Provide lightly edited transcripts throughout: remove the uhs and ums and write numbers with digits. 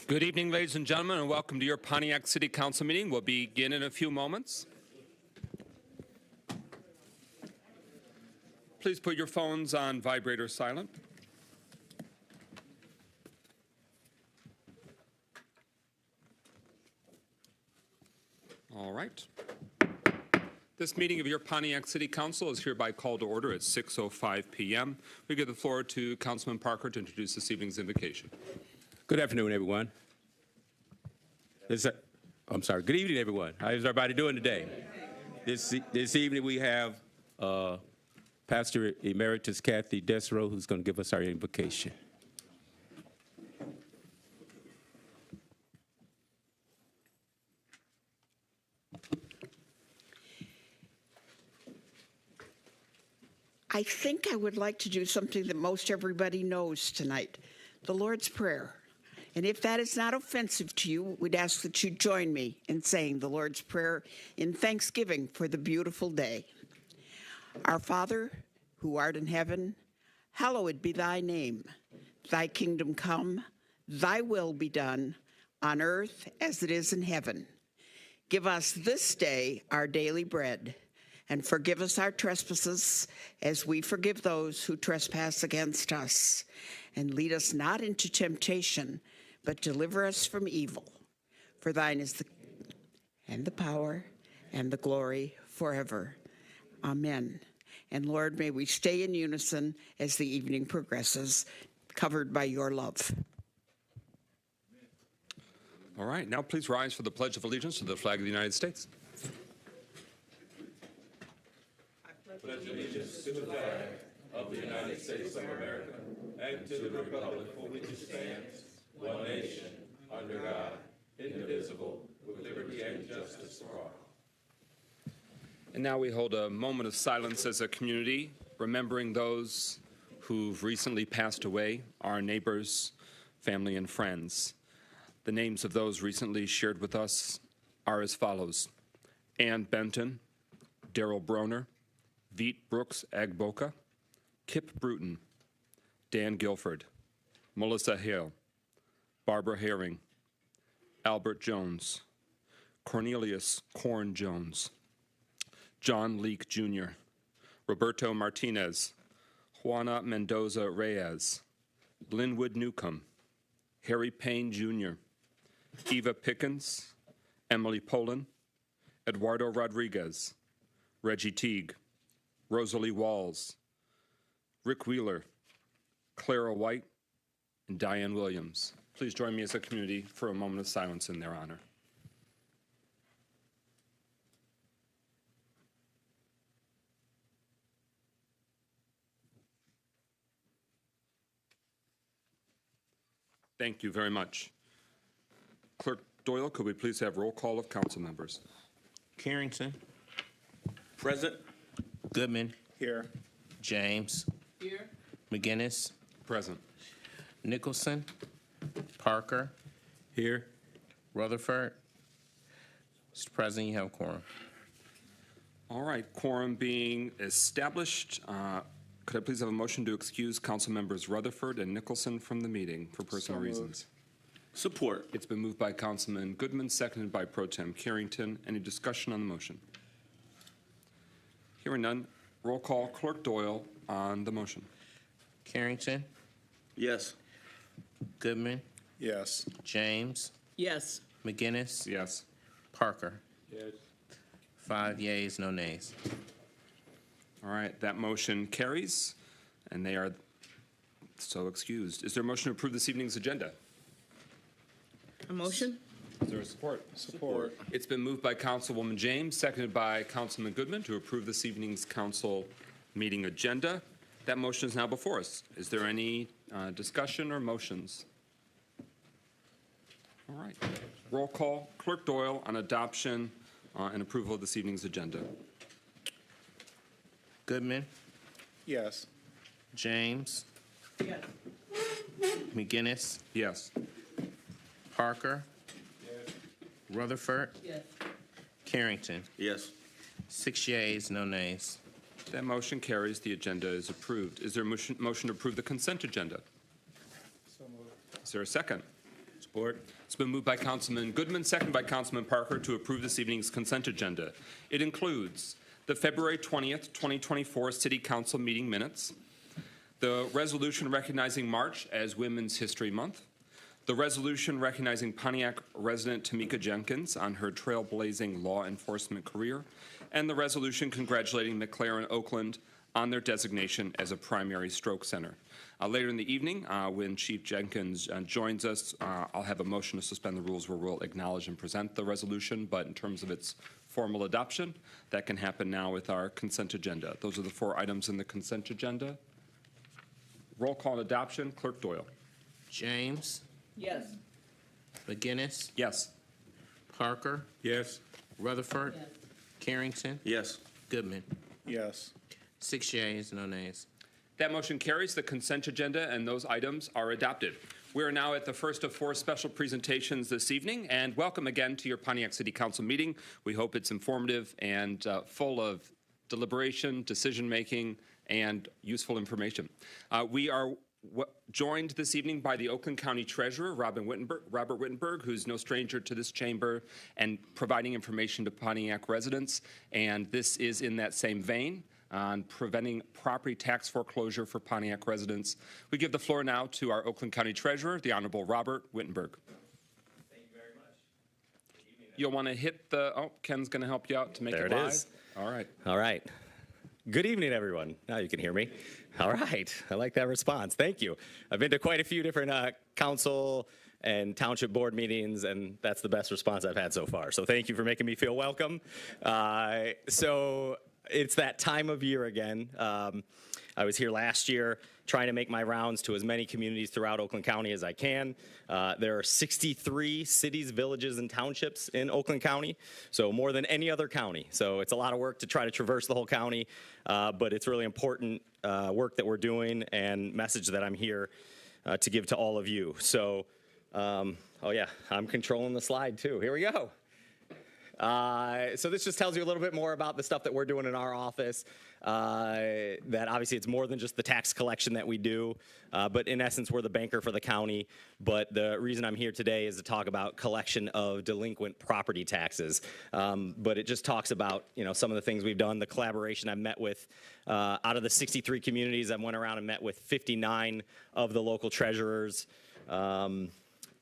Good evening, ladies and gentlemen, and welcome to your Pontiac City Council meeting. We'll begin in a few moments. Please put your phones on vibrator silent. All right. This meeting of your Pontiac City Council is hereby called to order at 6:05 p.m. We give the floor to Councilman Parker to introduce this evening's invocation. Good afternoon, everyone. Good evening, everyone. How is everybody doing today? This evening we have Pastor Emeritus Kathy Desro, who's going to give us our invocation. I think I would like to do something that most everybody knows tonight, the Lord's Prayer. And if that is not offensive to you, we'd ask that you join me in saying the Lord's Prayer in thanksgiving for the beautiful day. Our Father, who art in heaven, hallowed be thy name. Thy kingdom come, thy will be done, on earth as it is in heaven. Give us this day our daily bread, and forgive us our trespasses as we forgive those who trespass against us. And lead us not into temptation, but deliver us from evil. For thine is the power and the glory forever. Amen. And Lord, may we stay in unison as the evening progresses, covered by your love. All right, now please rise for the Pledge of Allegiance to the flag of the United States. I pledge allegiance to the flag of the United States of America and to the republic for which it stands, one nation, under God, indivisible, with liberty and justice for all. And now we hold a moment of silence as a community, remembering those who've recently passed away, our neighbors, family, and friends. The names of those recently shared with us are as follows: Ann Benton, Daryl Broner, Veet Brooks Agboka, Kip Bruton, Dan Guilford, Melissa Hale, Barbara Herring, Albert Jones, Cornelius Corn Jones, John Leake Jr., Roberto Martinez, Juana Mendoza Reyes, Linwood Newcomb, Harry Payne Jr., Eva Pickens, Emily Poland, Eduardo Rodriguez, Reggie Teague, Rosalie Walls, Rick Wheeler, Clara White, and Diane Williams. Please join me as a community for a moment of silence in their honor. Thank you very much. Clerk Doyle, could we please have roll call of council members? Carrington. Present. Goodman. Here. James. Here. McGinnis. Present. Nicholson. Parker. Here. Rutherford. Mr. President, you have a quorum. All right, quorum being established, could I please have a motion to excuse council members Rutherford and Nicholson from the meeting for personal reasons? Support. It's been moved by Councilman Goodman, seconded by Pro Tem Carrington. Any discussion on the motion? Hearing none, roll call. Clerk Doyle on the motion. Carrington. Yes. Goodman. Yes. James. Yes. McGinnis. Yes. Parker. Yes. 5 yeas, no nays. All right, that motion carries, and they are so excused. Is there a motion to approve this evening's agenda? A motion? Is there a support? Support. It's been moved by Councilwoman James, seconded by Councilman Goodman to approve this evening's council meeting agenda. That motion is now before us. Is there any discussion or motions? All right. Roll call. Clerk Doyle on adoption and approval of this evening's agenda. Goodman. Yes. James. Yes. McGinnis. Yes. Parker. Yes. Rutherford. Yes. Carrington. Yes. 6 yeas, no nays. That motion carries. The agenda is approved. Is there a motion to approve the consent agenda? So moved. Is there a second? Support. It's been moved by Councilman Goodman, second by Councilman Parker, to approve this evening's consent agenda. It includes the February 20th, 2024 City Council meeting minutes, the resolution recognizing March as Women's History Month, the resolution recognizing Pontiac resident Tamika Jenkins on her trailblazing law enforcement career, and the resolution congratulating McLaren Oakland on their designation as a primary stroke center. Later in the evening, when Chief Jenkins joins us, I'll have a motion to suspend the rules where we'll acknowledge and present the resolution, but in terms of its formal adoption, that can happen now with our consent agenda. Those are the 4 items in the consent agenda. Roll call and adoption. Clerk Doyle. James, Yes. McGinnis, Yes. Parker, Yes. Rutherford, Carrington, Yes. Goodman. Yes. 6 yeas, no nays. That motion carries. The consent agenda and those items are adopted. We are now at the first of 4 special presentations this evening, and welcome again to your Pontiac City Council meeting. We hope it's informative and full of deliberation, decision-making, and useful information. We are joined this evening by the Oakland County Treasurer, Robert Wittenberg, who's no stranger to this chamber and providing information to Pontiac residents, and this is in that same vein on preventing property tax foreclosure for Pontiac residents. We give the floor now to our Oakland County Treasurer, the Honorable Robert Wittenberg. Thank you very much. Good evening. You'll want to hit the, Ken's going to help you out to make There it it live. is. All right. All right. Good evening, everyone. Now you can hear me. All right. I like that response. Thank you. I've been to quite a few different council and township board meetings, and that's the best response I've had so far. So thank you for making me feel welcome. So it's that time of year again. I was here last year trying to make my rounds to as many communities throughout Oakland County as I can. There are 63 cities, villages, and townships in Oakland County, so more than any other county. So it's a lot of work to try to traverse the whole county, but it's really important work that we're doing and message that I'm here to give to all of you. So, oh yeah, I'm controlling the slide too. Here we go. So this just tells you a little bit more about the stuff that we're doing in our office. That obviously it's more than just the tax collection that we do, but in essence we're the banker for the county. But the reason I'm here today is to talk about collection of delinquent property taxes. But it just talks about some of the things we've done, the collaboration. I've met with out of the 63 communities, I went around and met with 59 of the local treasurers.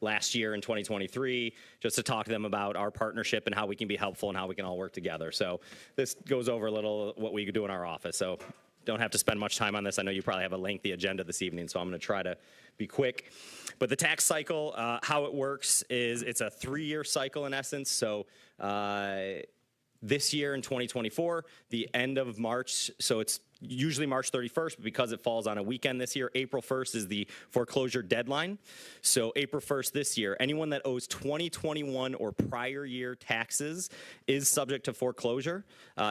Last year in 2023, just to talk to them about our partnership and how we can be helpful and how we can all work together. So this goes over a little what we do in our office. So don't have to spend much time on this. I know you probably have a lengthy agenda this evening, so I'm going to try to be quick. But the tax cycle, how it works is it's a 3-year cycle in essence. So this year in 2024, the end of March, so it's usually March 31st, but because it falls on a weekend this year, April 1st is the foreclosure deadline. So April 1st this year, anyone that owes 2021 or prior year taxes is subject to foreclosure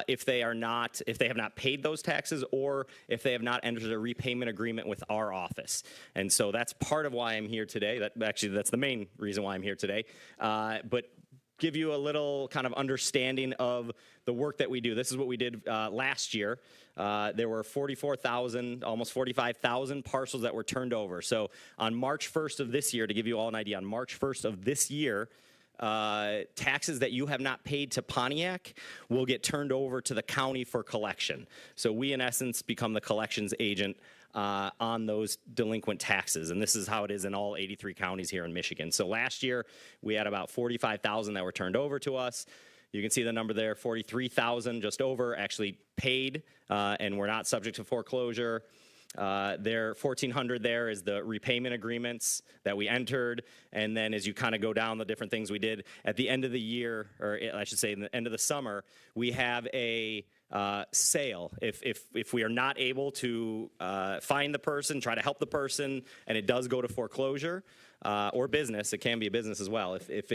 if they have not paid those taxes or if they have not entered a repayment agreement with our office. And so that's part of why I'm here today. That's the main reason why I'm here today. But give you a little kind of understanding of the work that we do. This is what we did last year. There were 44,000, almost 45,000 parcels that were turned over. So on March 1st of this year, to give you all an idea, on March 1st of this year, taxes that you have not paid to Pontiac will get turned over to the county for collection. So we, in essence, become the collections agent on those delinquent taxes. And this is how it is in all 83 counties here in Michigan. So last year, we had about 45,000 that were turned over to us. You can see the number there, 43,000 just over actually paid and were not subject to foreclosure. There, 1,400 there is the repayment agreements that we entered. And then as you kind of go down the different things we did, at the end of the year, or I should say in the end of the summer, we have a sale. If we are not able to find the person, try to help the person, and it does go to foreclosure or business, it can be a business as well. If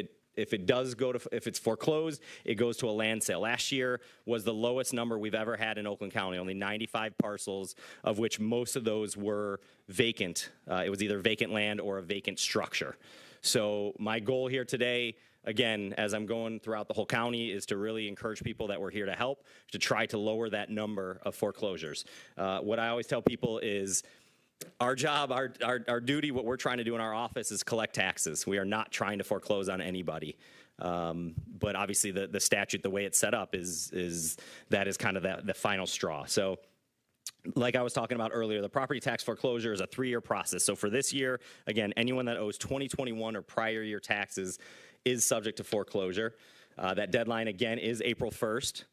it's foreclosed, it goes to a land sale. Last year was the lowest number we've ever had in Oakland County, only 95 parcels, of which most of those were vacant. It was either vacant land or a vacant structure. So my goal here today, again, as I'm going throughout the whole county, is to really encourage people that we're here to help, to try to lower that number of foreclosures. What I always tell people is, Our job, our duty, what we're trying to do in our office is collect taxes. We are not trying to foreclose on anybody. But obviously the statute, the way it's set up is that is kind of the final straw. So like I was talking about earlier, the property tax foreclosure is a 3-year process. So for this year, again, anyone that owes 2021 or prior year taxes is subject to foreclosure. That deadline, again, is April 1st.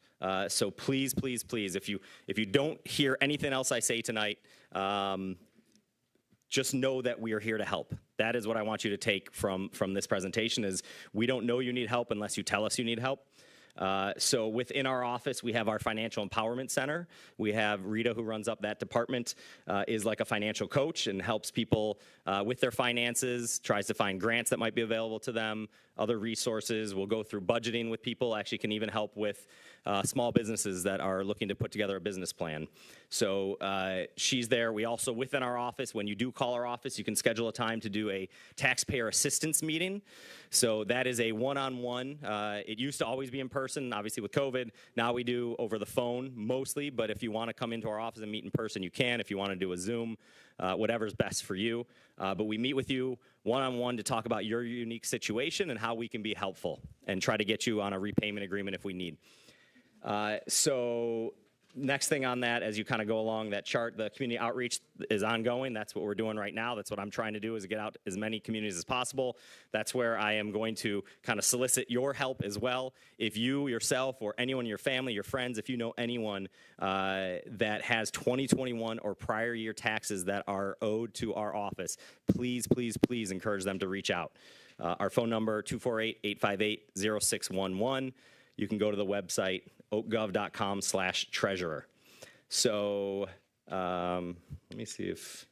So please, please, please, if you don't hear anything else I say tonight, just know that we are here to help. That is what I want you to take from this presentation is we don't know you need help unless you tell us you need help. So within our office, we have our Financial Empowerment Center. We have Rita, who runs up that department, is like a financial coach and helps people with their finances, tries to find grants that might be available to them, other resources. We'll go through budgeting with people, actually can even help with small businesses that are looking to put together a business plan. So she's there. We also, within our office, when you do call our office, you can schedule a time to do a taxpayer assistance meeting. So that is a one-on-one. It used to always be in person, obviously with COVID. Now we do over the phone mostly, but if you want to come into our office and meet in person, you can. If you want to do a Zoom, whatever's best for you. But we meet with you one-on-one to talk about your unique situation and how we can be helpful and try to get you on a repayment agreement if we need. So next thing on that, as you kind of go along that chart, the community outreach is ongoing. That's what we're doing right now. That's what I'm trying to do is get out as many communities as possible. That's where I am going to kind of solicit your help as well. If you yourself or anyone in your family, your friends, if you know anyone that has 2021 or prior year taxes that are owed to our office, please, please, please encourage them to reach out. Our phone number, 248-858-0611. You can go to the website, oakgov.com/treasurer. So let me see if...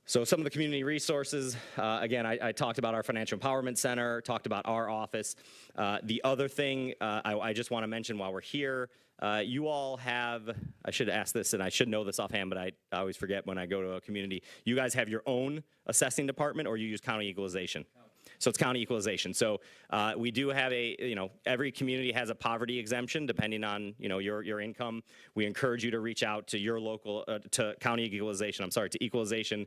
So some of the community resources, again, I talked about our Financial Empowerment Center, talked about our office. The other thing I just want to mention while we're here, you all have, I should ask this and I should know this offhand, but I always forget when I go to a community. You guys have your own assessing department or you use county equalization? So it's county equalization. So we do have every community has a poverty exemption depending on, your income. We encourage you to reach out to your local, to county equalization, to equalization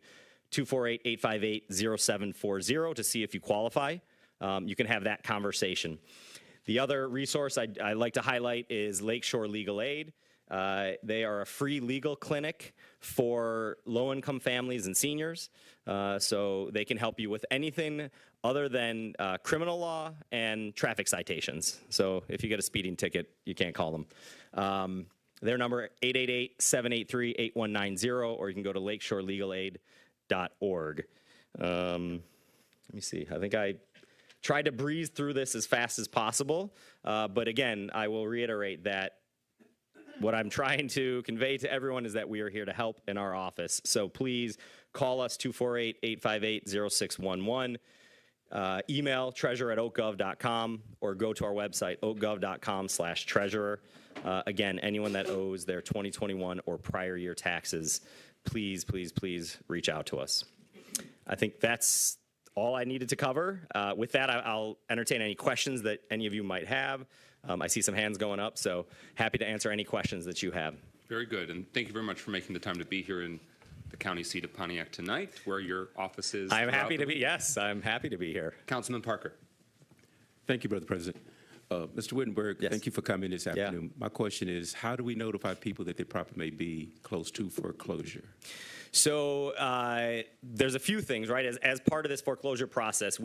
248-858-0740 to see if you qualify. You can have that conversation. The other resource I like to highlight is Lakeshore Legal Aid. They are a free legal clinic for low-income families and seniors, so they can help you with anything other than criminal law and traffic citations. So if you get a speeding ticket, you can't call them. Their number, 888-783-8190, or you can go to lakeshorelegal.org. Let me see. I think I tried to breeze through this as fast as possible, but again, I will reiterate that what I'm trying to convey to everyone is that we are here to help in our office. So please call us 248-858-0611, email treasurer@oakgov.com, or go to our website, oakgov.com/treasurer. Again, anyone that owes their 2021 or prior year taxes, please, please, please reach out to us. I think that's all I needed to cover. With that, I'll entertain any questions that any of you might have. I see some hands going up, so happy to answer any questions that you have. Very good, and thank you very much for making the time to be here in the county seat of Pontiac tonight, where your office is. I'm happy to be, yes, I'm happy to be here. Councilman Parker. Thank you, Brother President. Mr. Wittenberg, Yes. thank you for coming this afternoon. Yeah. My question is, how do we notify people that their property may be close to foreclosure? So there's a few things, right? As part of this foreclosure process,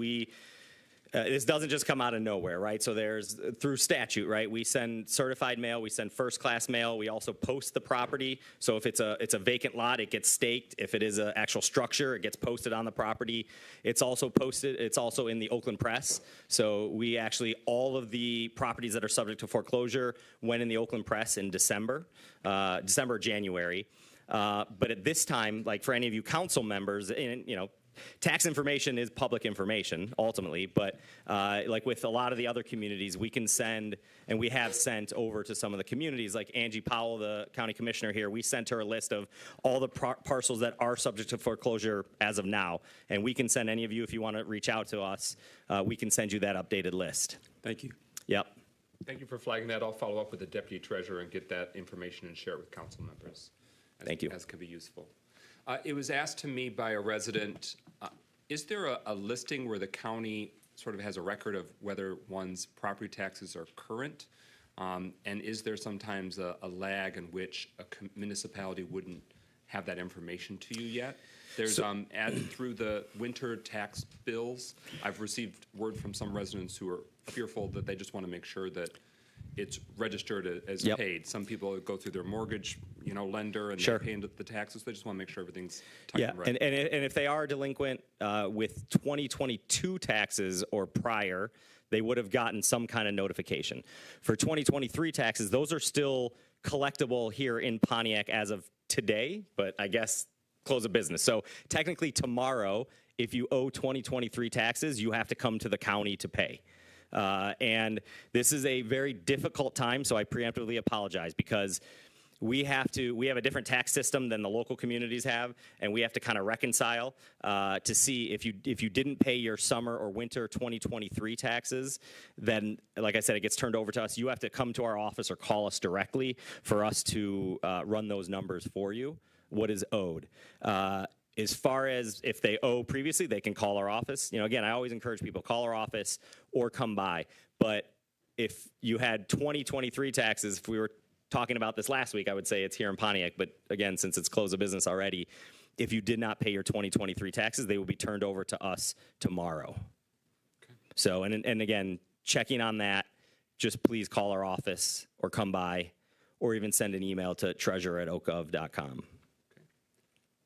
this doesn't just come out of nowhere, right? So there's, through statute, right? We send certified mail, we send first-class mail, we also post the property. So if it's a vacant lot, it gets staked. If it is an actual structure, it gets posted on the property. It's also posted, it's also in the Oakland Press. So we actually, all of the properties that are subject to foreclosure went in the Oakland Press in December, January. But at this time, like for any of you council members, and tax information is public information ultimately, but like with a lot of the other communities, we can send, and we have sent over to some of the communities, like Angie Powell, the county commissioner here, we sent her a list of all the parcels that are subject to foreclosure as of now, and we can send any of you, if you want to reach out to us, we can send you that updated list. Thank you. Yep. Thank you for flagging that. I'll follow up with the deputy treasurer and get that information and share it with council members. Thank you. As could be useful. It was asked to me by a resident, is there a listing where the county sort of has a record of whether one's property taxes are current? And is there sometimes a lag in which a municipality wouldn't have that information to you yet? There's through the winter tax bills, I've received word from some residents who are fearful that they just want to make sure that it's registered as paid. Some people go through their mortgage, lender, and they pay into the taxes. They just want to make sure everything's tight and right. And if they are delinquent with 2022 taxes or prior, they would have gotten some kind of notification. For 2023 taxes, those are still collectible here in Pontiac as of today, but I guess close of business. So technically tomorrow, if you owe 2023 taxes, you have to come to the county to pay. And this is a very difficult time, so I preemptively apologize because we have a different tax system than the local communities have, and we have to kind of reconcile to see if you didn't pay your summer or winter 2023 taxes, then, like I said, it gets turned over to us. You have to come to our office or call us directly for us to run those numbers for you, what is owed. As far as if they owe previously, they can call our office. Again, I always encourage people, call our office or come by. But if you had 2023 taxes, if we were talking about this last week, I would say it's here in Pontiac. But again, since it's close of business already, if you did not pay your 2023 taxes, they will be turned over to us tomorrow. Okay. So, and again, checking on that, just please call our office or come by or even send an email to treasurer@okov.com.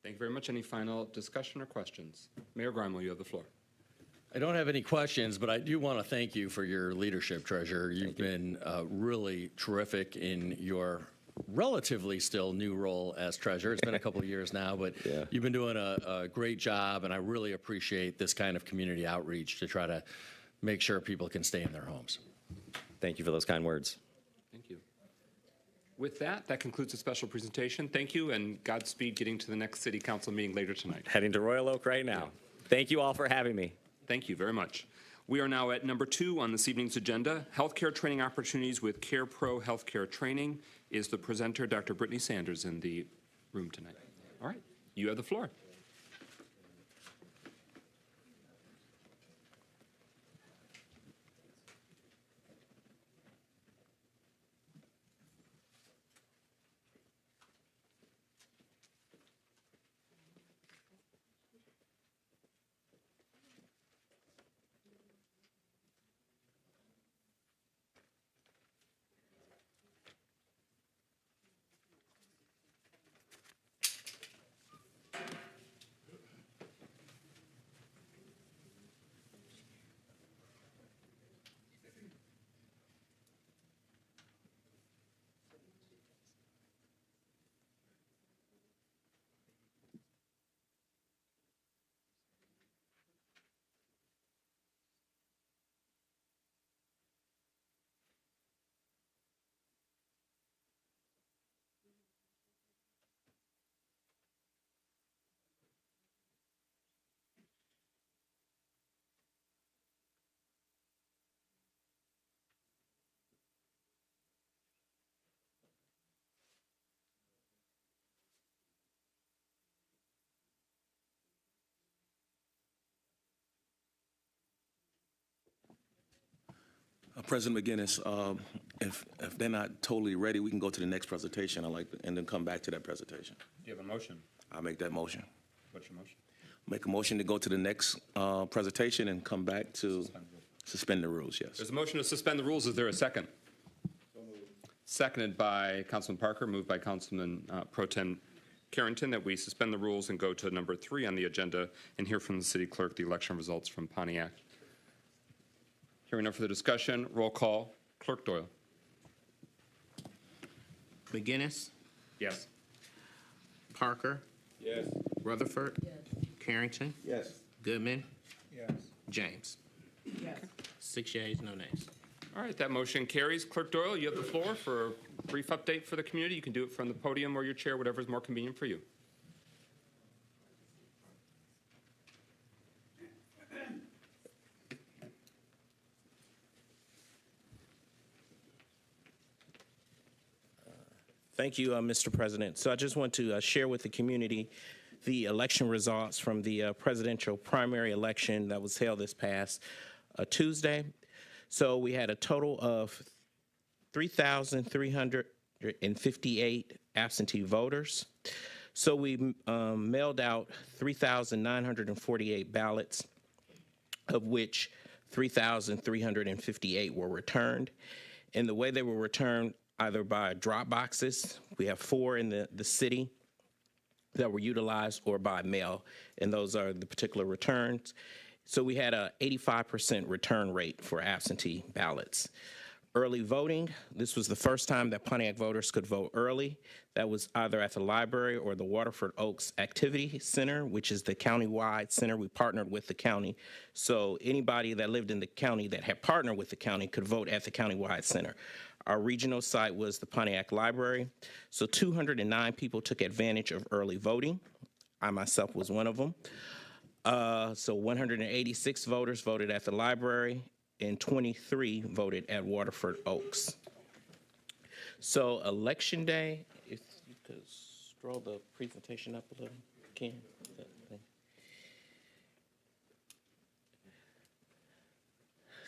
Thank you very much. Any final discussion or questions? Mayor Grimel, you have the floor. I don't have any questions, but I do want to thank you for your leadership, Treasurer. You've been really terrific in your relatively still new role as Treasurer. It's been a couple of years now, but you've been doing a great job, and I really appreciate this kind of community outreach to try to make sure people can stay in their homes. Thank you for those kind words. Thank you. With that concludes the special presentation. Thank you, and Godspeed getting to the next City Council meeting later tonight. Heading to Royal Oak right now. Thank you all for having me. Thank you very much. We are now at number 2 on this evening's agenda. Healthcare training opportunities with CarePro Healthcare Training. Is the presenter, Dr. Brittany Sanders, in the room tonight? All right, you have the floor. President McGinnis, if they're not totally ready, we can go to the next presentation. And then come back to that presentation. Do you have a motion? I'll make that motion. What's your motion? Make a motion to go to the next presentation and come back to suspend the rules. Yes. There's a motion to suspend the rules. Is there a second? Seconded by Councilman Parker, moved by Councilman Pro Tem Carrington, that we suspend the rules and go to number 3 on the agenda and hear from the city clerk the election results from Pontiac. Hearing no further discussion, roll call. Clerk Doyle. McGinnis, Yes. Parker, Yes. Rutherford, Carrington, Yes. Goodman, Yes. James. 6 yeas, no nays. All right, that motion carries. Clerk Doyle, you have the floor for a brief update for the community. You can do it from the podium or your chair, whatever is more convenient for you. Thank you, Mr. President. So I just want to share with the community the election results from the presidential primary election that was held this past Tuesday. So we had a total of 3,358 absentee voters. So we mailed out 3,948 ballots, of which 3,358 were returned. And the way they were returned, either by drop boxes, we have 4 in the city that were utilized, or by mail, and those are the particular returns. So we had a 85% return rate for absentee ballots. Early voting, this was the first time that Pontiac voters could vote early. That was either at the library or the Waterford Oaks Activity Center, which is the county-wide center. We partnered with the county. So anybody that lived in the county that had partnered with the county could vote at the county-wide center. Our regional site was the Pontiac Library. So 209 people took advantage of early voting. I myself was one of them. So 186 voters voted at the library, and 23 voted at Waterford Oaks. So Election Day, if you could scroll the presentation up a little, Ken.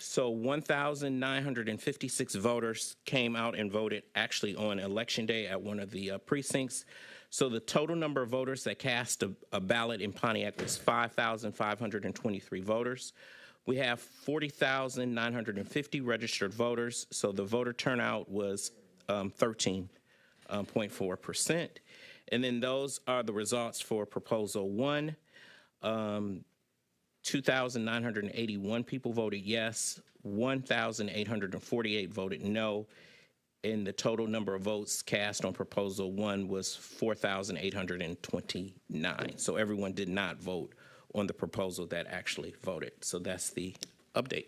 So 1,956 voters came out and voted actually on Election Day at one of the precincts. So the total number of voters that cast a ballot in Pontiac was 5,523 voters. We have 40,950 registered voters, so the voter turnout was 13.4%. And then those are the results for Proposal 1. 2,981 people voted yes, 1,848 voted no, and the total number of votes cast on Proposal 1 was 4,829. So everyone did not vote on the proposal that actually voted. So that's the update.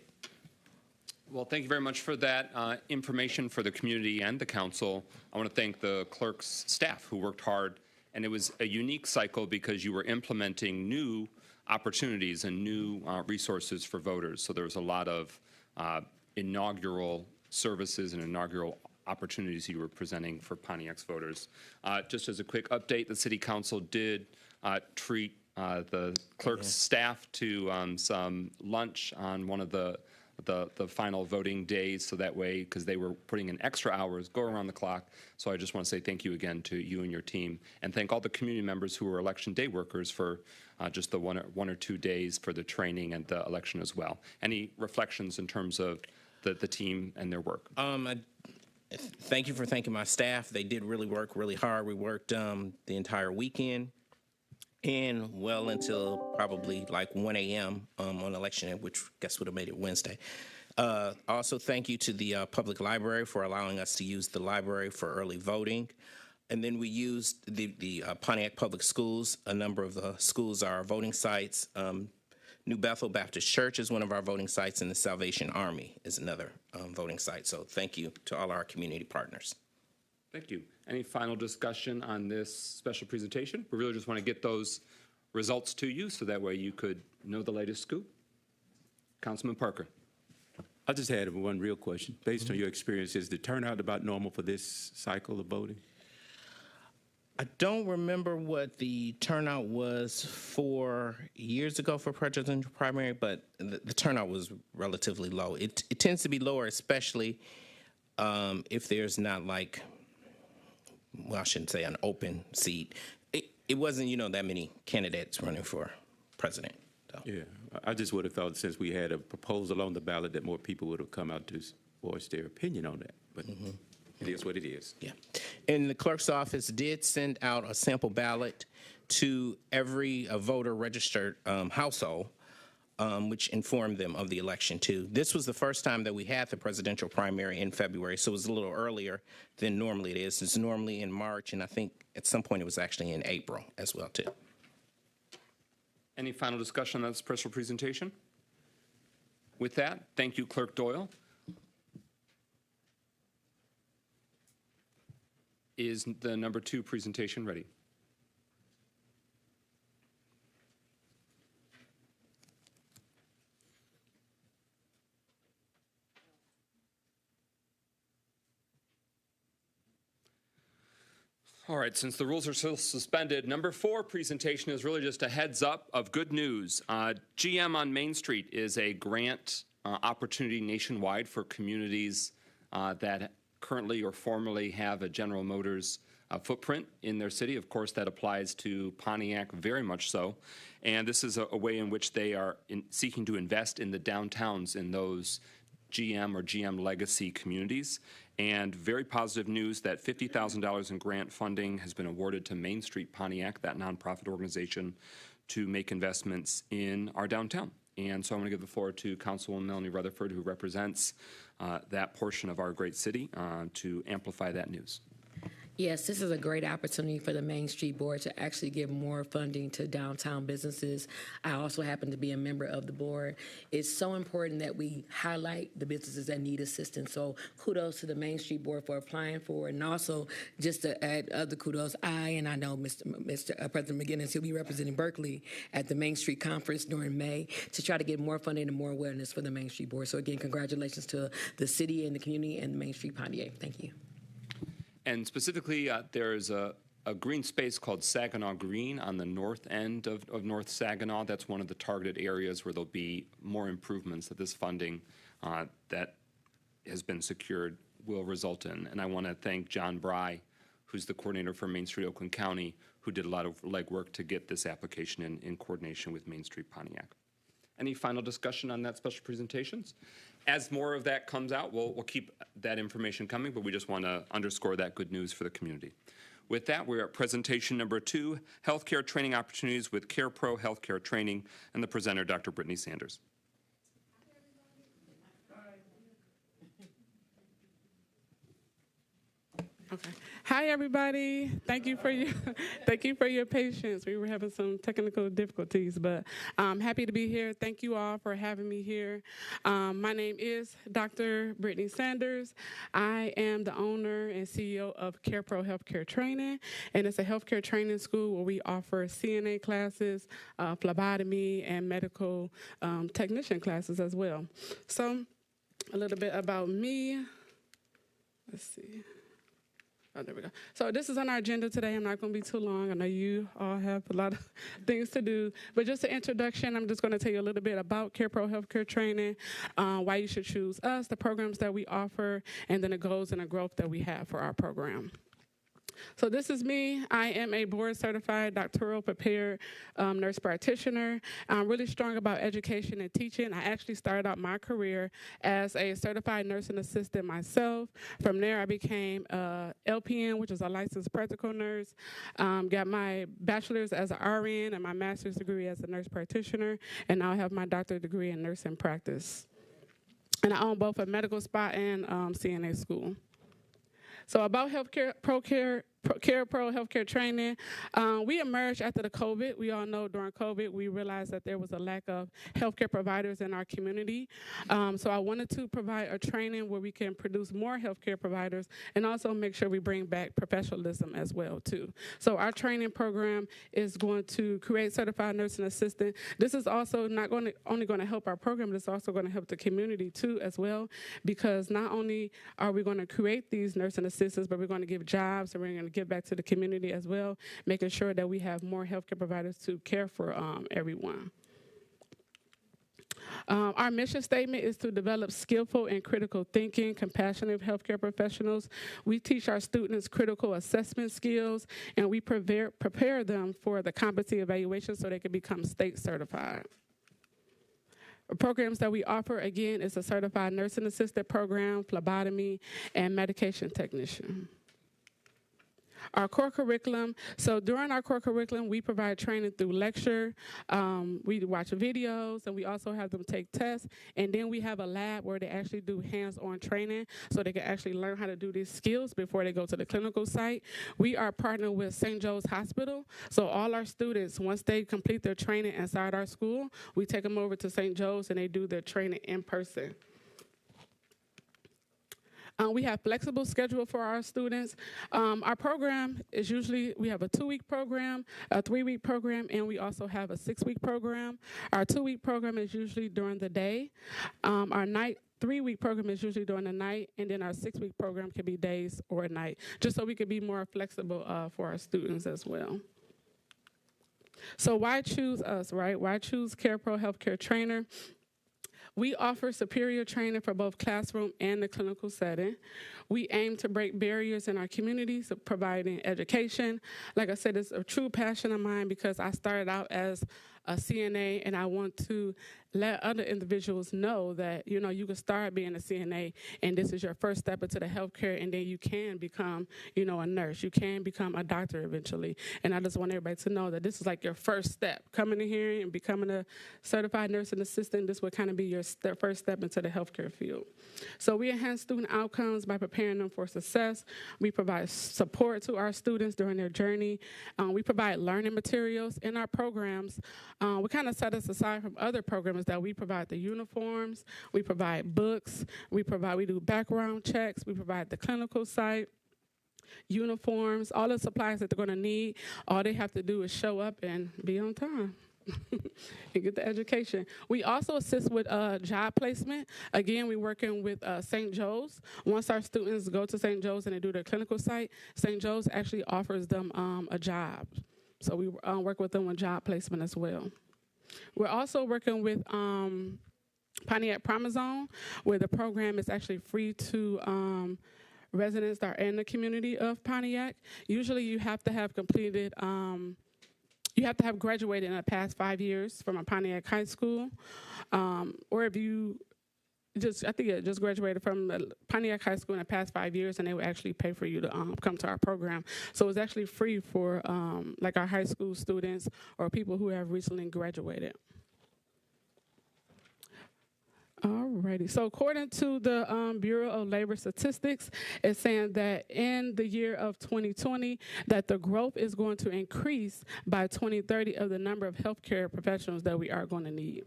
Well, thank you very much for that information for the community and the council. I want to thank the clerk's staff who worked hard, and it was a unique cycle because you were implementing new opportunities and new resources for voters. So there was a lot of inaugural services and inaugural opportunities you were presenting for Pontiac's voters. Just as a quick update, the City Council did treat the clerk's staff to some lunch on one of the final voting days, so that way, because they were putting in extra hours, go around the clock. So I just want to say thank you again to you and your team, and thank all the community members who were election day workers for just the one or 2 days for the training and the election as well. Any reflections in terms of the team and their work? Thank you for thanking my staff. They did really work really hard. We worked the entire weekend and well until probably like 1 a.m. On election day, which I guess would have made it Wednesday. Also, thank you to the public library for allowing us to use the library for early voting. And then we used the Pontiac Public Schools. A number of the schools are voting sites. New Bethel Baptist Church is one of our voting sites, and the Salvation Army is another voting site. So thank you to all our community partners. Thank you. Any final discussion on this special presentation? We really just want to get those results to you so that way you could know the latest scoop. Councilman Parker. I just had one real question. Based on your experience, is the turnout about normal for this cycle of voting? I don't remember what the turnout was 4 years ago for presidential primary, but the turnout was relatively low. It tends to be lower, especially if there's not like, well, I shouldn't say an open seat. It wasn't, that many candidates running for president. So. Yeah, I just would have thought since we had a proposal on the ballot that more people would have come out to voice their opinion on that. But it is what it is. Yeah. And the clerk's office did send out a sample ballot to every voter registered household, which informed them of the election too. This was the first time that we had the presidential primary in February, so it was a little earlier than normally it is. It's normally in March, and I think at some point it was actually in April as well too. Any final discussion on that special presentation? With that, thank you, Clerk Doyle. Is the number 2 presentation ready? All right, since the rules are still suspended, number 4 presentation is really just a heads up of good news. GM on Main Street is a grant opportunity nationwide for communities that currently or formerly have a General Motors footprint in their city. Of course, that applies to Pontiac very much so. And this is a way in which they are seeking to invest in the downtowns in those GM or GM legacy communities. And very positive news that $50,000 in grant funding has been awarded to Main Street Pontiac, that nonprofit organization, to make investments in our downtown. And so I'm going to give the floor to Councilwoman Melanie Rutherford, who represents that portion of our great city, to amplify that news. Yes, this is a great opportunity for the Main Street Board to actually give more funding to downtown businesses. I also happen to be a member of the board. It's so important that we highlight the businesses that need assistance. So kudos to the Main Street Board for applying for it. And also, just to add other kudos, I know Mr. President McGinnis, he'll be representing Berkeley at the Main Street Conference during May to try to get more funding and more awareness for the Main Street Board. So again, congratulations to the city and the community and Main Street Pontiac. Thank you. And specifically, there's a green space called Saginaw Green on the north end of North Saginaw. That's one of the targeted areas where there'll be more improvements that this funding that has been secured will result in. And I want to thank John Bry, who's the coordinator for Main Street Oakland County, who did a lot of legwork to get this application in coordination with Main Street Pontiac. Any final discussion on that special presentations? As more of that comes out, we'll keep that information coming, but we just want to underscore that good news for the community. With that, we're at presentation number 2, Healthcare Training Opportunities with CarePro Healthcare Training, and the presenter, Dr. Brittany Sanders. Okay. Hi, everybody. Thank you for your patience. We were having some technical difficulties, but I'm happy to be here. Thank you all for having me here. My name is Dr. Brittany Sanders. I am the owner and CEO of CarePro Healthcare Training, and it's a healthcare training school where we offer CNA classes, phlebotomy, and medical technician classes as well. So, a little bit about me. Let's see. Oh, there we go. So this is on our agenda today. I'm not going to be too long. I know you all have a lot of things to do. But just an introduction, I'm just going to tell you a little bit about CarePro Healthcare Training, why you should choose us, the programs that we offer, and then the goals and the growth that we have for our program. So this is me. I am a board-certified, doctoral prepared nurse practitioner. I'm really strong about education and teaching. I actually started out my career as a certified nursing assistant myself. From there, I became a LPN, which is a licensed practical nurse. Got my bachelor's as an RN and my master's degree as a nurse practitioner, and now I have my doctorate degree in nursing practice. And I own both a medical spa and CNA school. So about CarePro Healthcare Training, we emerged after the COVID. We all know during COVID, we realized that there was a lack of healthcare providers in our community. So I wanted to provide a training where we can produce more healthcare providers and also make sure we bring back professionalism as well, too. So our training program is going to create certified nursing assistant. This is also not only going to help our program, but it's also going to help the community, too, as well, because not only are we going to create these nursing assistants, but we're going to give jobs and we're going to give back to the community as well, making sure that we have more healthcare providers to care for everyone. Our mission statement is to develop skillful and critical thinking, compassionate healthcare professionals. We teach our students critical assessment skills, and we prepare them for the competency evaluation so they can become state certified. Programs that we offer, again, is a certified nursing assistant program, phlebotomy, and medication technician. Our core curriculum, so during our core curriculum, we provide training through lecture, we watch videos, and we also have them take tests, and then we have a lab where they actually do hands-on training so they can actually learn how to do these skills before they go to the clinical site. We are partnered with St. Joe's Hospital, so all our students, once they complete their training inside our school, we take them over to St. Joe's and they do their training in person. We have flexible schedule for our students. Our program is usually, we have a 2-week program, a 3-week program, and we also have a 6-week program. Our 2-week program is usually during the day. Our night 3-week program is usually during the night, and then our 6-week program can be days or night, just so we can be more flexible for our students as well. So why choose us, right? Why choose CarePro Healthcare Trainer? We offer superior training for both classroom and the clinical setting. We aim to break barriers in our communities, so providing education. Like I said, it's a true passion of mine because I started out as a CNA, and I want to let other individuals know that, you know, you can start being a CNA, and this is your first step into the healthcare, and then you can become, you know, a nurse. You can become a doctor eventually. And I just want everybody to know that this is like your first step. Coming in here and becoming a certified nursing assistant, this would kind of be your first step into the healthcare field. So we enhance student outcomes by preparing them for success. We provide support to our students during their journey. We provide learning materials in our programs. We kind of set us aside from other programs that we provide the uniforms, we provide books, we do background checks, we provide the clinical site, uniforms, all the supplies that they're going to need. All they have to do is show up and be on time. And get the education. We also assist with job placement. Again, we're working with St. Joe's. Once our students go to St. Joe's and they do their clinical site, St. Joe's actually offers them a job. So we work with them on job placement as well. We're also working with Pontiac Promise Zone, where the program is actually free to residents that are in the community of Pontiac. Usually you have to have completed, you have to have graduated in the past 5 years from a Pontiac high school, or if you I think it just graduated from Pontiac High School in the past 5 years, and they would actually pay for you to come to our program. So it's actually free for like our high school students or people who have recently graduated. Alrighty, so according to the Bureau of Labor Statistics, it's saying that in the year of 2020, that the growth is going to increase by 2030 of the number of healthcare professionals that we are going to need.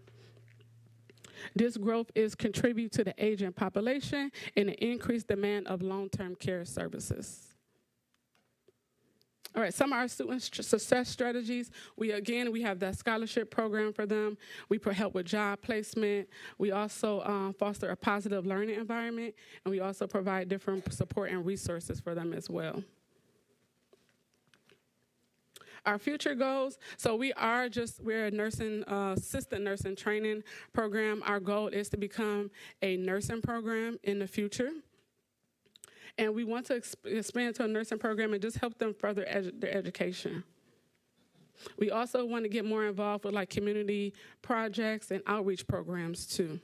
This growth is contribute to the aging population and the increased demand of long-term care services. All right, some of our students' success strategies, we have that scholarship program for them. We help with job placement. We also foster a positive learning environment, and we also provide different support and resources for them as well. Our future goals, so we're a nursing, assistant nursing training program. Our goal is to become a nursing program in the future. And we want to expand to a nursing program and just help them further their education. We also want to get more involved with like community projects and outreach programs too.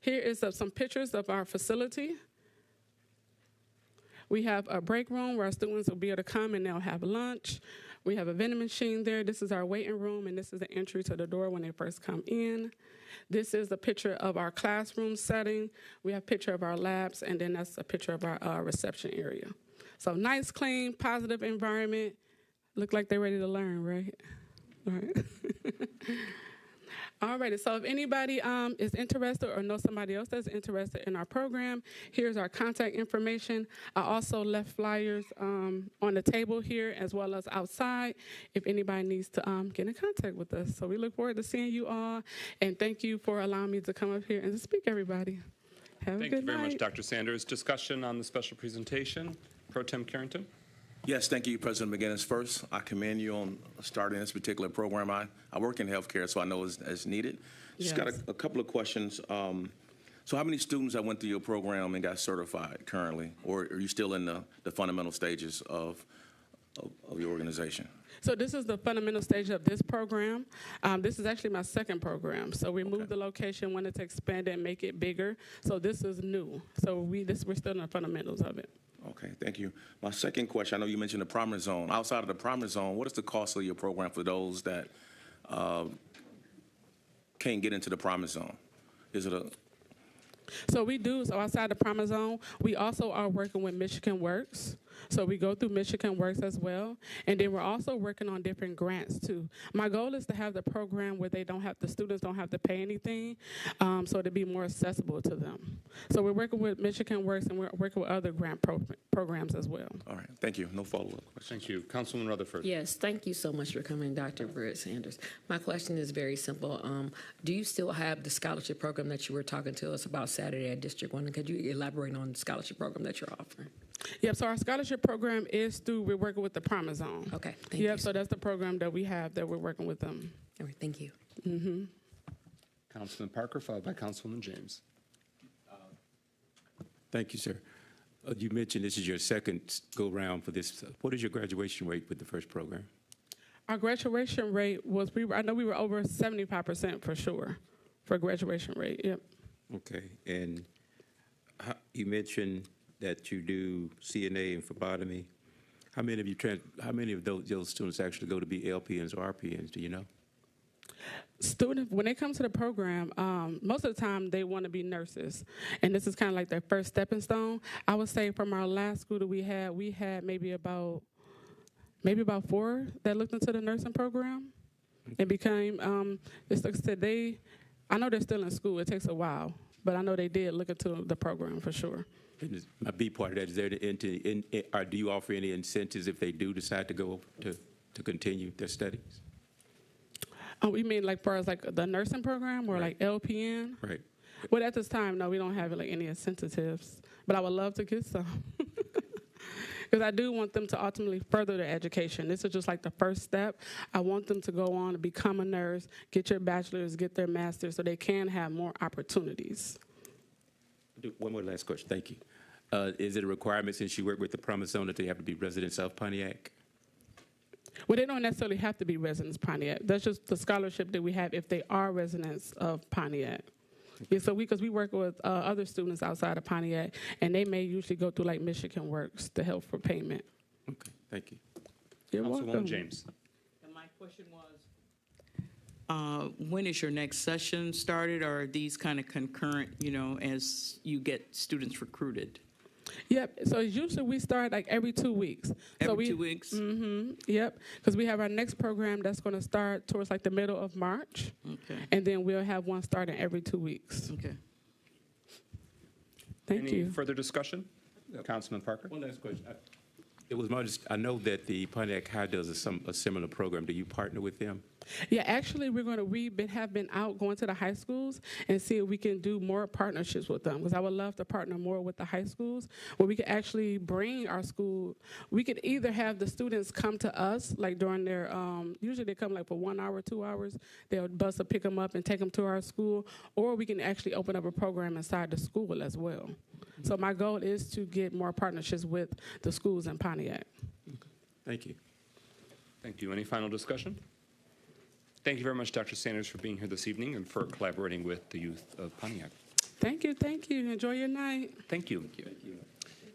Here is some pictures of our facility. We have a break room where our students will be able to come and they'll have lunch. We have a vending machine there. This is our waiting room, and this is the entry to the door when they first come in. This is a picture of our classroom setting. We have a picture of our labs, and then that's a picture of our reception area. So nice, clean, positive environment. Look like they're ready to learn, right? All right. All right, so if anybody is interested or knows somebody else that's interested in our program, here's our contact information. I also left flyers on the table here as well as outside if anybody needs to get in contact with us. So we look forward to seeing you all, and thank you for allowing me to come up here and to speak, everybody. Have a good night. Thank you very much, Dr. Sanders. Discussion on the special presentation. Pro Tem Carrington. Yes, thank you, President McGinnis. First, I commend you on starting this particular program. I work in healthcare, so I know it's needed. Just got a couple of questions. So how many students that went through your program and got certified currently, or are you still in the fundamental stages of your organization? So this is the fundamental stage of this program. This is actually my second program. So we moved the location, wanted to expand it and make it bigger. So this is new. So we're still in the fundamentals of it. Okay, thank you. My second question, I know you mentioned the Promise Zone. Outside of the Promise Zone, what is the cost of your program for those that can't get into the Promise Zone? Is it a... So outside the Promise Zone, we also are working with Michigan Works. So we go through Michigan Works as well. And then we're also working on different grants too. My goal is to have the program where the students don't have to pay anything, so to be more accessible to them. So we're working with Michigan Works, and we're working with other grant programs as well. All right, thank you. No follow-up questions. Thank you. Councilwoman Rutherford. Yes, thank you so much for coming, Dr. Britt Sanders. My question is very simple. Do you still have the scholarship program that you were talking to us about Saturday at District 1? Could you elaborate on the scholarship program that you're offering? Yep, so our scholarship program is we're working with the Promise Zone. Okay, thank you. Yep, so that's the program that we have that we're working with them. All right, thank you. Councilman Parker, followed by Councilwoman James. Thank you, sir. You mentioned this is your second go-round for this. What is your graduation rate with the first program? Our graduation rate was, I know we were over 75% for sure for graduation rate, yep. Okay, and you mentioned that you do CNA and phlebotomy. How many of those students actually go to be LPNs or RPNs, do you know? Students, when they come to the program, most of the time they want to be nurses, and this is kind of like their first stepping stone. I would say from our last school that we had maybe about 4 that looked into the nursing program and became, just like I said, I know they're still in school. It takes a while, but I know they did look into the program for sure. And my B part of that, is there or do you offer any incentives if they do decide to go to continue their studies? Oh, you mean like far as like the nursing program or Right. like LPN? Right. Well, at this time, no, we don't have like any incentives, but I would love to get some. Because I do want them to ultimately further their education. This is just like the first step. I want them to go on to become a nurse, get your bachelor's, get their master's, so they can have more opportunities. One more last question. Thank you. Is it a requirement, since you work with the Promise Zone, that they have to be residents of Pontiac? Well, they don't necessarily have to be residents of Pontiac. That's just the scholarship that we have if they are residents of Pontiac. Yeah, so because we work with other students outside of Pontiac, and they may usually go through like Michigan Works to help for payment. Okay, thank you. You're Councilwoman welcome. James. And my question was, when is your next session started, or are these kind of concurrent, as you get students recruited? Yep. So usually we start like every 2 weeks. Every 2 weeks? Mm-hmm. Yep. Because we have our next program that's going to start towards like the middle of March. Okay. And then we'll have one starting every 2 weeks. Okay. Thank Any you. further discussion? Councilman Parker. One last question. I know that the Pontiac High does a similar program. Do you partner with them? Yeah, actually, have been out going to the high schools and see if we can do more partnerships with them. Because I would love to partner more with the high schools, where we could actually bring our school. We could either have the students come to us, like during their, usually they come like for 1 hour, 2 hours. They'll bus will pick them up and take them to our school, or we can actually open up a program inside the school as well. So my goal is to get more partnerships with the schools in Pontiac. Thank you. Thank you. Any final discussion? Thank you very much, Dr. Sanders, for being here this evening and for collaborating with the youth of Pontiac. Thank you. Thank you. Enjoy your night. Thank you.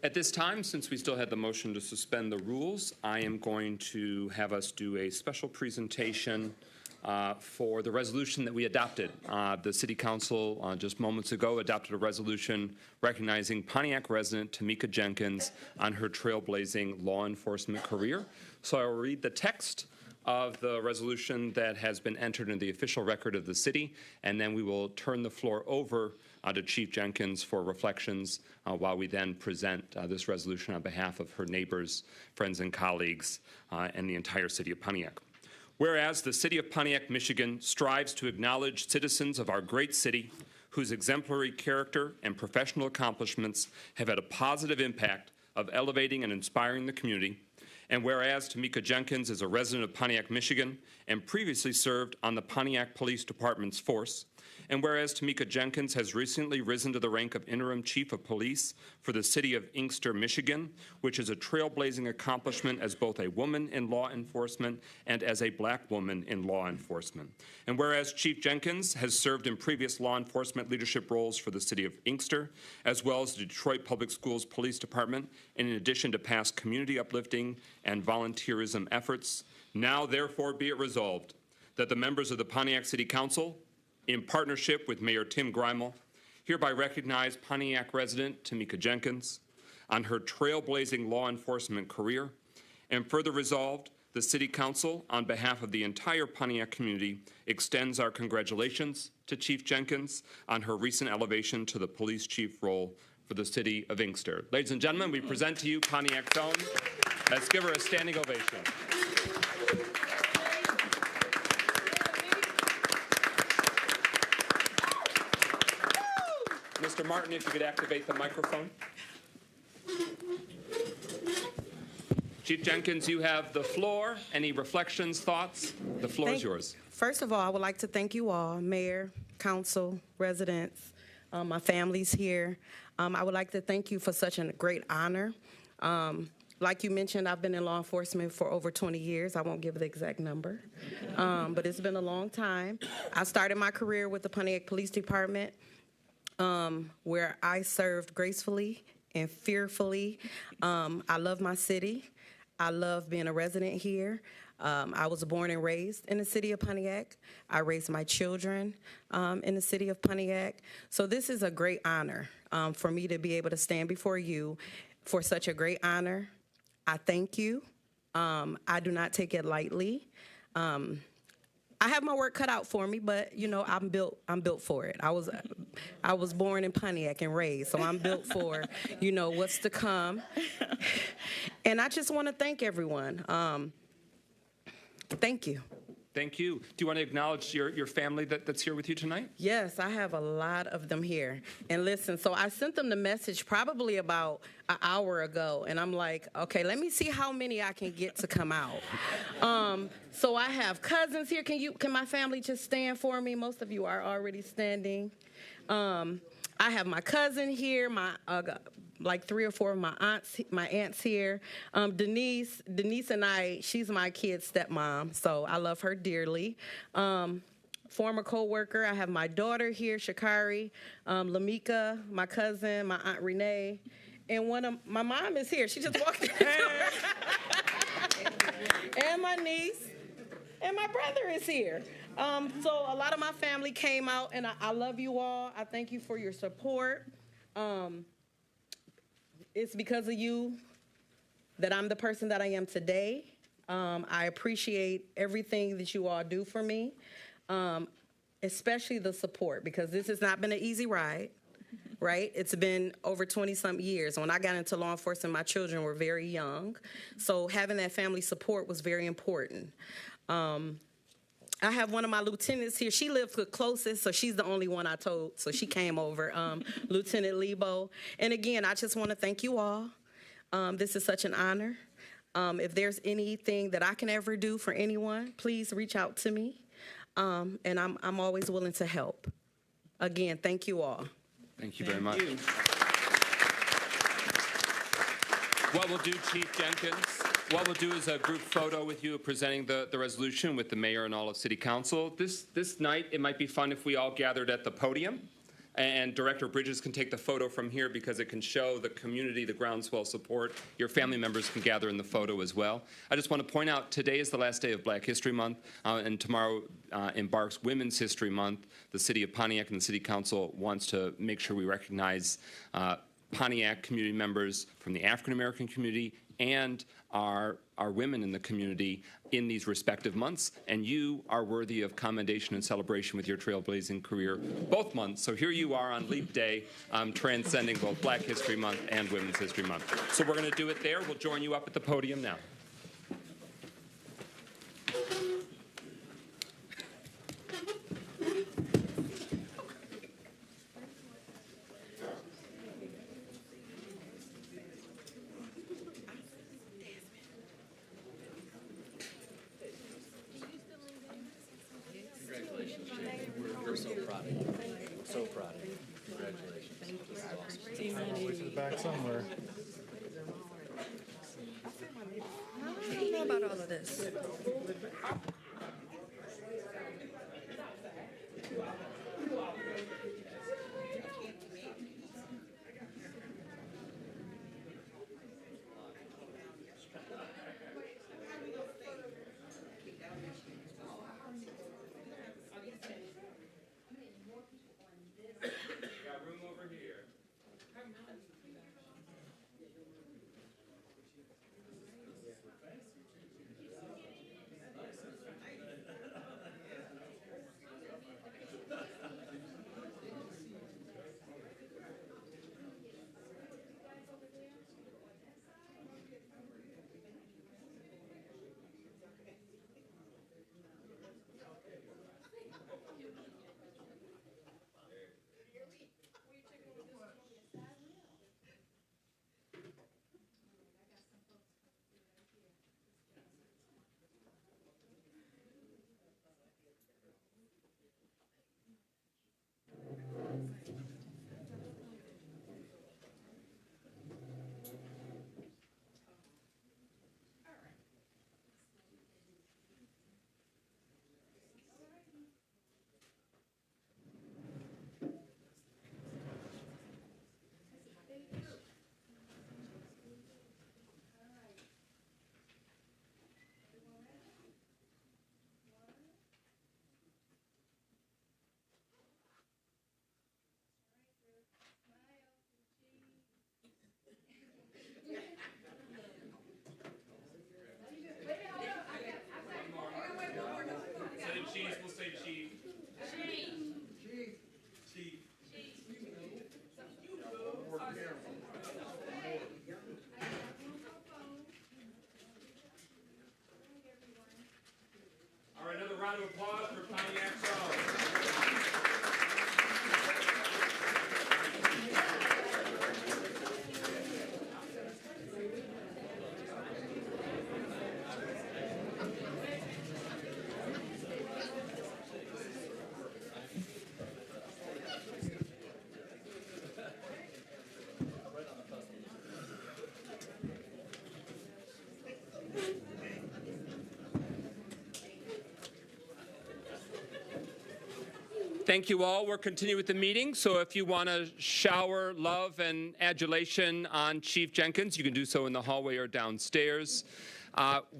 At this time, since we still had the motion to suspend the rules, I am going to have us do a special presentation for the resolution that we adopted. The City Council just moments ago adopted a resolution recognizing Pontiac resident Tamika Jenkins on her trailblazing law enforcement career. So I will read the text of the resolution that has been entered in the official record of the city, and then we will turn the floor over to Chief Jenkins for reflections while we then present this resolution on behalf of her neighbors, friends, and colleagues, and the entire city of Pontiac. Whereas the city of Pontiac, Michigan strives to acknowledge citizens of our great city whose exemplary character and professional accomplishments have had a positive impact of elevating and inspiring the community, and whereas Tamika Jenkins is a resident of Pontiac, Michigan, and previously served on the Pontiac Police Department's force, and whereas Tamika Jenkins has recently risen to the rank of interim chief of police for the city of Inkster, Michigan, which is a trailblazing accomplishment as both a woman in law enforcement and as a black woman in law enforcement. And whereas Chief Jenkins has served in previous law enforcement leadership roles for the city of Inkster, as well as the Detroit Public Schools Police Department, and in addition to past community uplifting and volunteerism efforts, now therefore be it resolved that the members of the Pontiac City Council, in partnership with Mayor Tim Grimel, hereby recognize Pontiac resident Tamika Jenkins on her trailblazing law enforcement career. And further resolved, the City Council, on behalf of the entire Pontiac community, extends our congratulations to Chief Jenkins on her recent elevation to the police chief role for the city of Inkster. Ladies and gentlemen, we present to you Pontiac's own. Let's give her a standing ovation. Mr. Martin, if you could activate the microphone. Chief Jenkins, you have the floor. Any reflections, thoughts? The floor is yours. First of all, I would like to thank you all, Mayor, Council, residents, my family's here. I would like to thank you for such a great honor. Like you mentioned, I've been in law enforcement for over 20 years. I won't give the exact number, but it's been a long time. I started my career with the Pontiac Police Department, where I served gracefully and fearfully. I love my city. I love being a resident here. I was born and raised in the city of Pontiac. I raised my children in the city of Pontiac. So this is a great honor for me to be able to stand before you for such a great honor. I thank you. I do not take it lightly. I have my work cut out for me, but you know I'm built for it. I was born in Pontiac and raised, so I'm built for what's to come. And I just want to thank everyone. Thank you. Thank you. Do you want to acknowledge your family that's here with you tonight? Yes, I have a lot of them here. And listen, so I sent them the message probably about an hour ago, and I'm like, okay, let me see how many I can get to come out. So I have cousins here. Can my family just stand for me? Most of you are already standing. I have my cousin here, like 3 or 4 of my aunts here. Denise and I, she's my kid's stepmom, so I love her dearly. Former co-worker, I have my daughter here, Shakari, Lamika, my cousin, my aunt Renee, and my mom is here. She just walked in the door. And my niece, and my brother is here. So a lot of my family came out, and I love you all. I thank you for your support. It's because of you that I'm the person that I am today. I appreciate everything that you all do for me, especially the support, because this has not been an easy ride, right? It's been over 20-some years. When I got into law enforcement, my children were very young, so having that family support was very important. I have one of my lieutenants here. She lives the closest, so she's the only one I told, so she came over, Lieutenant Lebo. And again, I just want to thank you all. This is such an honor. If there's anything that I can ever do for anyone, please reach out to me, and I'm always willing to help. Again, thank you all. Thank you very much. What we'll do, Chief Jenkins, what we'll do is a group photo with you presenting the resolution with the mayor and all of City Council. This night, it might be fun if we all gathered at the podium, and Director Bridges can take the photo from here because it can show the community, the groundswell support. Your family members can gather in the photo as well. I just want to point out, today is the last day of Black History Month, and tomorrow embarks Women's History Month. The City of Pontiac and the City Council wants to make sure we recognize Pontiac community members from the African American community and our women in the community in these respective months, and you are worthy of commendation and celebration with your trailblazing career both months. So here you are on Leap Day, transcending both Black History Month and Women's History Month. So we're going to do it there. We'll join you up at the podium now. We're so proud of you. We're so proud of you. Congratulations. Thank you. Way to the back somewhere. I don't know about all of this. Pontiac song. Thank you all. We're continuing with the meeting. So if you want to shower love and adulation on Chief Jenkins, you can do so in the hallway or downstairs.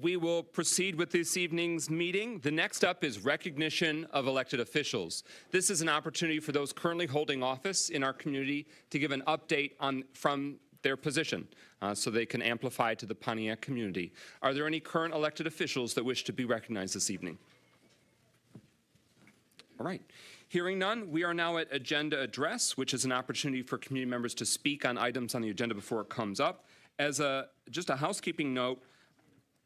We will proceed with this evening's meeting. The next up is recognition of elected officials. This is an opportunity for those currently holding office in our community to give an update from their position so they can amplify to the Pontiac community. Are there any current elected officials that wish to be recognized this evening? All right. Hearing none, we are now at agenda address, which is an opportunity for community members to speak on items on the agenda before it comes up. As just a housekeeping note,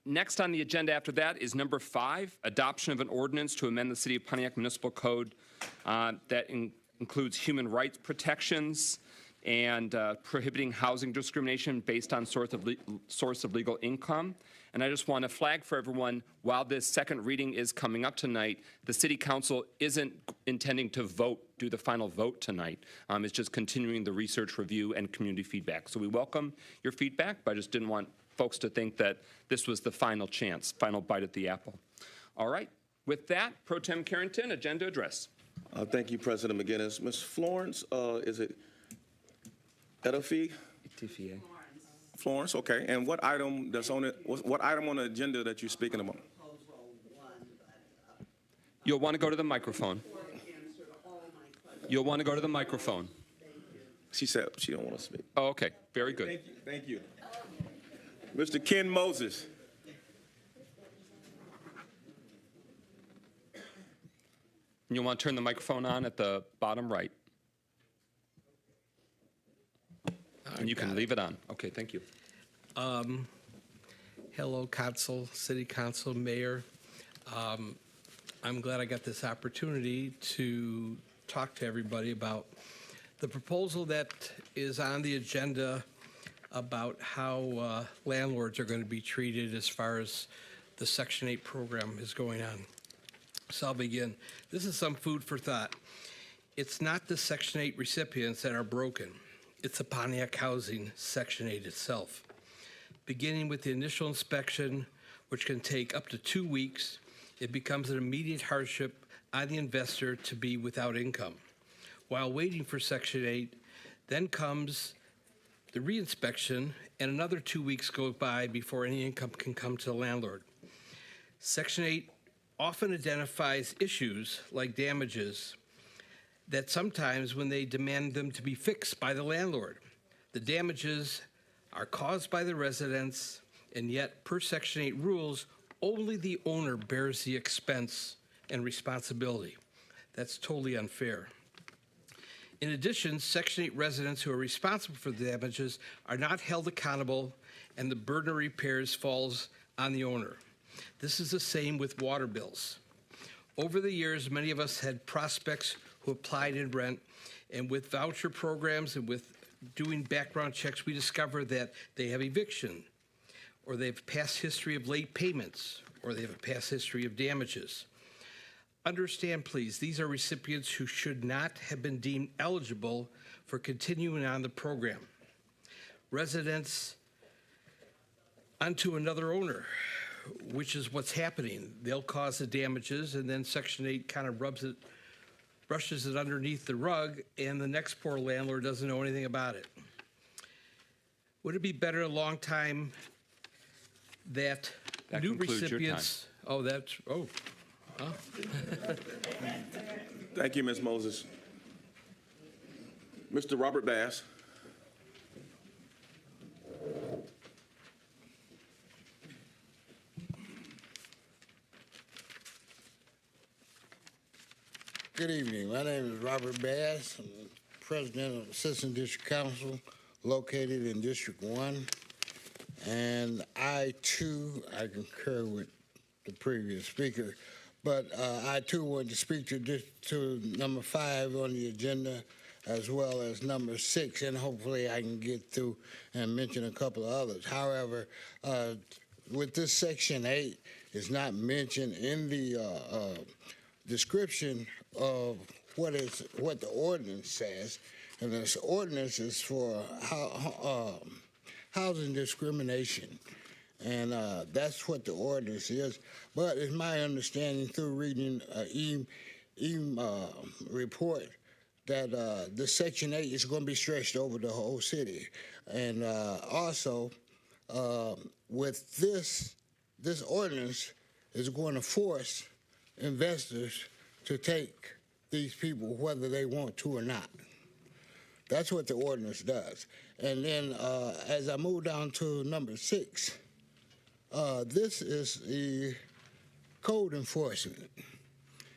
next on the agenda after that is number 5, adoption of an ordinance to amend the City of Pontiac Municipal Code that includes human rights protections and prohibiting housing discrimination based on source of legal income. And I just want to flag for everyone, while this second reading is coming up tonight, the City Council isn't intending to do the final vote tonight. It's just continuing the research, review, and community feedback. So we welcome your feedback, but I just didn't want folks to think that this was the final chance, final bite at the apple. All right. With that, Pro Tem Carrington, agenda address. Thank you, President McGinnis. Ms. Florence, is it Edifie? Etifie. Florence, okay. And what item that's on it? What item on the agenda that you're speaking about? You'll want to go to the microphone. You'll want to go to the microphone. She said she don't want to speak. Oh, okay. Very good. Thank you. Mr. Ken Moses. You'll want to turn the microphone on at the bottom right. And you can leave it on. Okay, thank you. Hello, Council, City Council, Mayor. I'm glad I got this opportunity to talk to everybody about the proposal that is on the agenda about how landlords are going to be treated as far as the Section 8 program is going on. So I'll begin. This is some food for thought. It's not the Section 8 recipients that are broken. It's the Pontiac Housing Section 8 itself. Beginning with the initial inspection, which can take up to 2 weeks, it becomes an immediate hardship on the investor to be without income. While waiting for Section 8, then comes the reinspection, and another 2 weeks go by before any income can come to the landlord. Section 8 often identifies issues like damages that sometimes when they demand them to be fixed by the landlord, the damages are caused by the residents, and yet per Section 8 rules, only the owner bears the expense and responsibility. That's totally unfair. In addition, Section 8 residents who are responsible for the damages are not held accountable, and the burden of repairs falls on the owner. This is the same with water bills. Over the years, many of us had prospects who applied in rent, and with voucher programs and with doing background checks, we discovered that they have eviction, or they have a past history of late payments, or they have a past history of damages. Understand, please, these are recipients who should not have been deemed eligible for continuing on the program. Residents onto another owner, which is what's happening. They'll cause the damages, and then Section 8 kind of brushes it underneath the rug, and the next poor landlord doesn't know anything about it. Would it be better a long time that new recipients? Oh, that's oh. Thank you, Ms. Moses. Mr. Robert Bass. Good evening. My name is Robert Bass. I'm the president of Assistant District Council located in District 1. And I concur with the previous speaker. but I too want to speak to number 5 on the agenda, as well as number 6, and hopefully I can get through and mention a couple of others. However, with this Section 8, it's not mentioned in the description of what the ordinance says, and this ordinance is for housing discrimination, and that's what the ordinance is. But it's my understanding through reading report that the Section 8 is going to be stretched over the whole city. And also, with this ordinance is going to force investors to take these people whether they want to or not. That's what the ordinance does. And then as I move down to number 6, this is the code enforcement.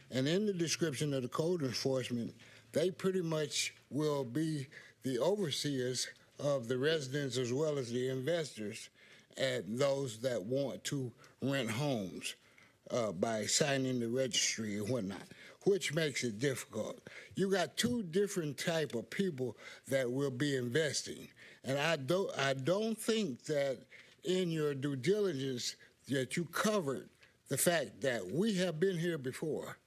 And in the description of the code enforcement, they pretty much will be the overseers of the residents as well as the investors and those that want to rent homes by signing the registry and whatnot, which makes it difficult. You got 2 different type of people that will be investing. And I don't think that in your due diligence that you covered the fact that we have been here before.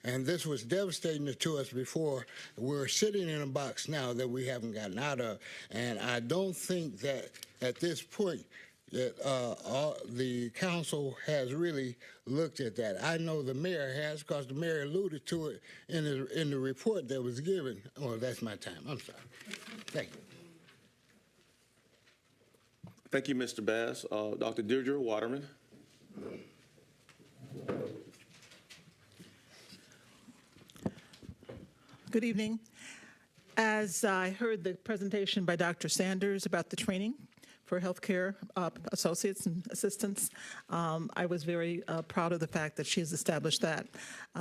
And this was devastating to us before. We're sitting in a box now that we haven't gotten out of. And I don't think that at this point that the council has really looked at that. I know the mayor has, because the mayor alluded to it in the report that was given. Oh, that's my time. I'm sorry. Thank you. Thank you, Mr. Bass. Dr. Deirdre Waterman. Good evening. As I heard the presentation by Dr. Sanders about the training for healthcare associates and assistants, I was very proud of the fact that she has established that.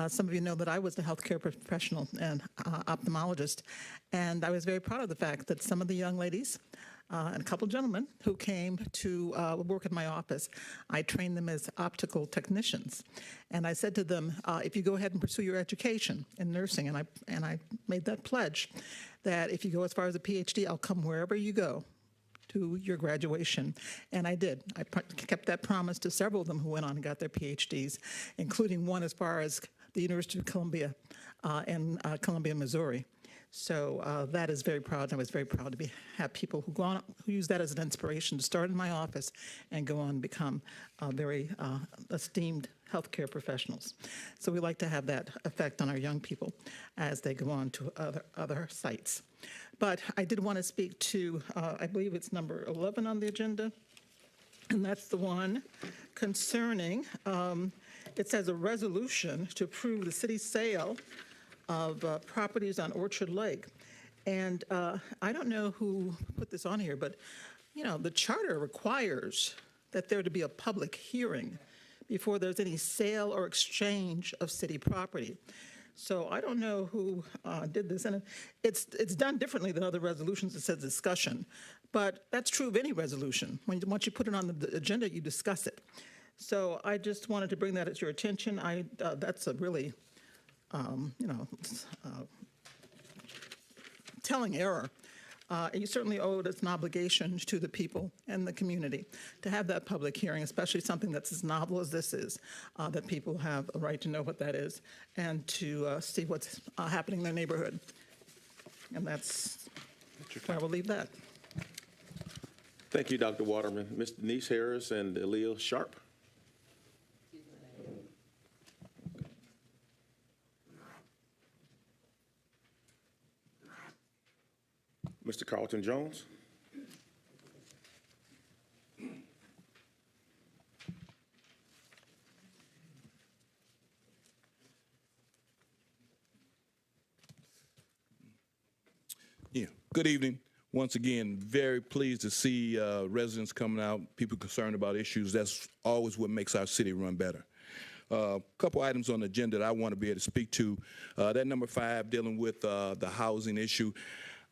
Some of you know that I was a healthcare professional and ophthalmologist, and I was very proud of the fact that some of the young ladies and a couple gentlemen who came to work in my office, I trained them as optical technicians. And I said to them, if you go ahead and pursue your education in nursing, and I made that pledge, that if you go as far as a PhD, I'll come wherever you go to your graduation. And I did. I kept that promise to several of them who went on and got their PhDs, including one as far as the University of Columbia in Columbia, Missouri. So that is very proud, and I was very proud to have people who go on, who use that as an inspiration to start in my office and go on and become very esteemed healthcare professionals. So we like to have that effect on our young people as they go on to other sites. But I did want to speak to, I believe it's number 11 on the agenda, and that's the one concerning, it says a resolution to approve the city sale of properties on Orchard Lake. And I don't know who put this on here, but, you know, the charter requires that there to be a public hearing before there's any sale or exchange of city property. So I don't know who did this, and it's done differently than other resolutions. It says discussion, but that's true of any resolution. Once you put it on the agenda, you discuss it. So I just wanted to bring that to your attention. That's a really telling error. You certainly owe it as an obligation to the people and the community to have that public hearing, especially something that's as novel as this is, that people have a right to know what that is and to see what's happening in their neighborhood. And that's where I will leave that. Thank you, Dr. Waterman. Ms. Denise Harris and Aaliyah Sharp. Mr. Carlton Jones. Yeah, good evening. Once again, very pleased to see residents coming out, people concerned about issues. That's always what makes our city run better. A couple items on the agenda that I want to be able to speak to. That number 5, dealing with the housing issue.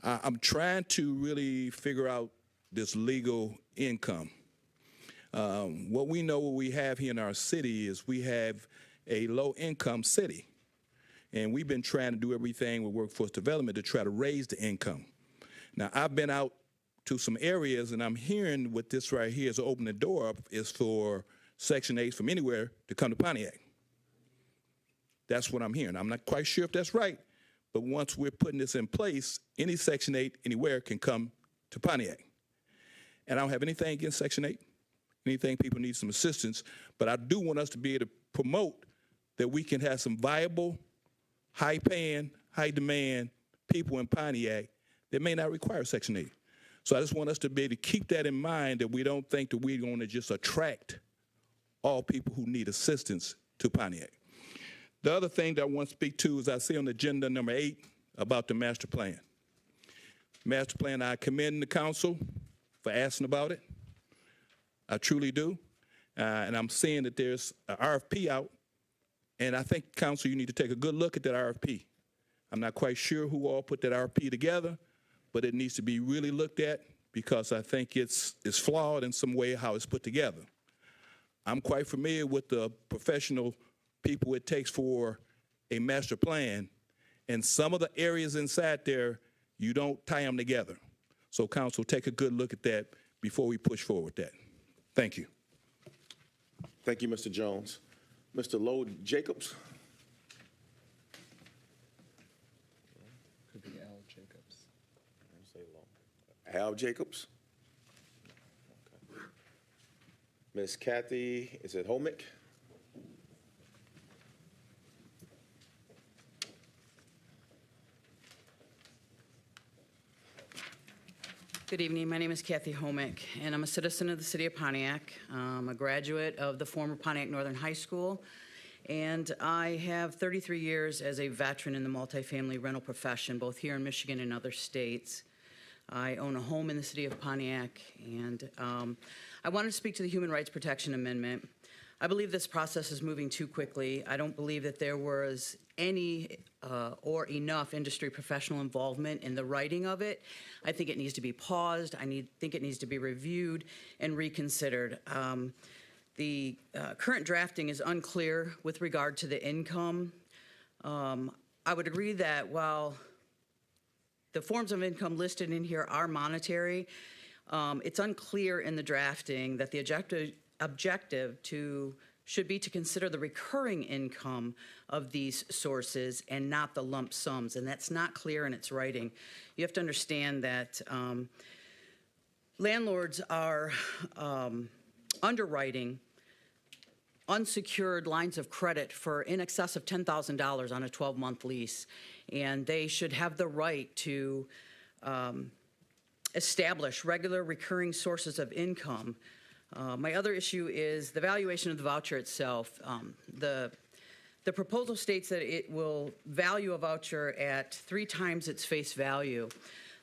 I'm trying to really figure out this legal income. What we know, what we have here in our city is we have a low-income city. And we've been trying to do everything with workforce development to try to raise the income. Now, I've been out to some areas, and I'm hearing what this right here is opening the door up is for Section 8 from anywhere to come to Pontiac. That's what I'm hearing. I'm not quite sure if that's right, but once we're putting this in place, any Section 8 anywhere can come to Pontiac. And I don't have anything against Section 8, anything people need some assistance, but I do want us to be able to promote that we can have some viable, high-paying, high-demand people in Pontiac that may not require Section 8. So I just want us to be able to keep that in mind, that we don't think that we're going to just attract all people who need assistance to Pontiac. The other thing that I want to speak to is I see on agenda number 8 about the master plan. Master plan, I commend the council for asking about it. I truly do. And I'm seeing that there's an RFP out, and I think, council, you need to take a good look at that RFP. I'm not quite sure who all put that RFP together, but it needs to be really looked at because I think it's flawed in some way how it's put together. I'm quite familiar with the professional people it takes for a master plan, and some of the areas inside there, you don't tie them together. So, council, take a good look at that before we push forward with that. Thank you. Thank you, Mr. Jones. Mr. Lowe Jacobs. Could be Al Jacobs. Al Jacobs. Okay. Miss Kathy, is it Homick? Good evening. My name is Kathy Homick, and I'm a citizen of the city of Pontiac. I'm a graduate of the former Pontiac Northern High School, and I have 33 years as a veteran in the multifamily rental profession, both here in Michigan and other states. I own a home in the city of Pontiac, and I wanted to speak to the Human Rights Protection Amendment. I believe this process is moving too quickly. I don't believe that there was any or enough industry professional involvement in the writing of it. I think it needs to be paused. I think it needs to be reviewed and reconsidered. The current drafting is unclear with regard to the income. I would agree that while the forms of income listed in here are monetary, it's unclear in the drafting that the objective should be to consider the recurring income of these sources and not the lump sums, and that's not clear in its writing. You have to understand that landlords are underwriting unsecured lines of credit for in excess of $10,000 on a 12-month lease, and they should have the right to establish regular recurring sources of income. My other issue is the valuation of the voucher itself. The proposal states that it will value a voucher at 3 times its face value.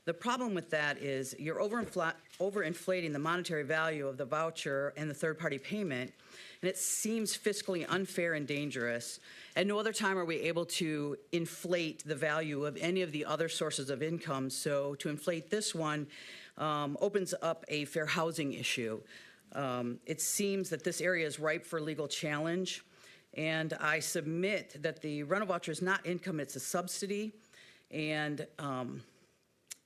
The problem with that is you're overinflating the monetary value of the voucher and the third-party payment, and it seems fiscally unfair and dangerous. At no other time are we able to inflate the value of any of the other sources of income, so to inflate this one opens up a fair housing issue. It seems that this area is ripe for legal challenge, and I submit that the rental voucher is not income, it's a subsidy, and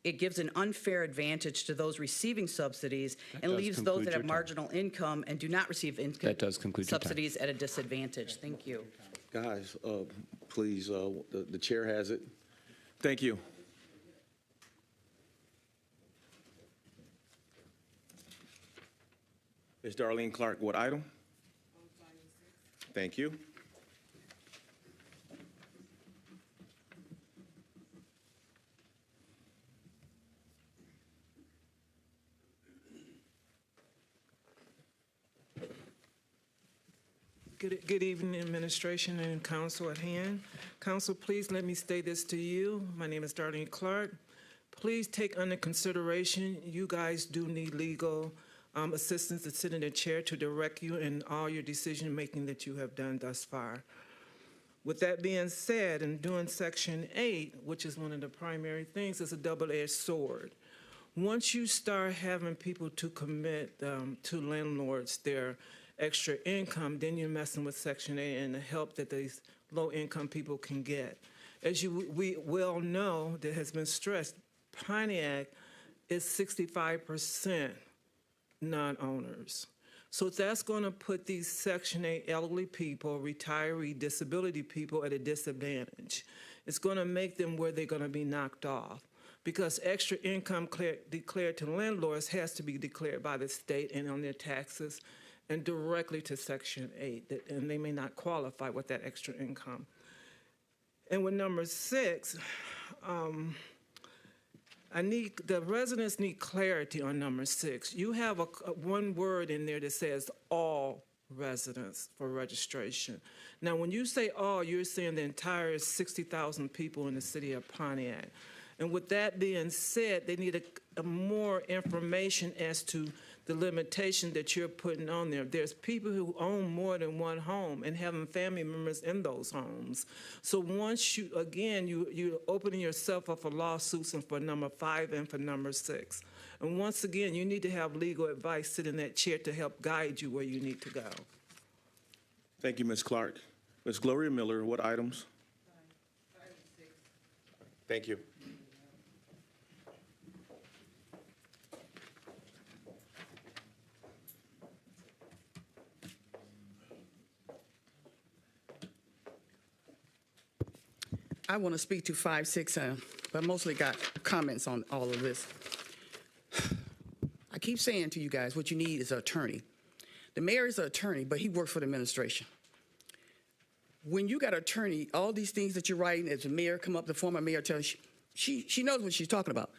it gives an unfair advantage to those receiving subsidies and leaves those that have marginal income and do not receive income That does conclude your time. subsidies at a disadvantage. Thank you. Guys, please, the chair has it. Thank you. Ms. Darlene Clark, what item? Thank you. Good evening, administration and council at hand. Council, please let me state this to you. My name is Darlene Clark. Please take under consideration, you guys do need legal assistance to sit in the chair to direct you in all your decision-making that you have done thus far. With that being said, in doing Section 8, which is one of the primary things, is a double-edged sword. Once you start having people to commit to landlords their extra income, then you're messing with Section 8 and the help that these low-income people can get. As we well know, that has been stressed, Pontiac is 65% non-owners. So that's going to put these Section 8 elderly people, retiree, disability people at a disadvantage. It's going to make them where they're going to be knocked off, because extra income declared to landlords has to be declared by the state and on their taxes and directly to Section 8, and they may not qualify with that extra income. And with number 6, the residents need clarity on number 6. You have one word in there that says all residents for registration. Now, when you say all, you're saying the entire 60,000 people in the city of Pontiac. And with that being said, they need a more information as to the limitation that you're putting on there. There's people who own more than one home and having family members in those homes. So once you, again, you're opening yourself up for lawsuits and for number 5 and for number 6. And once again, you need to have legal advice sit in that chair to help guide you where you need to go. Thank you, Ms. Clark. Ms. Gloria Miller, what items? 5 and 6. Thank you. I want to speak to 5, 6, but mostly got comments on all of this. I keep saying to you guys, what you need is an attorney. The mayor is an attorney, but he works for the administration. When you got an attorney, all these things that you're writing, as the mayor come up, the former mayor tells you, she knows what she's talking about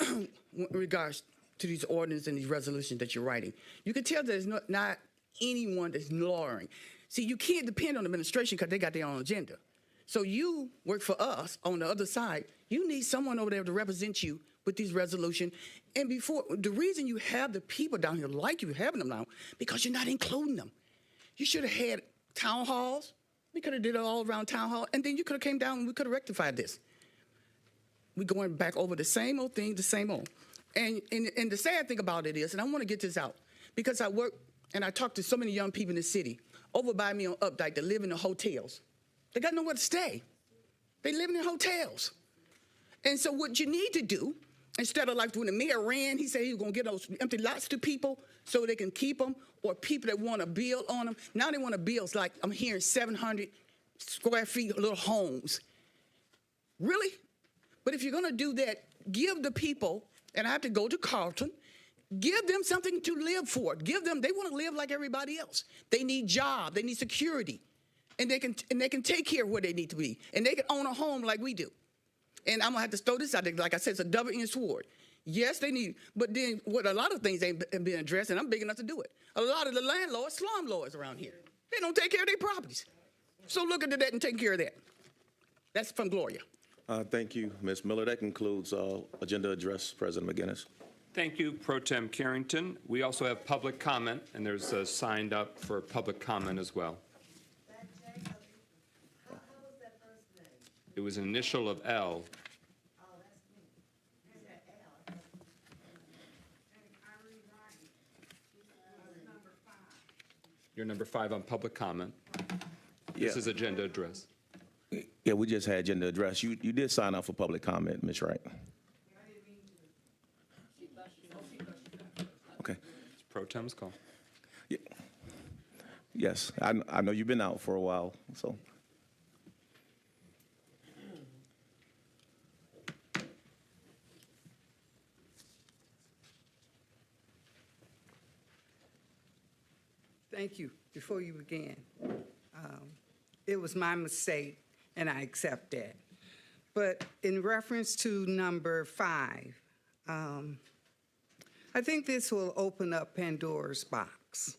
in regards to these ordinances and these resolutions that you're writing. You can tell there's not anyone that's lawyering. See, you can't depend on the administration because they got their own agenda. So you work for us on the other side. You need someone over there to represent you with these resolutions. And before, the reason you have the people down here like you having them now, because you're not including them. You should have had town halls. We could have did it all around town hall, and then you could have came down and we could have rectified this. We're going back over the same old thing, the same old. And the sad thing about it is, and I want to get this out, because I work and I talk to so many young people in the city over by me on Updike that live in the hotels. They got nowhere to stay. They live in hotels. And so what you need to do, instead of like when the mayor ran, he said he was going to get those empty lots to people so they can keep them, or people that want to build on them. Now they want to build, like I'm hearing 700 square feet little homes. Really? But if you're going to do that, give the people, and I have to go to Carlton, give them something to live for. Give them, they want to live like everybody else. They need jobs, they need security. And they can take care of where they need to be. And they can own a home like we do. And I'm going to have to throw this out there. Like I said, it's a double-edged sword. Yes, they need, but then what a lot of things ain't been addressed, and I'm big enough to do it. A lot of the landlords, slumlords around here, they don't take care of their properties. So look into that and take care of that. That's from Gloria. Thank you, Ms. Miller. That concludes agenda address, President McGinnis. Thank you, Pro Tem Carrington. We also have public comment, and there's signed up for public comment as well. It was an initial of L. You're number 5 on public comment. This is agenda address. Yeah, we just had agenda address. You did sign up for public comment, Ms. Wright. Okay. It's Pro Tem's call. Yeah. Yes, I know you've been out for a while, so. Thank you. Before you began, it was my mistake, and I accept that. But in reference to number 5, I think this will open up Pandora's box.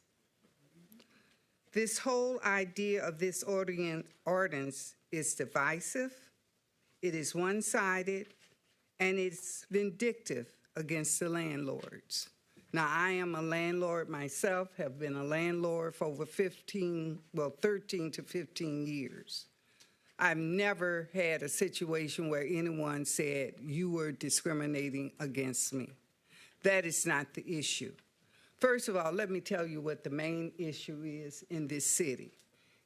This whole idea of this ordinance is divisive, it is one-sided, and it's vindictive against the landlords. Now, I am a landlord myself, have been a landlord for over 13 to 15 years. I've never had a situation where anyone said you were discriminating against me. That is not the issue. First of all, let me tell you what the main issue is in this city.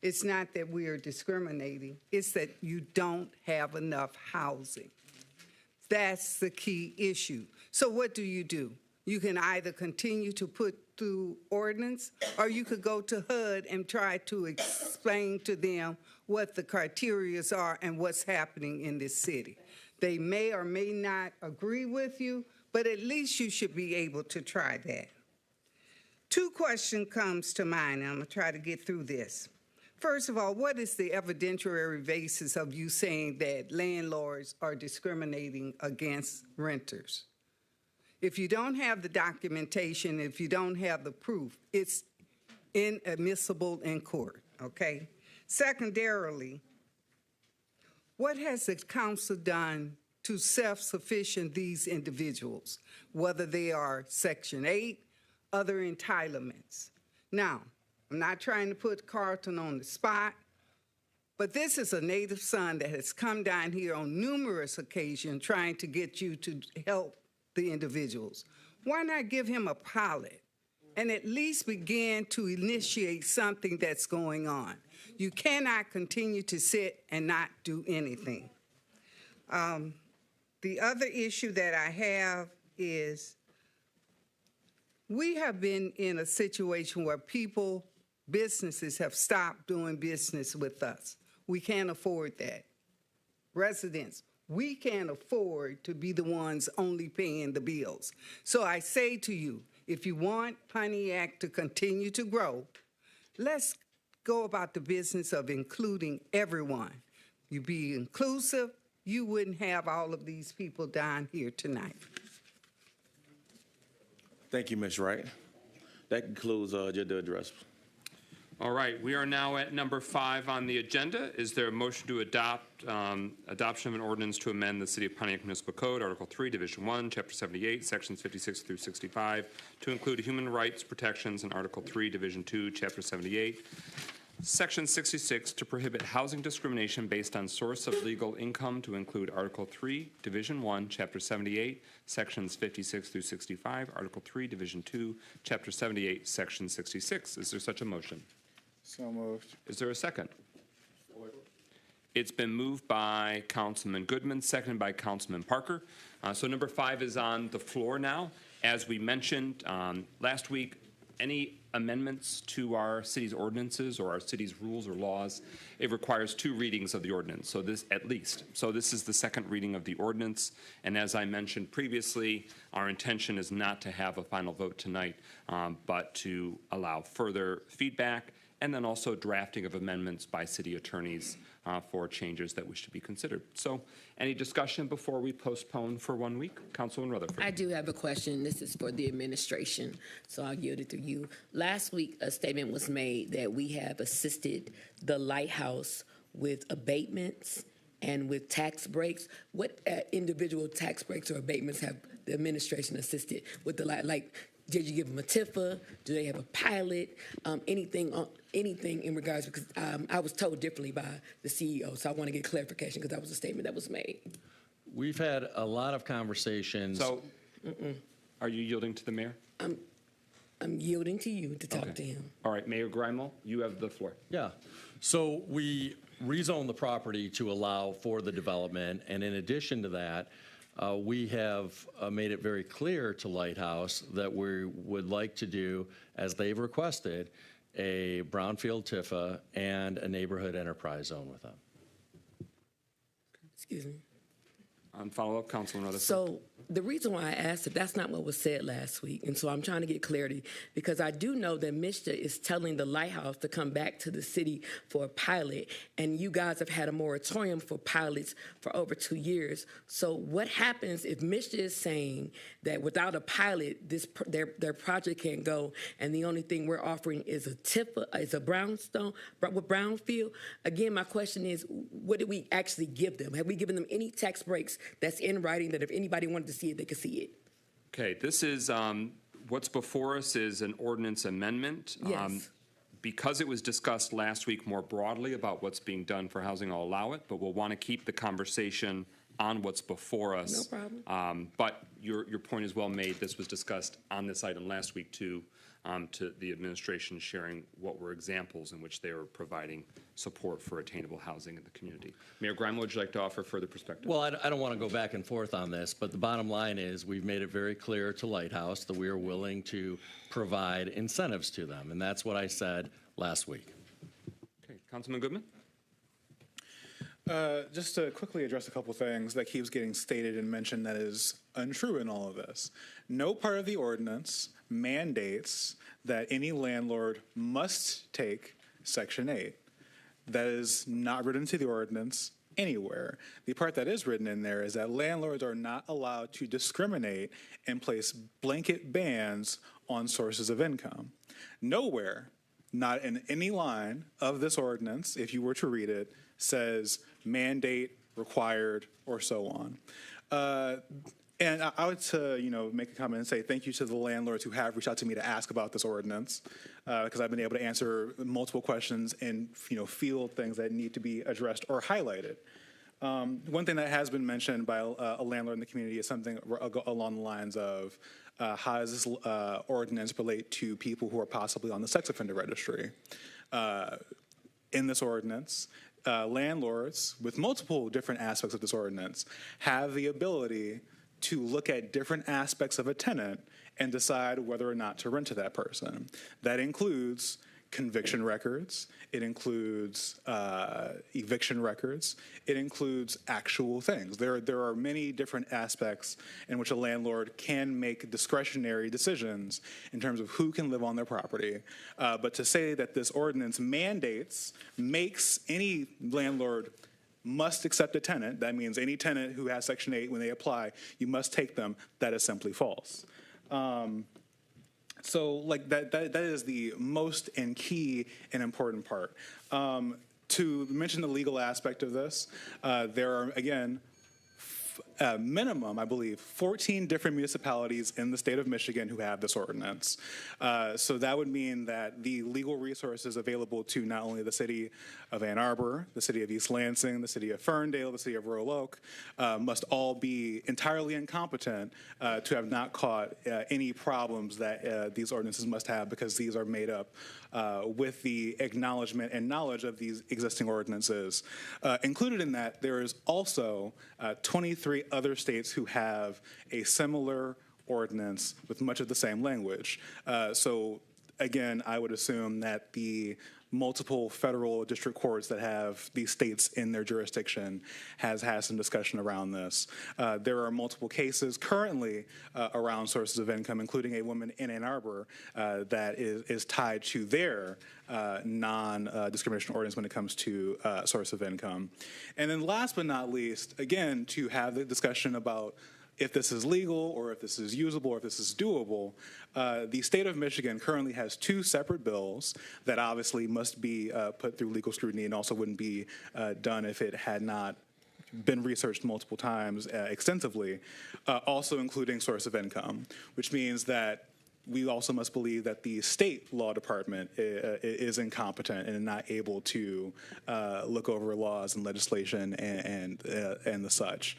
It's not that we are discriminating, it's that you don't have enough housing. That's the key issue. So what do? You can either continue to put through ordinance, or you could go to HUD and try to explain to them what the criteria are and what's happening in this city. They may or may not agree with you, but at least you should be able to try that. Two questions comes to mind, and I'm gonna try to get through this. First of all, what is the evidentiary basis of you saying that landlords are discriminating against renters? If you don't have the documentation, if you don't have the proof, it's inadmissible in court, okay? Secondarily, what has the council done to self-sufficient these individuals, whether they are Section 8, other entitlements? Now, I'm not trying to put Carlton on the spot, but this is a native son that has come down here on numerous occasions trying to get you to help the individuals. Why not give him a pilot and at least begin to initiate something that's going on? You cannot continue to sit and not do anything. The other issue that I have is we have been in a situation where businesses have stopped doing business with us. We can't afford that. Residents, we can't afford to be the ones only paying the bills. So I say to you, if you want Pontiac to continue to grow, let's go about the business of including everyone. You be inclusive, you wouldn't have all of these people down here tonight. Thank you, Ms. Wright. That concludes your address. All right, we are now at number 5 on the agenda. Is there a motion to adopt adoption of an ordinance to amend the City of Pontiac Municipal Code, Article 3, Division 1, Chapter 78, Sections 56 through 65, to include human rights protections in Article 3, Division 2, Chapter 78, Section 66, to prohibit housing discrimination based on source of legal income, to include Article 3, Division 1, Chapter 78, Sections 56 through 65, Article 3, Division 2, Chapter 78, Section 66. Is there such a motion? So moved. Is there a second? It's been moved by Councilman Goodman, seconded by Councilman Parker. So number 5 is on the floor now. As we mentioned last week, any amendments to our city's ordinances or our city's rules or laws, it requires 2 readings of the ordinance, so this at least. So this is the second reading of the ordinance, and as I mentioned previously, our intention is not to have a final vote tonight, but to allow further feedback and then also drafting of amendments by city attorneys for changes that wish to be considered. So any discussion before we postpone for 1 week? Councilman Rutherford. I do have a question. This is for the administration, so I'll yield it to you. Last week, a statement was made that we have assisted the Lighthouse with abatements and with tax breaks. What individual tax breaks or abatements have the administration assisted with the like? Did you give them a TIFA? Do they have a pilot? Anything in regards, because I was told differently by the CEO, so I want to get clarification because that was a statement that was made. We've had a lot of conversations. So, are you yielding to the mayor? I'm yielding to you to talk to him. All right, Mayor Grimel, you have the floor. Yeah. So we rezoned the property to allow for the development, and in addition to that, we have made it very clear to Lighthouse that we would like to do, as they've requested, a brownfield TIFA and a neighborhood enterprise zone with them. Excuse me. On follow-up, Councilman Rutherford. So the reason why I asked if that's not what was said last week, and so I'm trying to get clarity, because I do know that MSHDA is telling the Lighthouse to come back to the city for a pilot, and you guys have had a moratorium for pilots for over 2 years. So what happens if MSHDA is saying that without a pilot, their project can't go, and the only thing we're offering is a TIFA, is a brownfield? Again, my question is, what did we actually give them? Have we given them any tax breaks that's in writing that if anybody wanted to see it, they could see it? Okay, this is, what's before us is an ordinance amendment. Yes. Because it was discussed last week more broadly about what's being done for housing, I'll allow it, but we'll want to keep the conversation on what's before us. No problem. But your point is well made. This was discussed on this item last week, too, to the administration sharing what were examples in which they were providing support for attainable housing in the community. Mayor Grimal, would you like to offer further perspective? Well, I don't want to go back and forth on this, but the bottom line is we've made it very clear to Lighthouse that we are willing to provide incentives to them, and that's what I said last week. Okay, Councilman Goodman? Just to quickly address a couple things that keeps getting stated and mentioned that is untrue in all of this. No part of the ordinance mandates that any landlord must take Section 8. That is not written into the ordinance anywhere. The part that is written in there is that landlords are not allowed to discriminate and place blanket bans on sources of income. Nowhere, not in any line of this ordinance, if you were to read it, says mandate, required, or so on. And I would make a comment and say thank you to the landlords who have reached out to me to ask about this ordinance, because I've been able to answer multiple questions and field things that need to be addressed or highlighted. One thing that has been mentioned by a landlord in the community is something along the lines of how does this ordinance relate to people who are possibly on the sex offender registry? In this ordinance, landlords with multiple different aspects of this ordinance have the ability to look at different aspects of a tenant and decide whether or not to rent to that person. That includes conviction records, it includes eviction records, it includes actual things. There are many different aspects in which a landlord can make discretionary decisions in terms of who can live on their property. But to say that this ordinance makes any landlord must accept a tenant, that means any tenant who has Section 8, when they apply, you must take them, that is simply false. So that is the most and key and important part. To mention the legal aspect of this, there are, again, minimum, I believe, 14 different municipalities in the state of Michigan who have this ordinance. So that would mean that the legal resources available to not only the city of Ann Arbor, the city of East Lansing, the city of Ferndale, the city of Royal Oak, must all be entirely incompetent to have not caught any problems that these ordinances must have, because these are made up with the acknowledgement and knowledge of these existing ordinances. Included in that, there is also 23 other states who have a similar ordinance with much of the same language. So again, I would assume that the multiple federal district courts that have these states in their jurisdiction has had some discussion around this. There are multiple cases currently around sources of income, including a woman in Ann Arbor that is tied to their non-discrimination ordinance when it comes to source of income. And then last but not least, again, to have the discussion about if this is legal or if this is usable or if this is doable, the state of Michigan currently has 2 separate bills that obviously must be put through legal scrutiny and also wouldn't be done if it had not been researched multiple times extensively, also including source of income, which means that we also must believe that the state law department is incompetent and not able to look over laws and legislation and the such.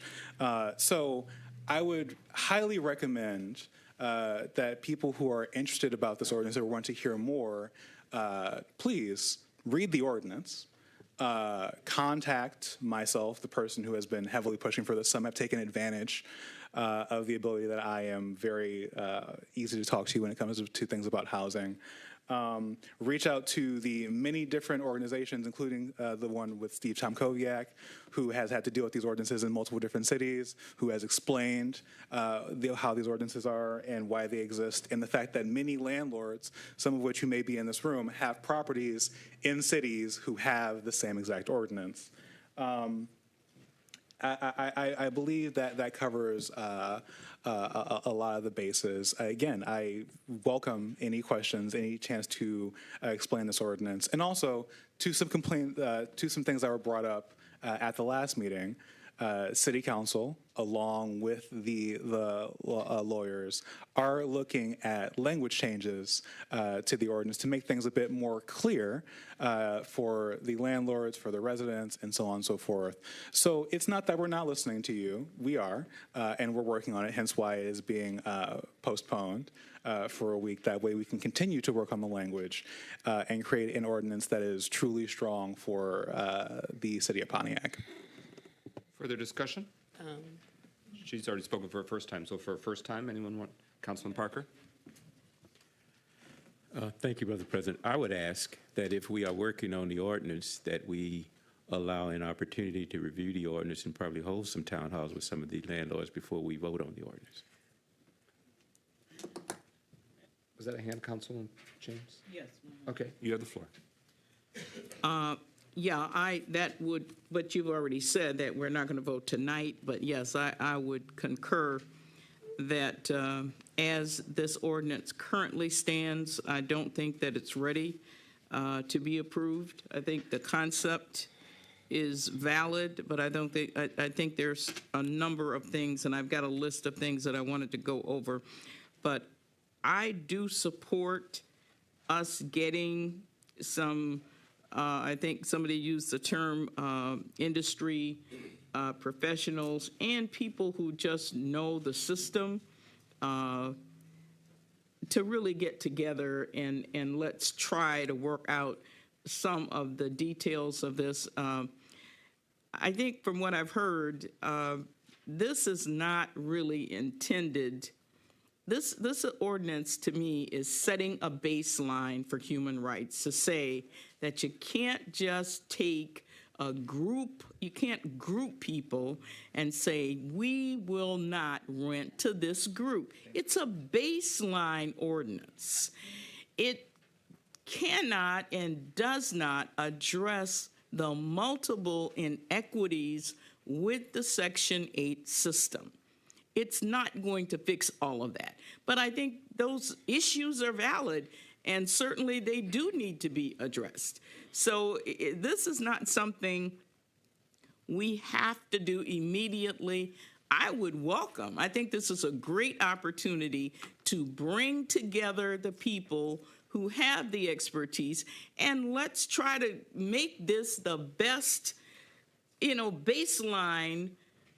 So I would highly recommend that people who are interested about this ordinance or want to hear more, please read the ordinance. Contact myself, the person who has been heavily pushing for this. Some have taken advantage of the ability that I am very easy to talk to when it comes to things about housing. Reach out to the many different organizations, including the one with Steve Tomkowiak, who has had to deal with these ordinances in multiple different cities, who has explained how these ordinances are and why they exist, and the fact that many landlords, some of which who may be in this room, have properties in cities who have the same exact ordinance. I believe that covers a lot of the bases. Again, I welcome any questions, any chance to explain this ordinance, and also to some things that were brought up at the last meeting. City Council, along with the lawyers, are looking at language changes to the ordinance to make things a bit more clear for the landlords, for the residents, and so on and so forth. So it's not that we're not listening to you. We are, and we're working on it, hence why it is being postponed for a week. That way we can continue to work on the language and create an ordinance that is truly strong for the city of Pontiac. Further discussion? She's already spoken for her first time. So for her first time, anyone want? Councilman Parker? Thank you, Brother President. I would ask that if we are working on the ordinance, that we allow an opportunity to review the ordinance and probably hold some town halls with some of the landlords before we vote on the ordinance. Was that a hand, Councilman James? Yes. Okay, you have the floor. Yeah, that would, but you've already said that we're not going to vote tonight, but yes, I would concur that as this ordinance currently stands, I don't think that it's ready to be approved. I think the concept is valid, but I think there's a number of things, and I've got a list of things that I wanted to go over, but I do support us getting some, I think somebody used the term industry professionals and people who just know the system to really get together and let's try to work out some of the details of this. I think from what I've heard, this is not really intended. This ordinance, to me, is setting a baseline for human rights to say that you can't just take a group, you can't group people and say, we will not rent to this group. It's a baseline ordinance. It cannot and does not address the multiple inequities with the Section 8 system. It's not going to fix all of that. But I think those issues are valid, and certainly they do need to be addressed. So this is not something we have to do immediately. I would welcome, I think this is a great opportunity to bring together the people who have the expertise, and let's try to make this the best, baseline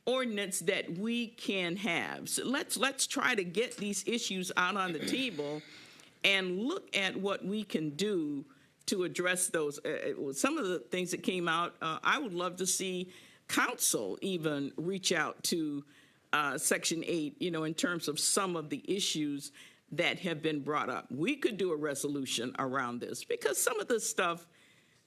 ordinance that we can have. So let's try to get these issues out on the table and look at what we can do to address those. Some of the things that came out, I would love to see council even reach out to Section 8, in terms of some of the issues that have been brought up. We could do a resolution around this because some of this stuff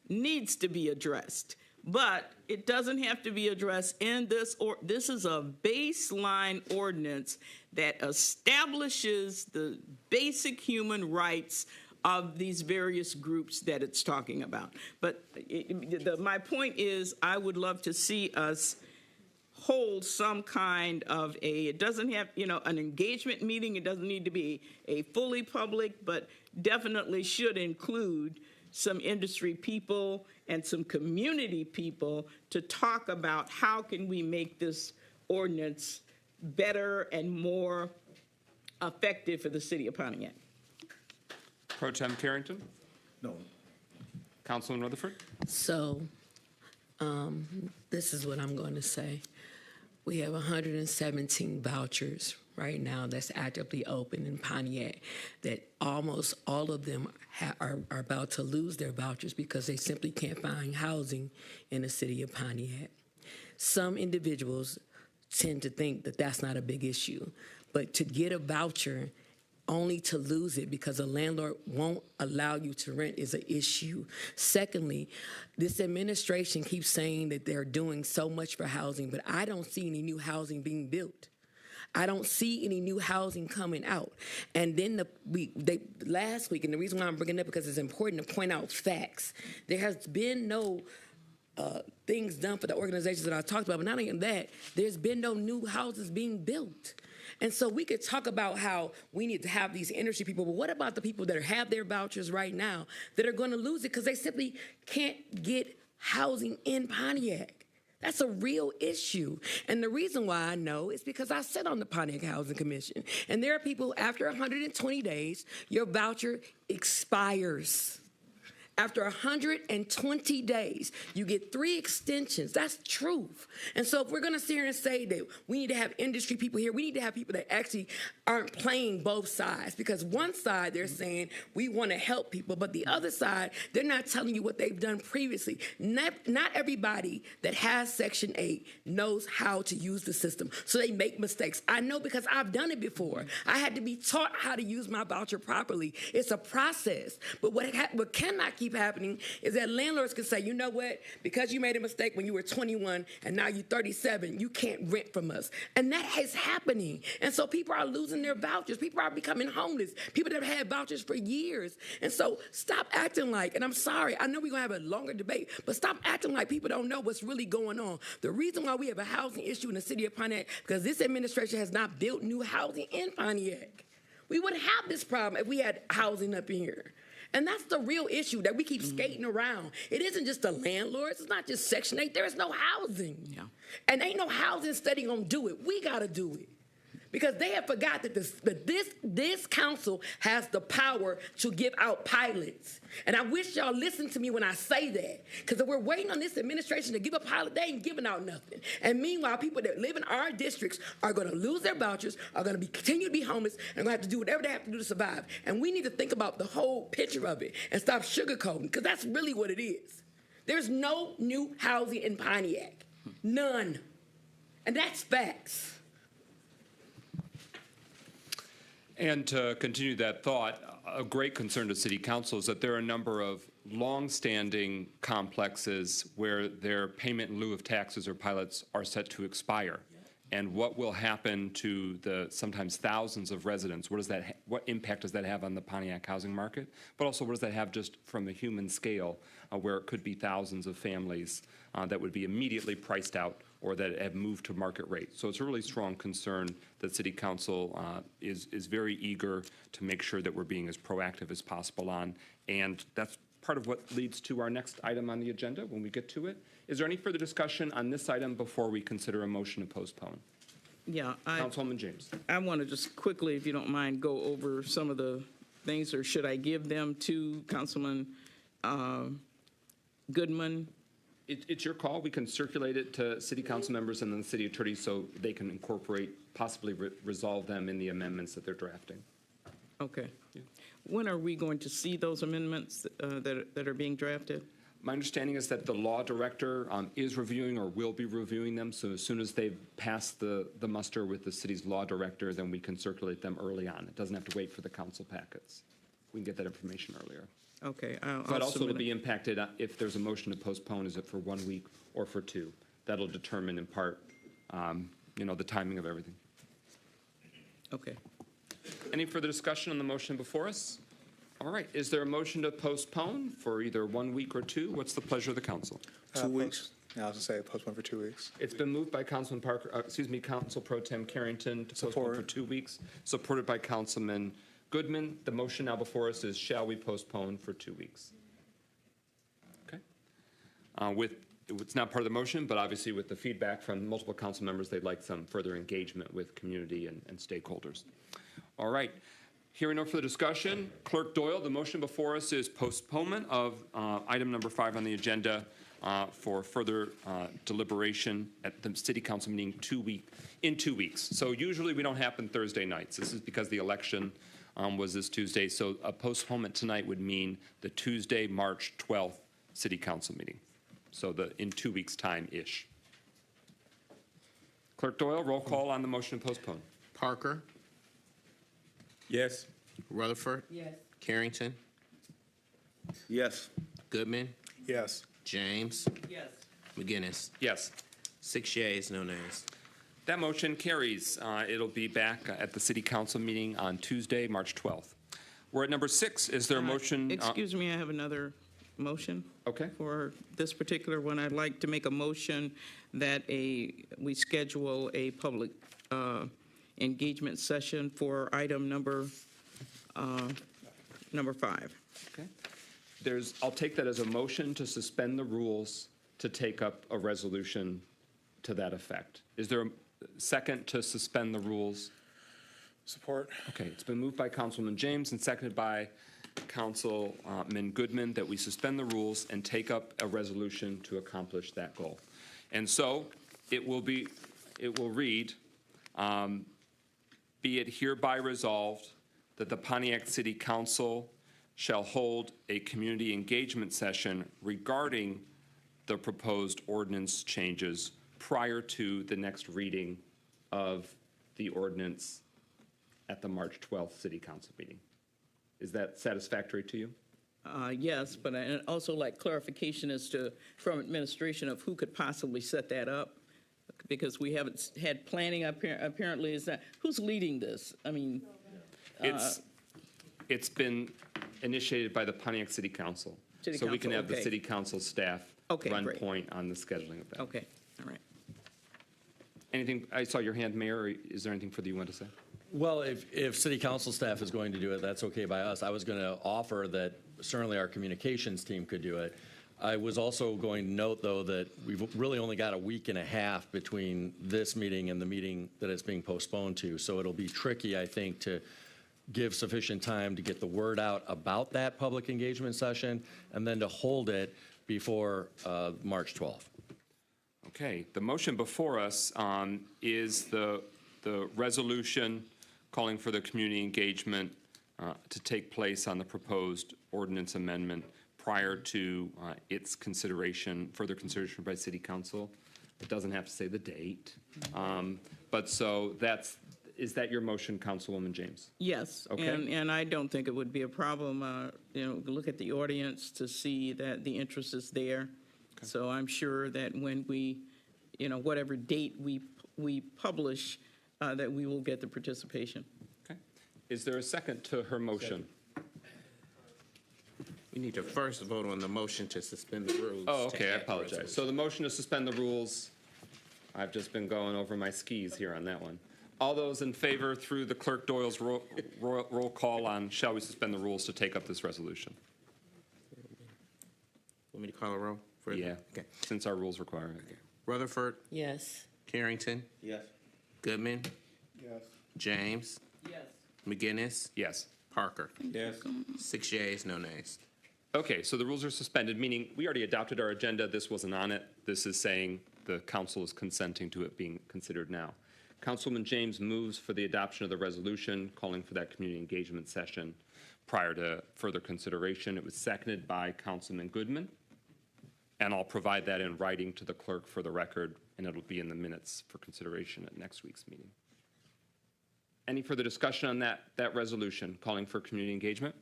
needs to be addressed. But it doesn't have to be addressed in this, or this is a baseline ordinance that establishes the basic human rights of these various groups that it's talking about. But my point is, I would love to see us hold some kind of it doesn't have, an engagement meeting. It doesn't need to be a fully public, but definitely should include some industry people and some community people to talk about how can we make this ordinance better and more effective for the city of Pontiac. Pro Tem Carrington? No. Councilman Rutherford? So this is what I'm going to say. We have 117 vouchers right now that's actively open in Pontiac, that almost all of them are about to lose their vouchers because they simply can't find housing in the city of Pontiac. Some individuals tend to think that that's not a big issue, but to get a voucher only to lose it because a landlord won't allow you to rent is an issue. Secondly, this administration keeps saying that they're doing so much for housing, but I don't see any new housing being built. I don't see any new housing coming out. And then last week, and the reason why I'm bringing it up because it's important to point out facts. There has been no things done for the organizations that I talked about, but not only that, there's been no new houses being built. And so we could talk about how we need to have these industry people, but what about the people that have their vouchers right now that are going to lose it because they simply can't get housing in Pontiac? That's a real issue. And the reason why I know is because I sit on the Pontiac Housing Commission. And there are people, after 120 days, your voucher expires. After 120 days, you get 3 extensions. That's truth. And so if we're going to sit here and say that we need to have industry people here, we need to have people that actually aren't playing both sides. Because one side, they're saying we want to help people, but the other side, they're not telling you what they've done previously. Not everybody that has Section 8 knows how to use the system, so they make mistakes. I know because I've done it before. I had to be taught how to use my voucher properly. It's a process. But what cannot keep happening is that landlords can say, you know what, because you made a mistake when you were 21 and now you're 37, you can't rent from us. And that is happening. And so people are losing their vouchers. People are becoming homeless. People that have had vouchers for years. And so stop acting like, and I'm sorry, I know we're going to have a longer debate, but stop acting like people don't know what's really going on. The reason why we have a housing issue in the city of Pontiac, because this administration has not built new housing in Pontiac. We wouldn't have this problem if we had housing up in here. And that's the real issue that we keep skating around. It isn't just the landlords. It's not just Section 8. There is no housing. Yeah. And ain't no housing study going to do it. We got to do it. Because they have forgot that this council has the power to give out pilots. And I wish y'all listen to me when I say that. Because if we're waiting on this administration to give a pilot, they ain't giving out nothing. And meanwhile, people that live in our districts are going to lose their vouchers, are going to continue to be homeless, and going to have to do whatever they have to do to survive. And we need to think about the whole picture of it and stop sugarcoating, because that's really what it is. There's no new housing in Pontiac. None. And that's facts. And to continue that thought, a great concern to City Council is that there are a number of long-standing complexes where their payment in lieu of taxes or pilots are set to expire. And what will happen to the sometimes thousands of residents? What impact does that have on the Pontiac housing market? But also, what does that have just from a human scale, where it could be thousands of families that would be immediately priced out or that have moved to market rate? So it's a really strong concern that City Council is very eager to make sure that we're being as proactive as possible on. And that's part of what leads to our next item on the agenda when we get to it. Is there any further discussion on this item before we consider a motion to postpone? Yeah. Councilwoman James. I want to just quickly, if you don't mind, go over some of the things, or should I give them to Councilman Goodman? It's your call. We can circulate it to City Council members and then the City Attorney so they can incorporate, possibly resolve them in the amendments that they're drafting. Okay. Yeah. When are we going to see those amendments that are being drafted? My understanding is that the law director is reviewing or will be reviewing them. So as soon as they've passed the muster with the city's law director, then we can circulate them early on. It doesn't have to wait for the council packets. We can get that information earlier. Okay. But also it'll be impacted if there's a motion to postpone. Is it for 1 week or for 2? That'll determine in part, the timing of everything. Okay. Any further discussion on the motion before us? All right. Is there a motion to postpone for either 1 week or 2? What's the pleasure of the council? 2 weeks. Yeah, I was going to say postpone for 2 weeks. It's been moved by Councilman Council Pro Tem Carrington to postpone for 2 weeks, supported by Councilman Goodman. The motion now before us is, shall we postpone for 2 weeks? Okay. It's not part of the motion, but obviously with the feedback from multiple council members, they'd like some further engagement with community and stakeholders. All right. Hearing no further discussion, Clerk Doyle, the motion before us is postponement of item number 5 on the agenda for further deliberation at the City Council meeting in 2 weeks. So usually we don't happen Thursday nights. This is because the election was this Tuesday. So a postponement tonight would mean the Tuesday, March 12th City Council meeting. So in 2 weeks' time-ish. Clerk Doyle, roll call on the motion to postpone. Parker? Yes. Rutherford? Yes. Carrington? Yes. Goodman? Yes. James? Yes. McGinnis? Yes. 6 yeas, no nays. That motion carries. It'll be back at the City Council meeting on Tuesday, March 12th. We're at number 6. Is there a motion? Excuse me, I have another motion. Okay. For this particular one, I'd like to make a motion that we schedule a public engagement session for item number 5. Okay. I'll take that as a motion to suspend the rules to take up a resolution to that effect. Is there a second to suspend the rules? Support. Okay, it's been moved by Councilman James and seconded by Councilman Goodman that we suspend the rules and take up a resolution to accomplish that goal. And so it will read, be it hereby resolved that the Pontiac City Council shall hold a community engagement session regarding the proposed ordinance changes prior to the next reading of the ordinance at the March 12th City Council meeting. Is that satisfactory to you? Yes, but I also like clarification as to, from administration, of who could possibly set that up, because we haven't had planning up here. Apparently, is that, who's leading this? I mean, It's been initiated by the Pontiac City Council. So we can have the City Council staff run point on the scheduling of that. Okay, all right. Anything, I saw your hand, Mayor, or is there anything further you want to say? Well, if City Council staff is going to do it, that's okay by us. I was going to offer that certainly our communications team could do it. I was also going to note, though, that we've really only got a week and a half between this meeting and the meeting that it's being postponed to. So it'll be tricky, I think, to give sufficient time to get the word out about that public engagement session and then to hold it before March 12th. Okay, the motion before us is the resolution calling for the community engagement to take place on the proposed ordinance amendment prior to its consideration, further consideration by City Council. It doesn't have to say the date. But so is that your motion, Councilwoman James? Yes, okay. and I don't think it would be a problem, look at the audience to see that the interest is there. Okay. So I'm sure that when we, whatever date we publish, that we will get the participation. Okay. Is there a second to her motion? We need to first vote on the motion to suspend the rules. Oh, okay, I apologize. So the motion to suspend the rules, I've just been going over my skis here on that one. All those in favor through the Clerk Doyle's roll call on shall we suspend the rules to take up this resolution? Want me to call a roll? Yeah, okay. Since our rules require it. Okay. Rutherford? Yes. Carrington? Yes. Goodman? Yes. James? Yes. McGinnis? Yes. Parker? Yes. 6 yeas, no nays. Okay, so the rules are suspended, meaning we already adopted our agenda. This wasn't on it. This is saying the council is consenting to it being considered now. Councilman James moves for the adoption of the resolution calling for that community engagement session prior to further consideration. It was seconded by Councilman Goodman, and I'll provide that in writing to the clerk for the record, and it'll be in the minutes for consideration at next week's meeting. Any further discussion on that resolution calling for community engagement?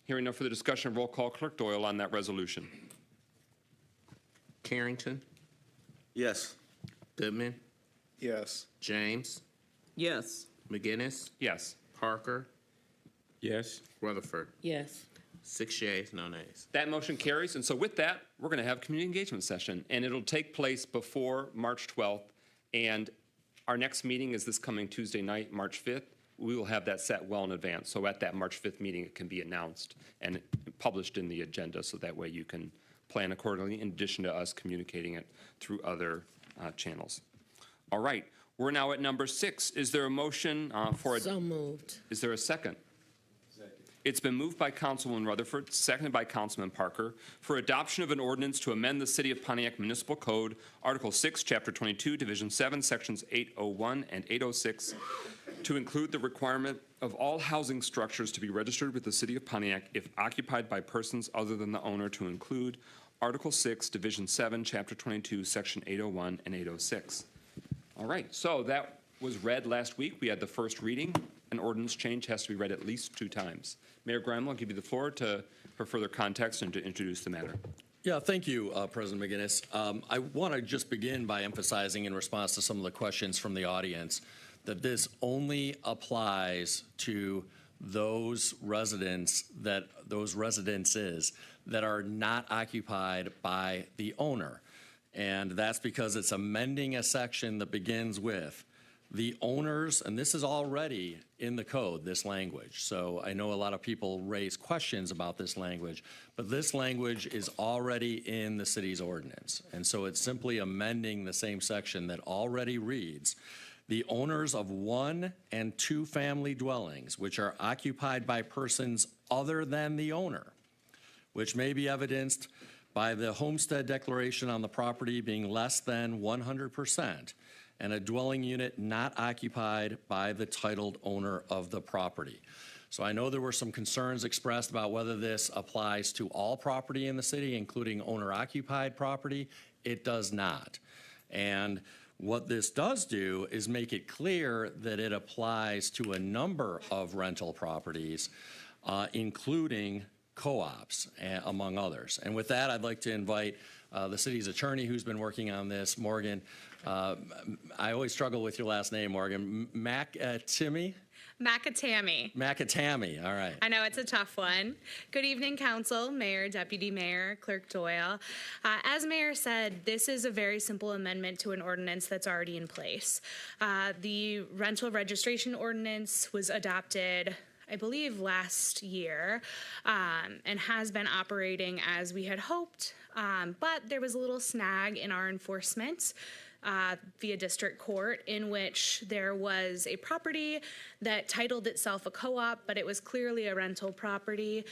Hearing no further discussion, roll call Clerk Doyle on that resolution. Carrington? Yes. Goodman? Yes. James? Yes. McGinnis? Yes. Parker? Yes. Rutherford? Yes. 6 yeas, no nays. That motion carries, and so with that, we're going to have a community engagement session, and it'll take place before March 12th, and our next meeting is this coming Tuesday night, March 5th. We will have that set well in advance, so at that March 5th meeting, it can be announced and published in the agenda, so that way you can plan accordingly, in addition to us communicating it through other channels. All right, we're now at number 6. Is there a motion for a... So moved. Is there a second? It's been moved by Councilwoman Rutherford, seconded by Councilman Parker, for adoption of an ordinance to amend the City of Pontiac Municipal Code, Article 6, Chapter 22, Division 7, Sections 801 and 806, to include the requirement of all housing structures to be registered with the City of Pontiac if occupied by persons other than the owner, to include Article 6, Division 7, Chapter 22, Section 801 and 806. All right, so that was read last week. We had the first reading. An ordinance change has to be read at least 2 times. Mayor Graham, I'll give you the floor for further context and to introduce the matter. Yeah, thank you, President McGinnis. I want to just begin by emphasizing, in response to some of the questions from the audience, that this only applies to those residences that are not occupied by the owner. And that's because it's amending a section that begins with the owners, and this is already in the code, this language. So I know a lot of people raise questions about this language, but this language is already in the city's ordinance. And so it's simply amending the same section that already reads, the owners of 1 and 2 family dwellings, which are occupied by persons other than the owner, which may be evidenced by the homestead declaration on the property being less than 100%, and a dwelling unit not occupied by the titled owner of the property. So I know there were some concerns expressed about whether this applies to all property in the city, including owner-occupied property. It does not. And what this does do is make it clear that it applies to a number of rental properties, including co-ops, among others. And with that, I'd like to invite the city's attorney who's been working on this, Morgan. I always struggle with your last name, Morgan. Macatami, all right. I know it's a tough one. Good evening, Council, Mayor, Deputy Mayor, Clerk Doyle. As Mayor said, this is a very simple amendment to an ordinance that's already in place. The rental registration ordinance was adopted, I believe, last year, and has been operating as we had hoped, but there was a little snag in our enforcement via district court, in which there was a property that titled itself a co-op, but it was clearly a rental property.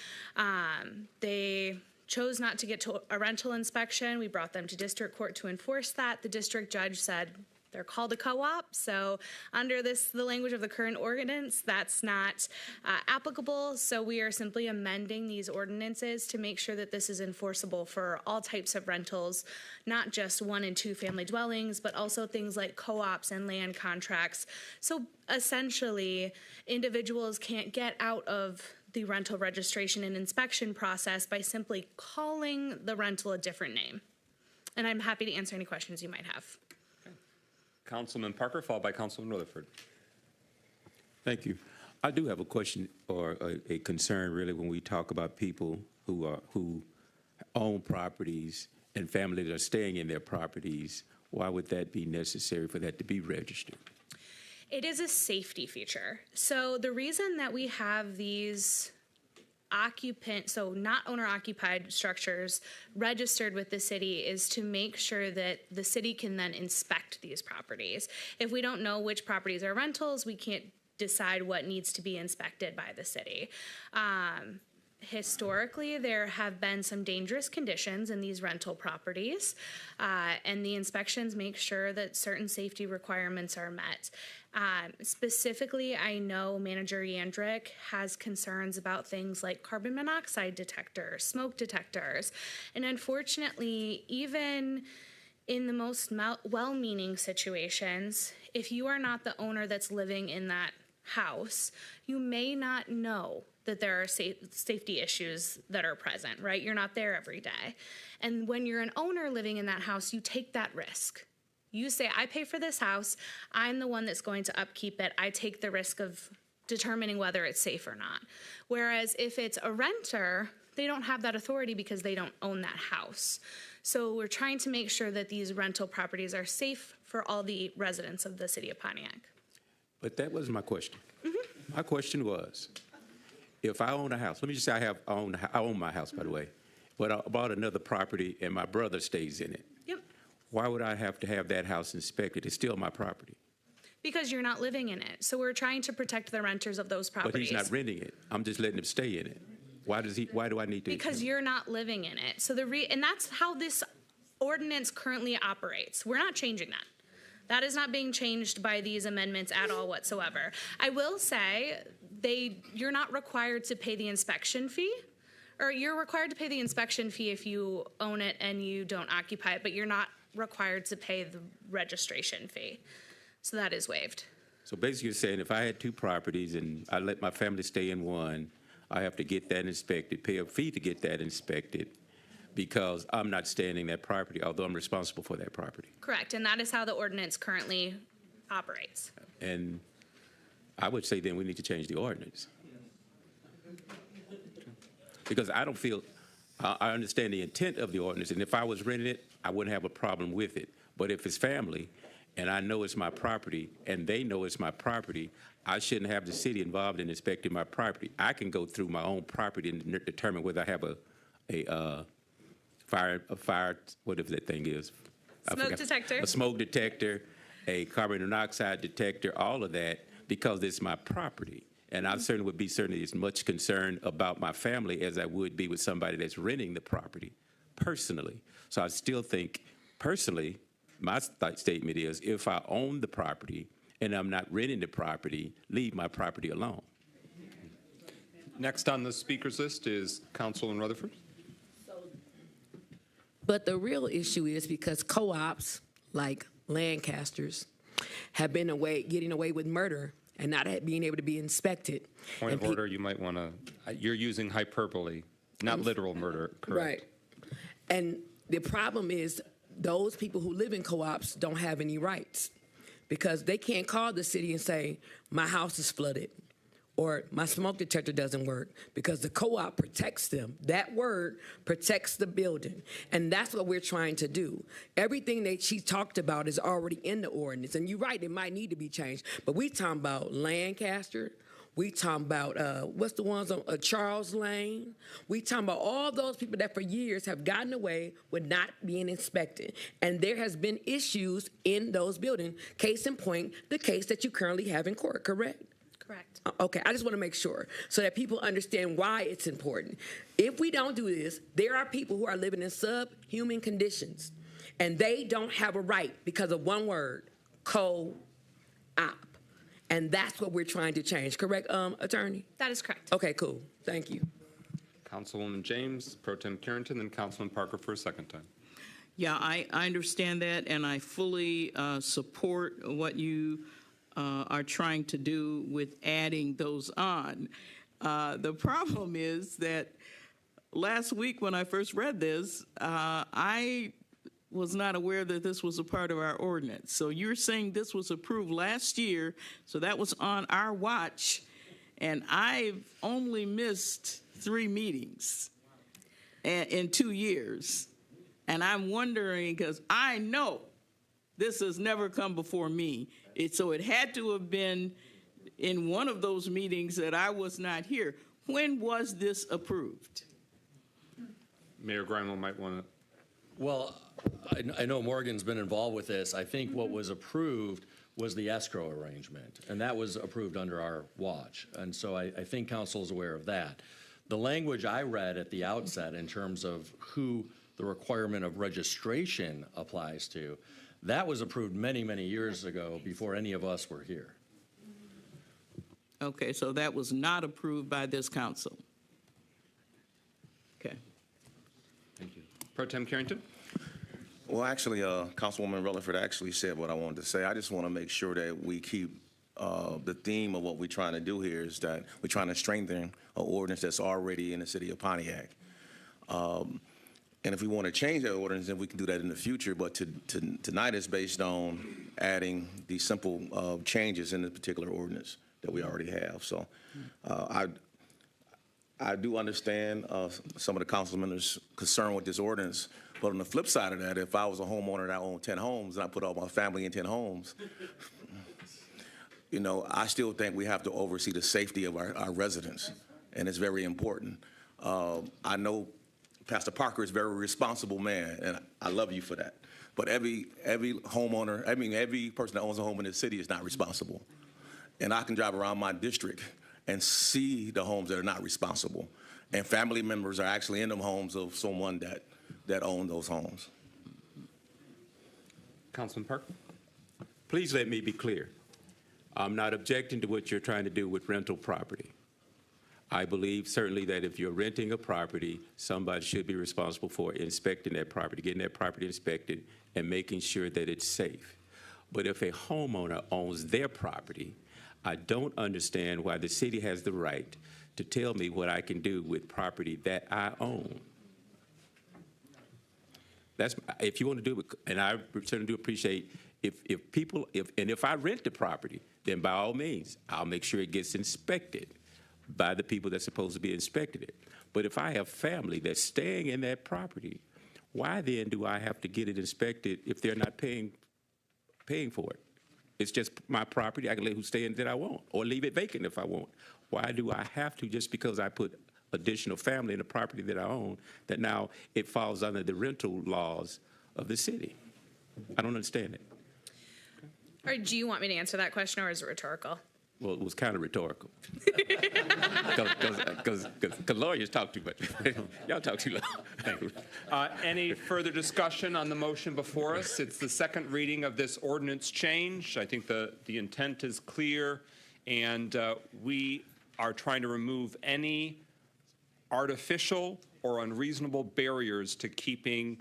They chose not to get to a rental inspection. We brought them to district court to enforce that. The district judge said, they're called a co-op, so under the language of the current ordinance, that's not applicable. So we are simply amending these ordinances to make sure that this is enforceable for all types of rentals, not just 1 and 2 family dwellings, but also things like co-ops and land contracts. So essentially, individuals can't get out of the rental registration and inspection process by simply calling the rental a different name. And I'm happy to answer any questions you might have. Councilman Parker, followed by Councilman Rutherford. Thank you. I do have a question or a concern, really, when we talk about people who own properties and families that are staying in their properties. Why would that be necessary for that to be registered? It is a safety feature. So the reason that we have these so not owner-occupied structures registered with the city is to make sure that the city can then inspect these properties. If we don't know which properties are rentals, we can't decide what needs to be inspected by the city. Historically, there have been some dangerous conditions in these rental properties, and the inspections make sure that certain safety requirements are met. Specifically, I know Manager Yandrick has concerns about things like carbon monoxide detectors, smoke detectors, and unfortunately, even in the most well-meaning situations, if you are not the owner that's living in that house, you may not know that there are safety issues that are present, right? You're not there every day. And when you're an owner living in that house, you take that risk. You say, I pay for this house, I'm the one that's going to upkeep it, I take the risk of determining whether it's safe or not. Whereas if it's a renter, they don't have that authority because they don't own that house. So we're trying to make sure that these rental properties are safe for all the residents of the city of Pontiac. But that wasn't my question. My question was, if I own a house, let me just say I own my house, by the way, but I bought another property and my brother stays in it. Yep. Why would I have to have that house inspected? It's still my property. Because you're not living in it. So we're trying to protect the renters of those properties. But he's not renting it. I'm just letting him stay in it. Why do I need to? Because you're not living in it. So and that's how this ordinance currently operates. We're not changing that. That is not being changed by these amendments at all whatsoever. I will say you're not required to pay the inspection fee, or you're required to pay the inspection fee if you own it and you don't occupy it, but you're not required to pay the registration fee. So that is waived. So basically you're saying if I had 2 properties and I let my family stay in one, I have to get that inspected, pay a fee to get that inspected because I'm not staying in that property, although I'm responsible for that property. Correct, and that is how the ordinance currently operates. And I would say then we need to change the ordinance. Because I don't feel, I understand the intent of the ordinance, and if I was renting it, I wouldn't have a problem with it. But if it's family, and I know it's my property, and they know it's my property, I shouldn't have the city involved in inspecting my property. I can go through my own property and determine whether I have a fire, whatever that thing is. I Smoke forgot. detector. A smoke detector, a carbon monoxide detector, all of that, because it's my property. And I certainly would be as much concerned about my family as I would be with somebody that's renting the property personally. So I still think, personally, my statement is, if I own the property and I'm not renting the property, leave my property alone. Next on the speakers list is Councilman Rutherford. But the real issue is because co-ops like Lancasters have been getting away with murder and not being able to be inspected. Point of order, you might want to, you're using hyperbole, not literal murder, correct? Right. And the problem is those people who live in co-ops don't have any rights because they can't call the city and say, my house is flooded or my smoke detector doesn't work, because the co-op protects them. That word protects the building, and that's what we're trying to do. Everything that she talked about is already in the ordinance, and you're right, it might need to be changed, but we talking about Lancaster, we talking about, what's the ones on Charles Lane? We talking about all those people that for years have gotten away with not being inspected. And there has been issues in those buildings. Case in point, the case that you currently have in court, correct? Correct. Okay, I just want to make sure so that people understand why it's important. If we don't do this, there are people who are living in subhuman conditions, and they don't have a right because of one word, co-op. And that's what we're trying to change. Correct, Attorney? That is correct. Okay, cool. Thank you. Councilwoman James, Pro Tem Carrington, then Councilman Parker for a second time. Yeah, I understand that, and I fully support what you are trying to do with adding those on. The problem is that last week when I first read this, I was not aware that this was a part of our ordinance. So you're saying this was approved last year, so that was on our watch, and I've only missed 3 meetings in 2 years. And I'm wondering, because I know this has never come before me. So it had to have been in one of those meetings that I was not here. When was this approved? Mayor Grimo might want to. Well, I know Morgan's been involved with this. I think what was approved was the escrow arrangement, and that was approved under our watch. And so I think council is aware of that. The language I read at the outset in terms of who the requirement of registration applies to, that was approved many, many years ago before any of us were here. Okay, so that was not approved by this council. Okay. Thank you. Pro Tem Carrington? Well, actually, Councilwoman Rutherford actually said what I wanted to say. I just want to make sure that we keep the theme of what we're trying to do here is that we're trying to strengthen an ordinance that's already in the city of Pontiac. And if we want to change that ordinance, then we can do that in the future. But tonight is based on adding these simple changes in the particular ordinance that we already have. So I do understand some of the council members' concern with this ordinance. But on the flip side of that, if I was a homeowner that owned 10 homes and I put all my family in 10 homes, you know, I still think we have to oversee the safety of our residents, and it's very important. I know Pastor Parker is a very responsible man, and I love you for that. But every homeowner, every person that owns a home in this city is not responsible. And I can drive around my district and see the homes that are not responsible. And family members are actually in them homes of someone that owned those homes. Councilman Parker? Please let me be clear. I'm not objecting to what you're trying to do with rental property. I believe certainly that if you're renting a property, somebody should be responsible for inspecting that property, getting that property inspected, and making sure that it's safe. But if a homeowner owns their property, I don't understand why the city has the right to tell me what I can do with property that I own. That's, if you want to do it, and I certainly do appreciate if I rent the property, then by all means, I'll make sure it gets inspected by the people that's supposed to be inspecting it. But if I have family that's staying in that property, why then do I have to get it inspected if they're not paying paying for it. It's just my property. I can let who stay in that I want, or leave it vacant if I want. Why do I have to, just because I put additional family in the property that I own, that now it falls under the rental laws of the city? I don't understand it. Or do you want me to answer that question, or is it rhetorical? Well, it was kind of rhetorical. Because lawyers talk too much. Y'all talk too long. Thank you. Any further discussion on the motion before us? It's the second reading of this ordinance change. I think the intent is clear, and we are trying to remove any artificial or unreasonable barriers to keeping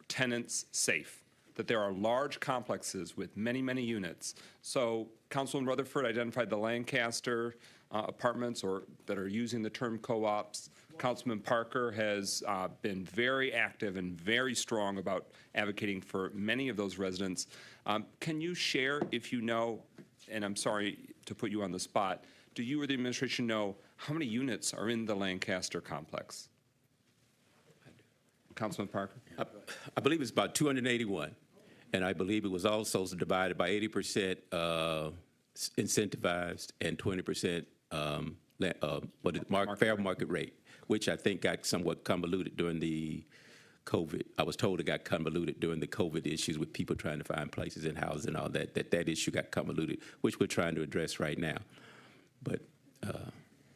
tenants safe, that there are large complexes with many, many units. So Councilman Rutherford identified the Lancaster apartments, or that are using the term co-ops. Councilman Parker has been very active and very strong about advocating for many of those residents. Can you share, if you know, and I'm sorry to put you on the spot, do you or the administration know how many units are in the Lancaster complex? Councilman Parker? I believe it's about 281. And I believe it was also divided by 80% incentivized and 20% fair market rate, which I think got somewhat convoluted during the COVID. I was told it got convoluted during the COVID issues with people trying to find places in houses and all that. That issue got convoluted, which we're trying to address right now. But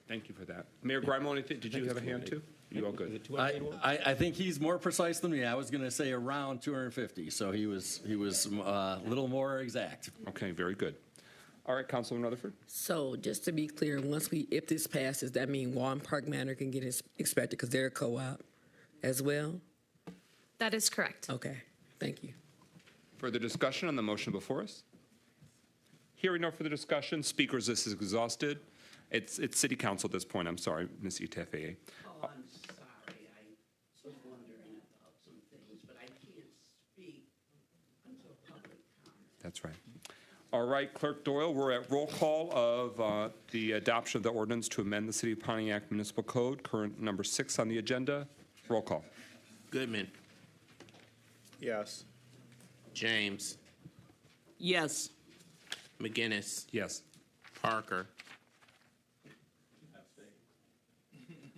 thank you for that. Mayor Grimo, did you have a hand too? You all good? I think he's more precise than me. I was going to say around 250, so he was a little more exact. Okay, very good. All right, Councilman Rutherford. So just to be clear, if this passes, that means Walton Park Manor can get inspected because they're a co-op as well? That is correct. Okay, thank you. Further discussion on the motion before us? Hearing no further discussion, speakers, this is exhausted. It's City Council at this point. I'm sorry, Ms. Itafe. Oh, I'm sorry. I was wondering about some things, but I can't speak until public comment. That's right. All right, Clerk Doyle, we're at roll call of the adoption of the ordinance to amend the City of Pontiac Municipal Code, current number 6 on the agenda. Roll call. Goodman. Yes. James. Yes. McGinnis. Yes. Parker.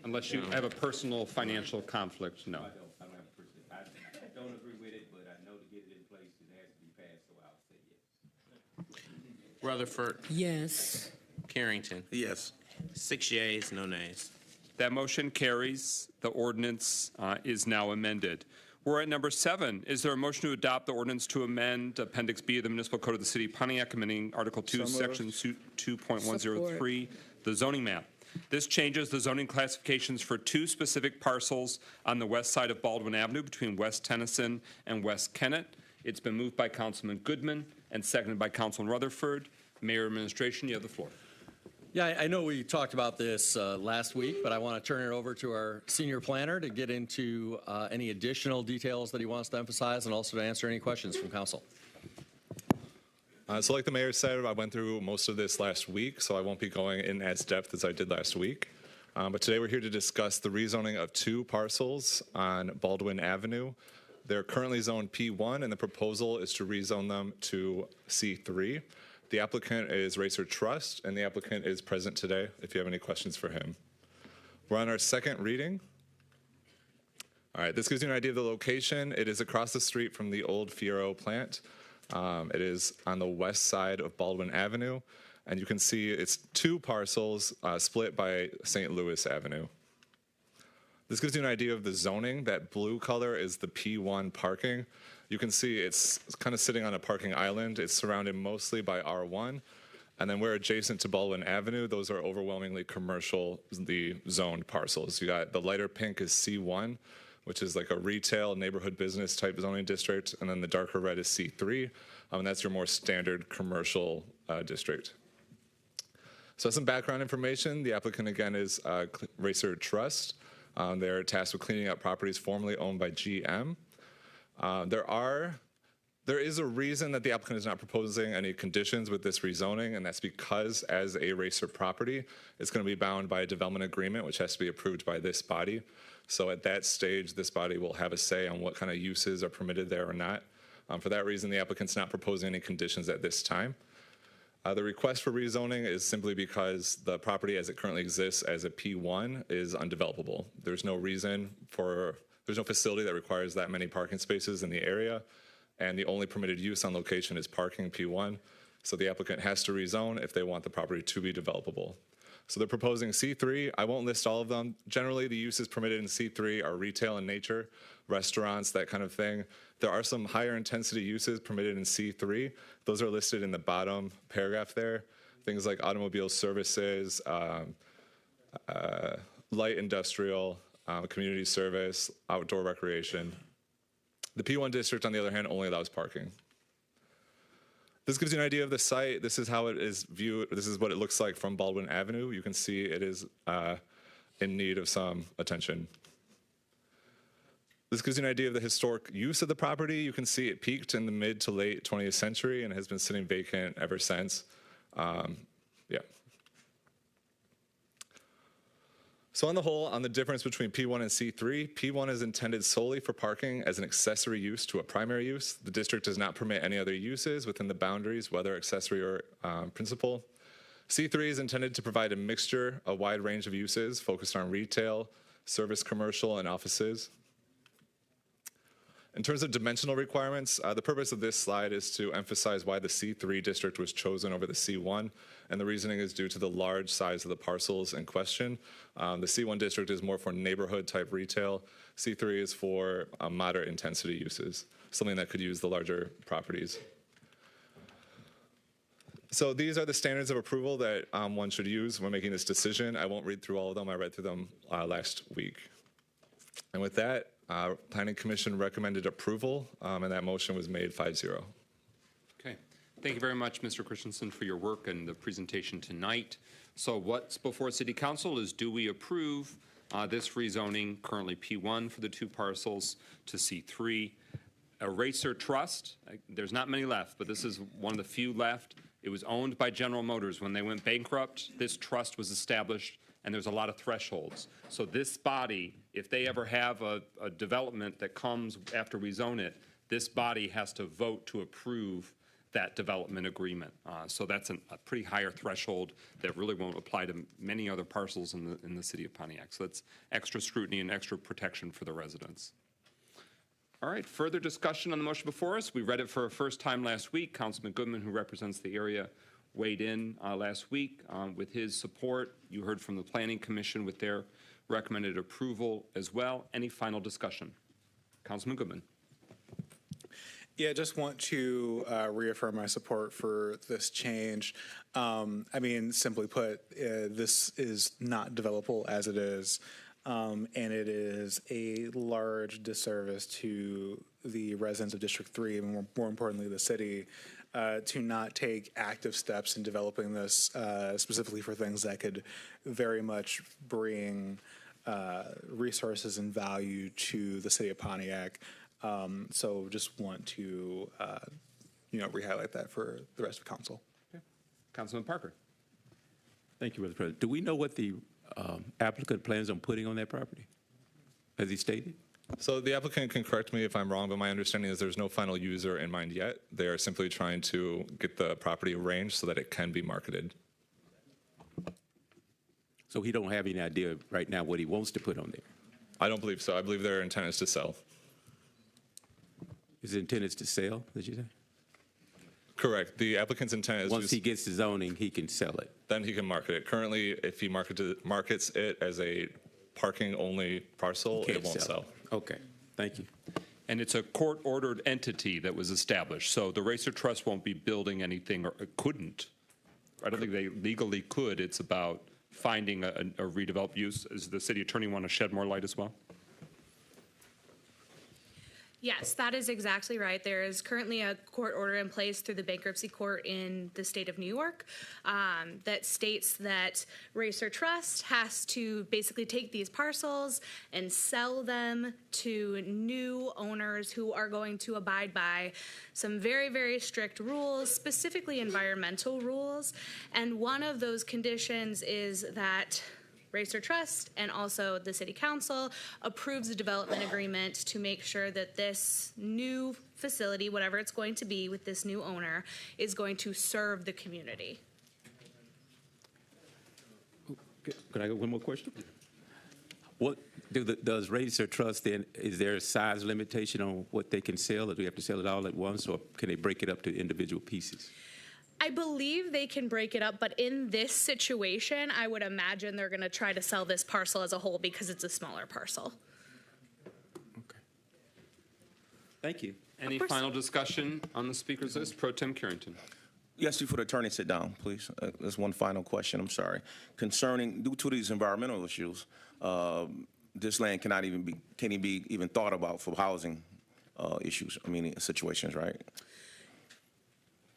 Unless you have a personal financial conflict, no. I don't agree with it, but I know to get it in place, it has to be passed, so I'll say yes. Rutherford. Yes. Carrington. Yes. 6 yeas, no nays. That motion carries. The ordinance is now amended. We're at number 7. Is there a motion to adopt the ordinance to amend Appendix B of the Municipal Code of the City of Pontiac, amending Article 2, Section 2.103, the zoning map? This changes the zoning classifications for 2 specific parcels on the west side of Baldwin Avenue between West Tennyson and West Kennett. It's been moved by Councilman Goodman and seconded by Councilman Rutherford. Mayor, Administration, you have the floor. Yeah, I know we talked about this last week, but I want to turn it over to our senior planner to get into any additional details that he wants to emphasize and also to answer any questions from council. So like the mayor said, I went through most of this last week, so I won't be going in as depth as I did last week. But today we're here to discuss the rezoning of 2 parcels on Baldwin Avenue. They're currently zoned P1, and the proposal is to rezone them to C3. The applicant is Racer Trust, and the applicant is present today if you have any questions for him. We're on our second reading. All right, this gives you an idea of the location. It is across the street from the old Fiero plant. It is on the west side of Baldwin Avenue, and you can see it's 2 parcels split by St. Louis Avenue. This gives you an idea of the zoning. That blue color is the P1 parking. You can see it's kind of sitting on a parking island. It's surrounded mostly by R1, and then we're adjacent to Baldwin Avenue. Those are overwhelmingly commercially zoned parcels. You got the lighter pink is C1, which is like a retail neighborhood business type zoning district, and then the darker red is C3, and that's your more standard commercial district. So some background information. The applicant again is Racer Trust. They're tasked with cleaning up properties formerly owned by GM. There is a reason that the applicant is not proposing any conditions with this rezoning, and that's because as a Racer property, it's going to be bound by a development agreement, which has to be approved by this body. So at that stage, this body will have a say on what kind of uses are permitted there or not. For that reason, the applicant's not proposing any conditions at this time. The request for rezoning is simply because the property as it currently exists as a P1 is undevelopable. There's no facility that requires that many parking spaces in the area, and the only permitted use on location is parking P1. So the applicant has to rezone if they want the property to be developable. So they're proposing C3. I won't list all of them. Generally, the uses permitted in C3 are retail in nature, restaurants, that kind of thing. There are some higher intensity uses permitted in C3. Those are listed in the bottom paragraph there. Things like automobile services, light industrial, community service, outdoor recreation. The P1 district, on the other hand, only allows parking. This gives you an idea of the site. This is how it is viewed. This is what it looks like from Baldwin Avenue. You can see it is in need of some attention. This gives you an idea of the historic use of the property. You can see it peaked in the mid to late 20th century and has been sitting vacant ever since. Yeah. So on the whole, on the difference between P1 and C3, P1 is intended solely for parking as an accessory use to a primary use. The district does not permit any other uses within the boundaries, whether accessory or principal. C3 is intended to provide a mixture, a wide range of uses focused on retail, service, commercial, and offices. In terms of dimensional requirements, the purpose of this slide is to emphasize why the C3 district was chosen over the C1, and the reasoning is due to the large size of the parcels in question. The C1 district is more for neighborhood type retail. C3 is for moderate intensity uses, something that could use the larger properties. So these are the standards of approval that one should use when making this decision. I won't read through all of them. I read through them last week. And with that, Planning Commission recommended approval, and that motion was made 5-0. Okay. Thank you very much, Mr. Christensen, for your work and the presentation tonight. So what's before City Council is, do we approve this rezoning, currently P1 for the 2 parcels, to C3? Eraser Trust, there's not many left, but this is one of the few left. It was owned by General Motors. When they went bankrupt, this trust was established, and there's a lot of thresholds. So this body, if they ever have a development that comes after we zone it, this body has to vote to approve that development agreement. So that's a pretty higher threshold that really won't apply to many other parcels in the city of Pontiac. So that's extra scrutiny and extra protection for the residents. All right, further discussion on the motion before us. We read it for a first time last week. Councilman Goodman, who represents the area, weighed in last week with his support. You heard from the Planning Commission with their recommended approval as well. Any final discussion? Councilman Goodman. Yeah, just want to reaffirm my support for this change. I mean, simply put, this is not developable as it is, and it is a large disservice to the residents of District 3, and more importantly, the city, to not take active steps in developing this, specifically for things that could very much bring resources and value to the city of Pontiac. So just want to, re-highlight that for the rest of council. Okay. Councilman Parker. Thank you, Mr. President. Do we know what the applicant plans on putting on that property? Has he stated? So the applicant can correct me if I'm wrong, but my understanding is there's no final user in mind yet. They are simply trying to get the property arranged so that it can be marketed. So he don't have any idea right now what he wants to put on there? I don't believe so. I believe their intent is to sell. His intent is to sell, did you say? Correct. The applicant's intent is once he gets the zoning, he can sell it. Then he can market it. Currently, if he markets it as a parking-only parcel, it won't sell. Okay, thank you. And it's a court-ordered entity that was established, so the Racer Trust won't be building anything, or couldn't. I don't think they legally could. It's about finding a redeveloped use. Does the city attorney want to shed more light as well? Yes, that is exactly right. There is currently a court order in place through the bankruptcy court in the state of New York that states that Racer Trust has to basically take these parcels and sell them to new owners who are going to abide by some very, very strict rules, specifically environmental rules. And one of those conditions is that Racer Trust and also the City Council approves a development agreement to make sure that this new facility, whatever it's going to be with this new owner, is going to serve the community. Could I get one more question? What does Racer Trust then, is there a size limitation on what they can sell, or do we have to sell it all at once, or can they break it up to individual pieces? I believe they can break it up, but in this situation, I would imagine they're going to try to sell this parcel as a whole because it's a smaller parcel. Thank you. Any final discussion on the speaker's list? Pro Tem Carrington. Yes, before the attorney sit down, please. There's one final question, I'm sorry. Concerning, due to these environmental issues, this land can't even be even thought about for housing issues, situations, right?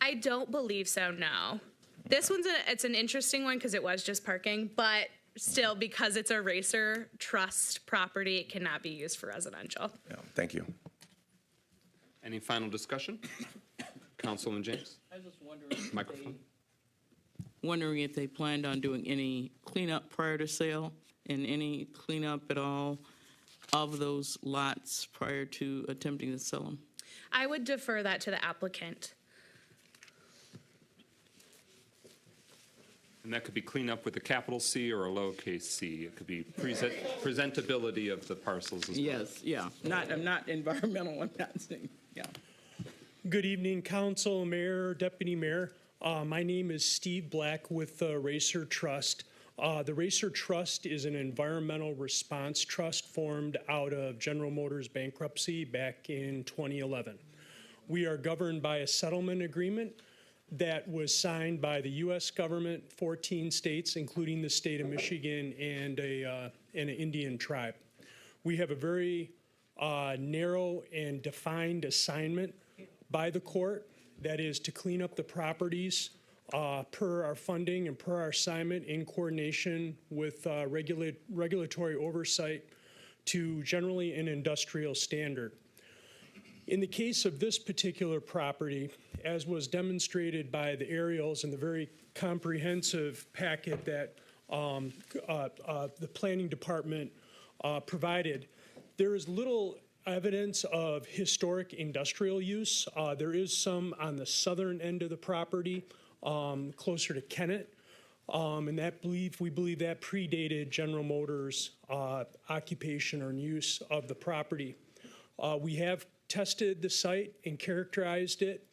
I don't believe so, no. This one's it's an interesting one because it was just parking, but still, because it's a Racer Trust property, it cannot be used for residential. Yeah, thank you. Any final discussion? Councilman James. I was just wondering. Microphone. Wondering if they planned on doing any cleanup prior to sale and any cleanup at all of those lots prior to attempting to sell them. I would defer that to the applicant. And that could be cleanup with a capital C or a lowercase c. It could be presentability of the parcels as well. Yes, yeah. I'm not environmental, I'm not saying, yeah. Good evening, Council, Mayor, Deputy Mayor. My name is Steve Black with the Racer Trust. The Racer Trust is an environmental response trust formed out of General Motors bankruptcy back in 2011. We are governed by a settlement agreement that was signed by the U.S. government, 14 states, including the state of Michigan, and an Indian tribe. We have a very narrow and defined assignment by the court, that is to clean up the properties per our funding and per our assignment in coordination with regulatory oversight to generally an industrial standard. In the case of this particular property, as was demonstrated by the aerials and the very comprehensive packet that the planning department provided, there is little evidence of historic industrial use. There is some on the southern end of the property, closer to Kennett, and we believe that predated General Motors' occupation or use of the property. We have tested the site and characterized it,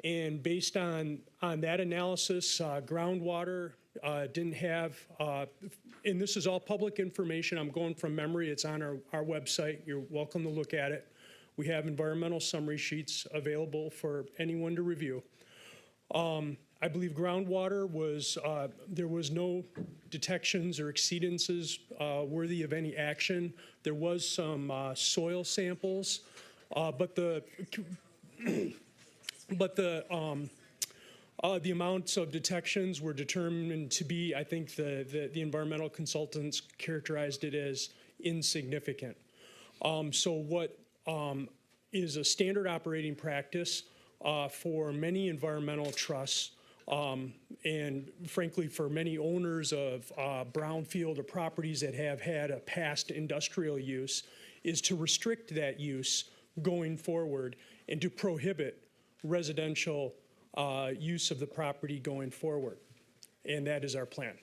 and based on that analysis, groundwater didn't have, and this is all public information, I'm going from memory, it's on our website, you're welcome to look at it. We have environmental summary sheets available for anyone to review. I believe groundwater was, there was no detections or exceedances worthy of any action. There was some soil samples, but the amounts of detections were determined to be, I think the environmental consultants characterized it as insignificant. So what is a standard operating practice for many environmental trusts, and frankly for many owners of brownfield or properties that have had a past industrial use, is to restrict that use going forward and to prohibit residential use of the property going forward. And that is our plan.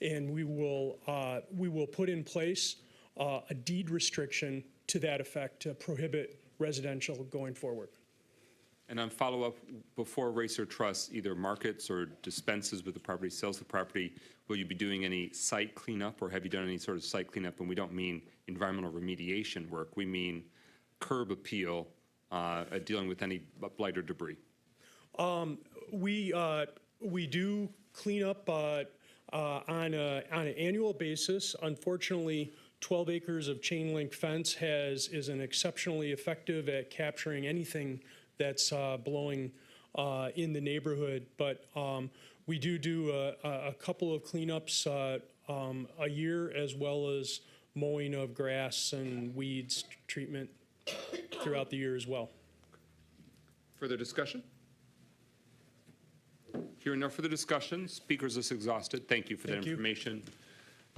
And we will put in place a deed restriction to that effect to prohibit residential going forward. And on follow-up, before Racer Trust either markets or dispenses with the property, sells the property, will you be doing any site cleanup, or have you done any sort of site cleanup? And we don't mean environmental remediation work. We mean curb appeal, dealing with any blight or debris. We do clean up on an annual basis. Unfortunately, 12 acres of chain link fence is an exceptionally effective at capturing anything that's blowing in the neighborhood. But we do a couple of cleanups a year, as well as mowing of grass and weeds treatment throughout the year as well. Further discussion? Hearing no further discussion, speakers list exhausted. Thank you for that information.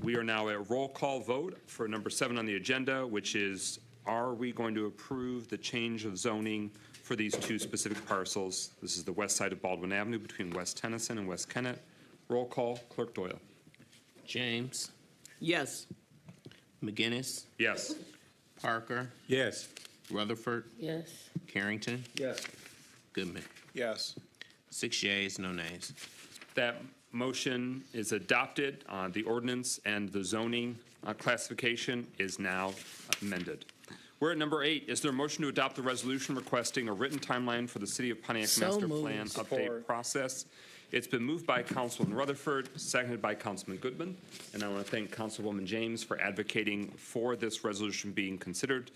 We are now at roll call vote for number 7 on the agenda, which is, are we going to approve the change of zoning for these 2 specific parcels? This is the west side of Baldwin Avenue between West Tennyson and West Kennett. Roll call, Clerk Doyle. James, Yes. McGinnis, Yes. Parker, Yes. Rutherford, Yes. Carrington, Yes. Goodman. Yes. 6 yeas, no nays. That motion is adopted. The ordinance and the zoning classification is now amended. We're at number 8. Is there a motion to adopt the resolution requesting a written timeline for the City of Pontiac So Master moved. Plan update Support. process? It's been moved by Councilman Rutherford, seconded by Councilman Goodman. And I want to thank Councilwoman James for advocating for this resolution being considered.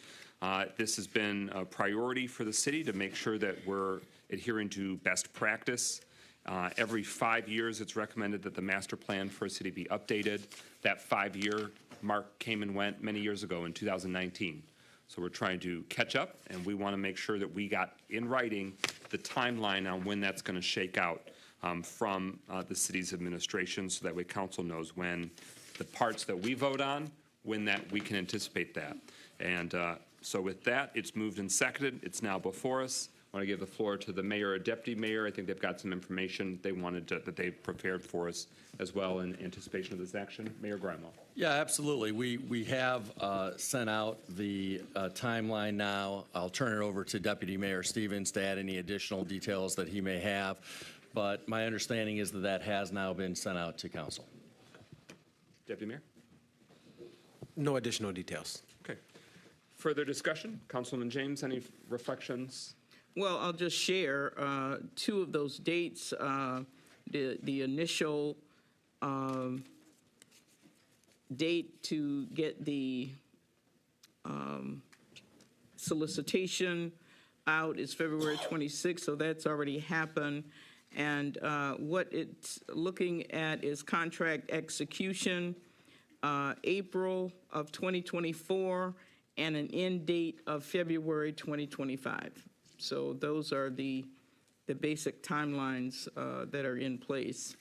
This has been a priority for the city to make sure that we're adhering to best practice. Every 5 years, it's recommended that the master plan for a city be updated. That 5-year mark came and went many years ago in 2019. So we're trying to catch up, and we want to make sure that we got in writing the timeline on when that's going to shake out from the city's administration, so that way council knows when the parts that we vote on, when that we can anticipate that. And so with that, it's moved and seconded. It's now before us. I want to give the floor to the mayor or deputy mayor. I think they've got some information they wanted to, that they've prepared for us as well in anticipation of this action. Mayor Grimo. Yeah, absolutely. We have sent out the timeline now. I'll turn it over to Deputy Mayor Stevens to add any additional details that he may have. But my understanding is that that has now been sent out to council. Deputy Mayor? No additional details. Okay. Further discussion? Councilman James, any reflections? Well, I'll just share 2 of those dates. The initial date to get the solicitation out is February 26th, so that's already happened. And what it's looking at is contract execution, April of 2024, and an end date of February 2025. So those are the basic timelines that are in place.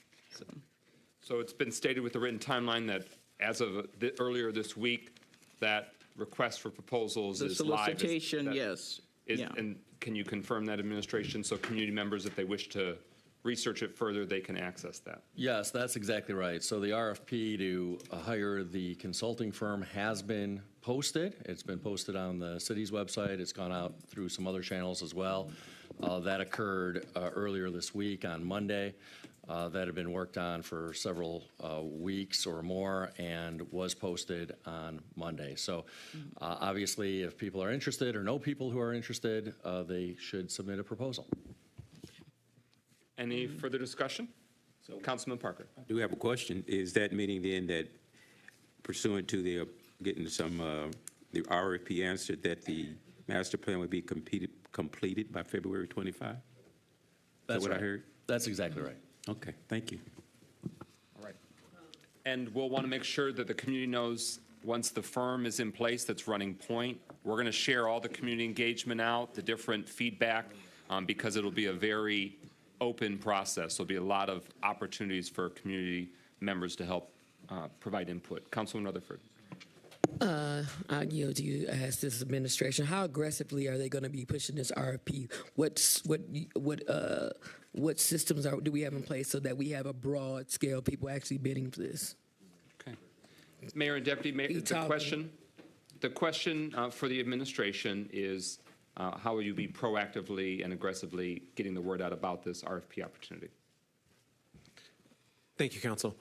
So it's been stated with the written timeline that as of earlier this week, that request for proposals The is live. solicitation, yes. Yeah. And can you confirm that, administration, so community members, if they wish to research it further, they can access that? Yes, that's exactly right. So the RFP to hire the consulting firm has been posted. It's been posted on the city's website. It's gone out through some other channels as well. That occurred earlier this week on Monday. That had been worked on for several weeks or more and was posted on Monday. So obviously, if people are interested or know people who are interested, they should submit a proposal. Any further discussion? So, Councilman Parker. I do have a question. Is that meaning then that pursuant to the getting some the RFP answered that the master plan would be completed by February 25? That's what right. I heard? That's exactly right. Okay, thank you. All right. And we'll want to make sure that the community knows once the firm is in place that's running point, we're going to share all the community engagement out, the different feedback, because it'll be a very open process. There'll be a lot of opportunities for community members to help provide input. Councilman Rutherford. I yield to you as this administration. How aggressively are they going to be pushing this RFP? What systems do we have in place so that we have a broad scale of people actually bidding for this? Okay. Mayor and Deputy Mayor, the question for the administration is how will you be proactively and aggressively getting the word out about this RFP opportunity? Thank you, Council.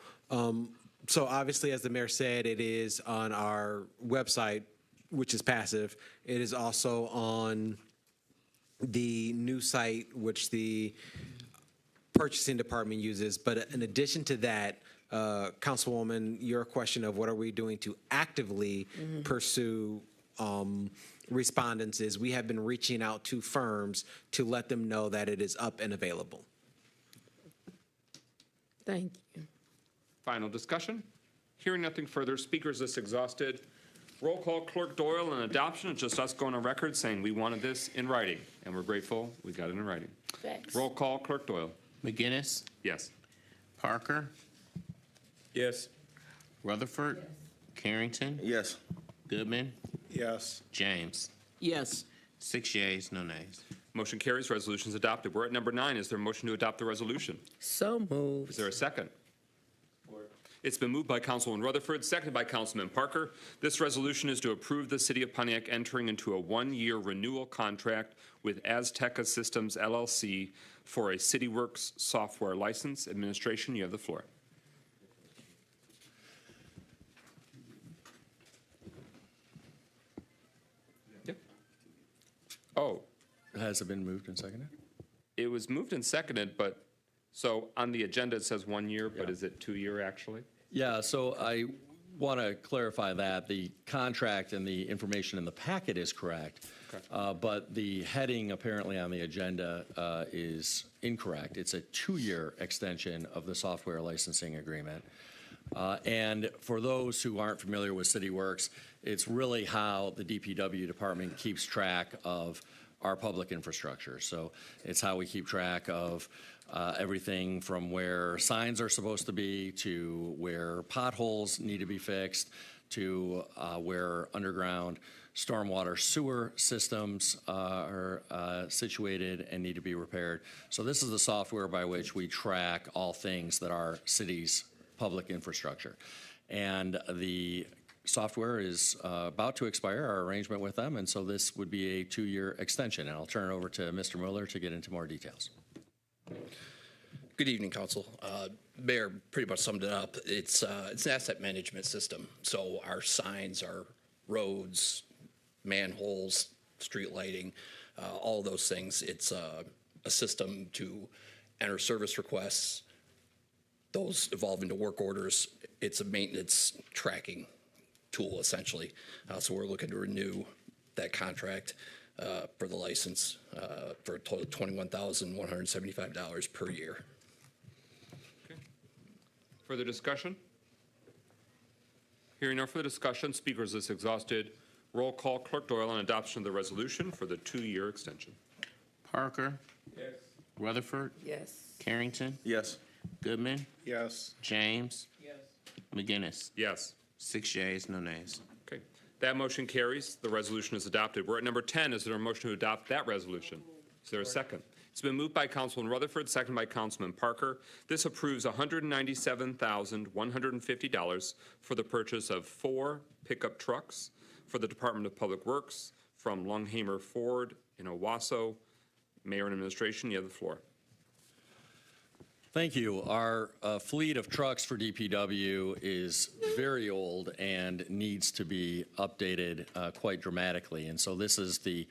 So obviously, as the mayor said, it is on our website, which is passive. It is also on the new site, which the purchasing department uses. But in addition to that, Councilwoman, your question of what are we doing to actively pursue respondents is we have been reaching out to firms to let them know that it is up and available. Thank you. Final discussion? Hearing nothing further, speakers list exhausted. Roll call, Clerk Doyle, and adoption. It's just us going on record saying we wanted this in writing, and we're grateful we got it in writing. Thanks. Roll call, Clerk Doyle. McGinnis, Yes. Parker, Yes. Rutherford. Carrington. Yes. Goodman. Yes. James. Yes. 6 yeas, no nays. Motion carries. Resolution is adopted. We're at number 9. Is there a motion to adopt the resolution? So moved. Is there a second? It's been moved by Councilman Rutherford, seconded by Councilman Parker. This resolution is to approve the City of Pontiac entering into a one-year renewal contract with Azteca Systems LLC for a CityWorks software license. Administration, you have the floor. Yep. Oh, Has it been moved and seconded? it was moved and seconded, but, so on the agenda it says 1 year, but is it 2 year actually? Yeah, so I want to clarify that. The contract and the information in the packet is correct, but the heading apparently on the agenda is incorrect. It's a 2-year extension of the software licensing agreement. And for those who aren't familiar with CityWorks, it's really how the DPW department keeps track of our public infrastructure. So it's how we keep track of everything from where signs are supposed to be, to where potholes need to be fixed, to where underground stormwater sewer systems are situated and need to be repaired. So this is the software by which we track all things that are city's public infrastructure. And the software is about to expire, our arrangement with them, and so this would be a 2-year extension. And I'll turn it over to Mr. Mueller to get into more details. Good evening, Council. Mayor pretty much summed it up. It's an asset management system. So our signs, our roads, manholes, street lighting, all those things. It's a system to enter service requests. Those evolve into work orders. It's a maintenance tracking tool, essentially. So we're looking to renew that contract for the license for a total of $21,175 per year. Okay. Further discussion? Hearing no further discussion, speakers list exhausted. Roll call, Clerk Doyle on adoption of the resolution for the 2-year extension. Parker. Yes. Rutherford. Yes. Carrington. Yes. Goodman. Yes. James. Yes. McGinnis. Yes. 6 yeas, no nays. Okay. That motion carries. The resolution is adopted. We're at number 10. Is there a motion to adopt that resolution? Is there a second? It's been moved by Councilman Rutherford, seconded by Councilman Parker. This approves $197,150 for the purchase of 4 pickup trucks for the Department of Public Works from Longhamer Ford in Owasso. Mayor and Administration, you have the floor. Thank you. Our fleet of trucks for DPW is very old and needs to be updated quite dramatically. And so this is the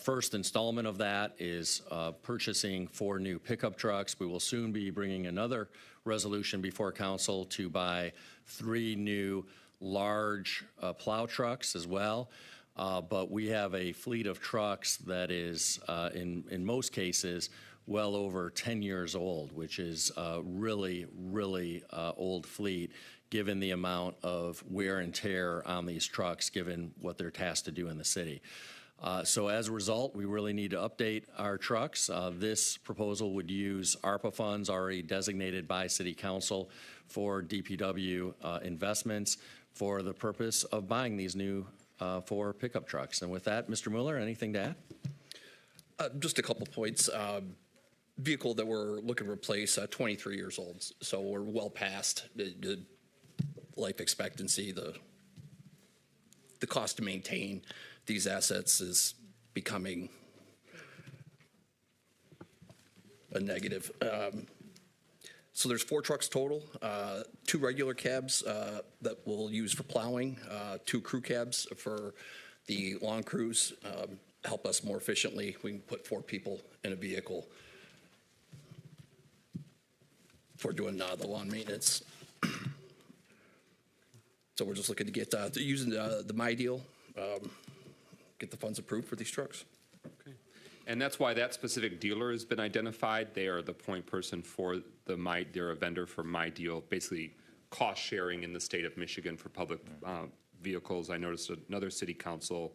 first installment of that, is purchasing 4 new pickup trucks. We will soon be bringing another resolution before council to buy 3 new large plow trucks as well. But we have a fleet of trucks that is, in most cases, well over 10 years old, which is a really, really old fleet, given the amount of wear and tear on these trucks, given what they're tasked to do in the city. So as a result, we really need to update our trucks. This proposal would use ARPA funds already designated by City Council for DPW investments for the purpose of buying these new 4 pickup trucks. And with that, Mr. Mueller, anything to add? Just a couple points. Vehicle that we're looking to replace, 23 years old, so we're well past the life expectancy. The cost to maintain these assets is becoming a negative. So there's 4 trucks total, 2 regular cabs that we'll use for plowing, 2 crew cabs for the lawn crews, help us more efficiently. We can put 4 people in a vehicle for doing the lawn maintenance. So we're just looking to get using the My Deal, get the funds approved for these trucks. Okay. And that's why that specific dealer has been identified. They are the point person for they're a vendor for My Deal, basically cost sharing in the state of Michigan for public vehicles. I noticed another city council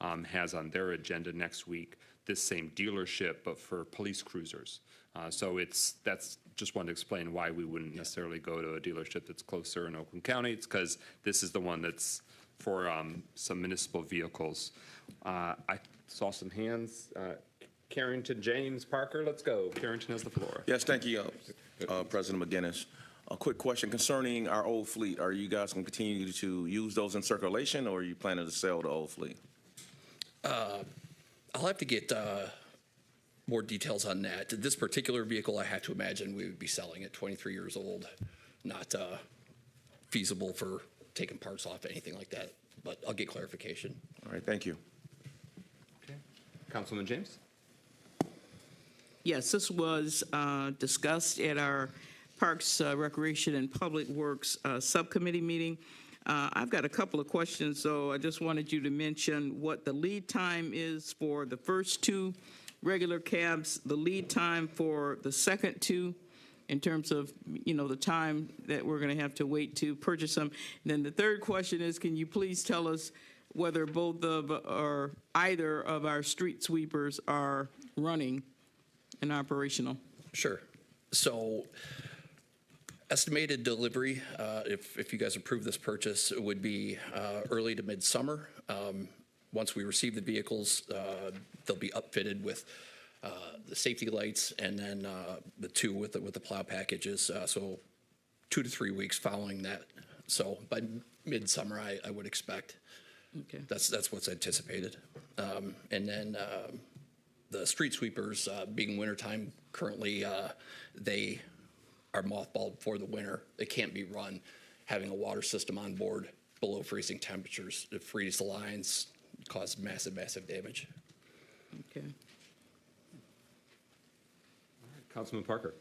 has on their agenda next week this same dealership, but for police cruisers. So just wanted to explain why we wouldn't necessarily go to a dealership that's closer in Oakland County. It's because this is the one that's for some municipal vehicles. I saw some hands. Carrington, James, Parker, let's go. Carrington has the floor. Yes, thank you, President McGinnis. A quick question concerning our old fleet. Are you guys going to continue to use those in circulation, or are you planning to sell the old fleet? I'll have to get more details on that. This particular vehicle, I have to imagine we would be selling at 23 years old. Not feasible for taking parts off, anything like that. But I'll get clarification. All right, thank you. Okay. Councilman James? Yes, this was discussed at our Parks, Recreation, and Public Works Subcommittee meeting. I've got a couple of questions, so I just wanted you to mention what the lead time is for the first two regular cabs, the lead time for the second two, in terms of, the time that we're going to have to wait to purchase them. And then the third question is, can you please tell us whether both of or either of our street sweepers are running and operational? Sure. So estimated delivery, if you guys approve this purchase, it would be early to midsummer. Once we receive the vehicles, they'll be upfitted with the safety lights and then the two with the plow packages. So 2 to 3 weeks following that. So by midsummer, I would expect. Okay. That's what's anticipated. And then the street sweepers, being wintertime, currently they are mothballed for the winter. They can't be run having a water system on board below freezing temperatures. It freezes the lines, cause massive, massive damage. Okay. Councilman Parker.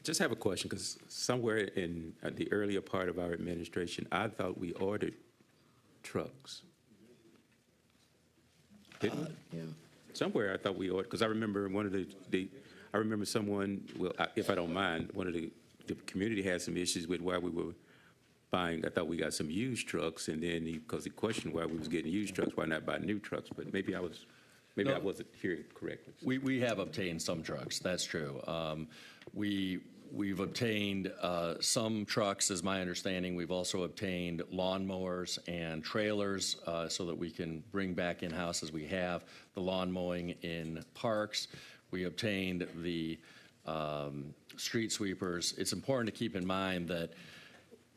Just have a question, because somewhere in the earlier part of our administration, I thought we ordered trucks. Didn't we? Yeah. Somewhere I thought we ordered, because I remember one of I remember someone, well, if I don't mind, one of the community had some issues with why we were buying, I thought we got some used trucks, and then because he questioned why we was getting used trucks, why not buy new trucks? But maybe I wasn't hearing correctly. We have obtained some trucks, that's true. We've obtained some trucks, is my understanding. We've also obtained lawnmowers and trailers so that we can bring back in-house, as we have the lawn mowing in parks. We obtained the street sweepers. It's important to keep in mind that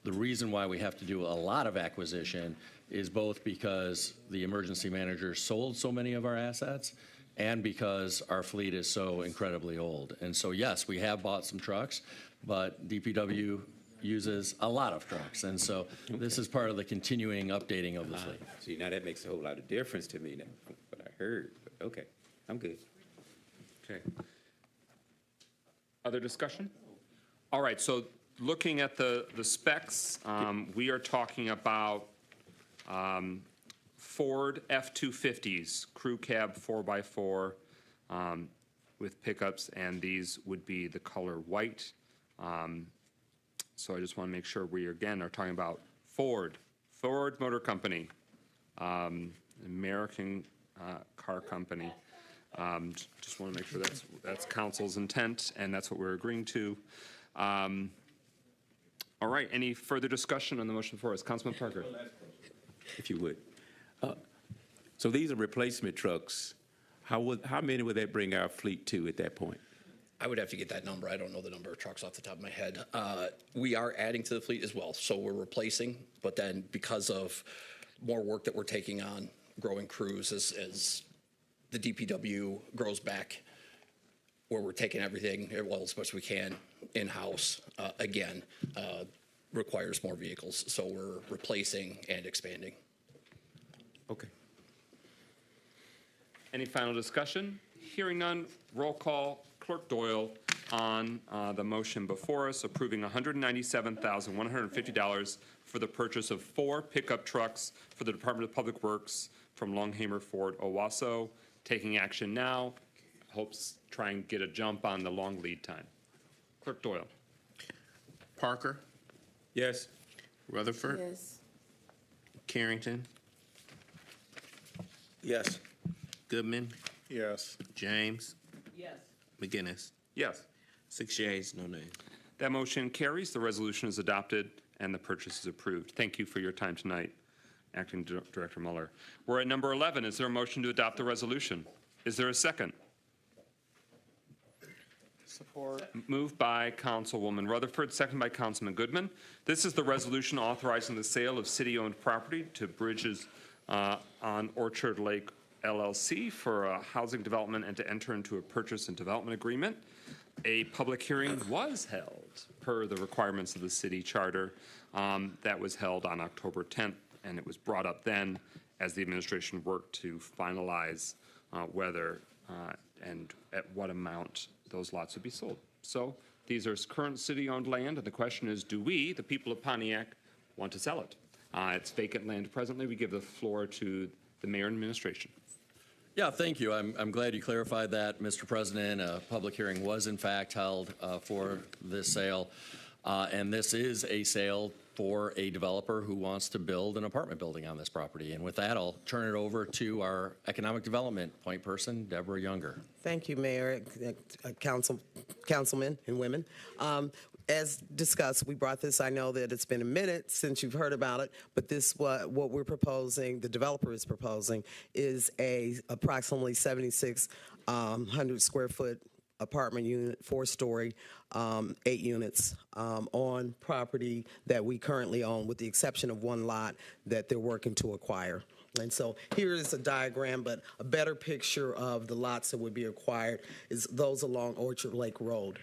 the reason why we have to do a lot of acquisition is both because the emergency manager sold so many of our assets and because our fleet is so incredibly old. And so, yes, we have bought some trucks, but DPW uses a lot of trucks. And so this is part of the continuing updating of the fleet. See, now that makes a whole lot of difference to me now, from what I heard. But okay, I'm good. Okay. Other discussion? All right, so looking at the specs, we are talking about Ford F-250s, crew cab 4x4 with pickups, and these would be the color white. So I just want to make sure we again are talking about Ford Motor Company, American car company. Just want to make sure that's council's intent, and that's what we're agreeing to. All right, any further discussion on the motion before us? Councilman Parker. If you would. So these are replacement trucks. How many would that bring our fleet to at that point? I would have to get that number. I don't know the number of trucks off the top of my head. We are adding to the fleet as well, so we're replacing, but then because of more work that we're taking on, growing crews as the DPW grows back, where we're taking everything, well, as much as we can, in-house, again, requires more vehicles. So we're replacing and expanding. Okay. Any final discussion? Hearing none, roll call. Clerk Doyle on the motion before us, approving $197,150 for the purchase of 4 pickup trucks for the Department of Public Works from Longhamer Ford Owasso. Taking action now, hopes try and get a jump on the long lead time. Clerk Doyle. Parker? Yes. Rutherford? Yes. Carrington? Yes. Goodman? Yes. James? Yes. McGinnis? Yes. 6 yeas, no nays. That motion carries. The resolution is adopted and the purchase is approved. Thank you for your time tonight, Acting Director Mueller. We're at number 11. Is there a motion to adopt the resolution? Is there a second? Support. Moved by Councilwoman Rutherford, second by Councilman Goodman. This is the resolution authorizing the sale of city-owned property to Bridges on Orchard Lake LLC for a housing development and to enter into a purchase and development agreement. A public hearing was held per the requirements of the city charter. That was held on October 10th, and it was brought up then as the administration worked to finalize whether and at what amount those lots would be sold. So these are current city-owned land, and the question is, do we, the people of Pontiac, want to sell it? It's vacant land presently. We give the floor to the mayor and administration. Yeah, thank you. I'm glad you clarified that, Mr. President. A public hearing was in fact held for this sale, and this is a sale for a developer who wants to build an apartment building on this property. And with that, I'll turn it over to our economic development point person, Deborah Younger. Thank you, Mayor, councilmen and women. As discussed, we brought this. I know that it's been a minute since you've heard about it, but this what we're proposing, the developer is proposing, is a approximately 7,600 square foot apartment unit, 4-story, 8 units on property that we currently own, with the exception of one lot that they're working to acquire. And so here is a diagram, but a better picture of the lots that would be acquired is those along Orchard Lake Road.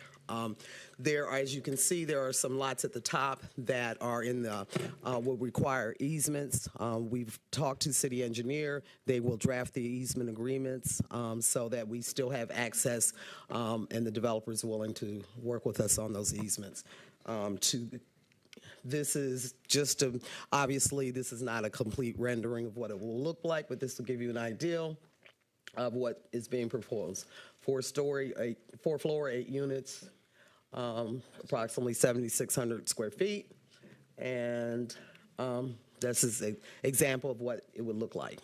There, as you can see, there are some lots at the top that are in the will require easements. We've talked to city engineer. They will draft the easement agreements so that we still have access, and the developer is willing to work with us on those easements. This is just obviously this is not a complete rendering of what it will look like, but this will give you an idea of what is being proposed. 4-story, 4-floor, 8 units, approximately 7,600 square feet, and this is an example of what it would look like.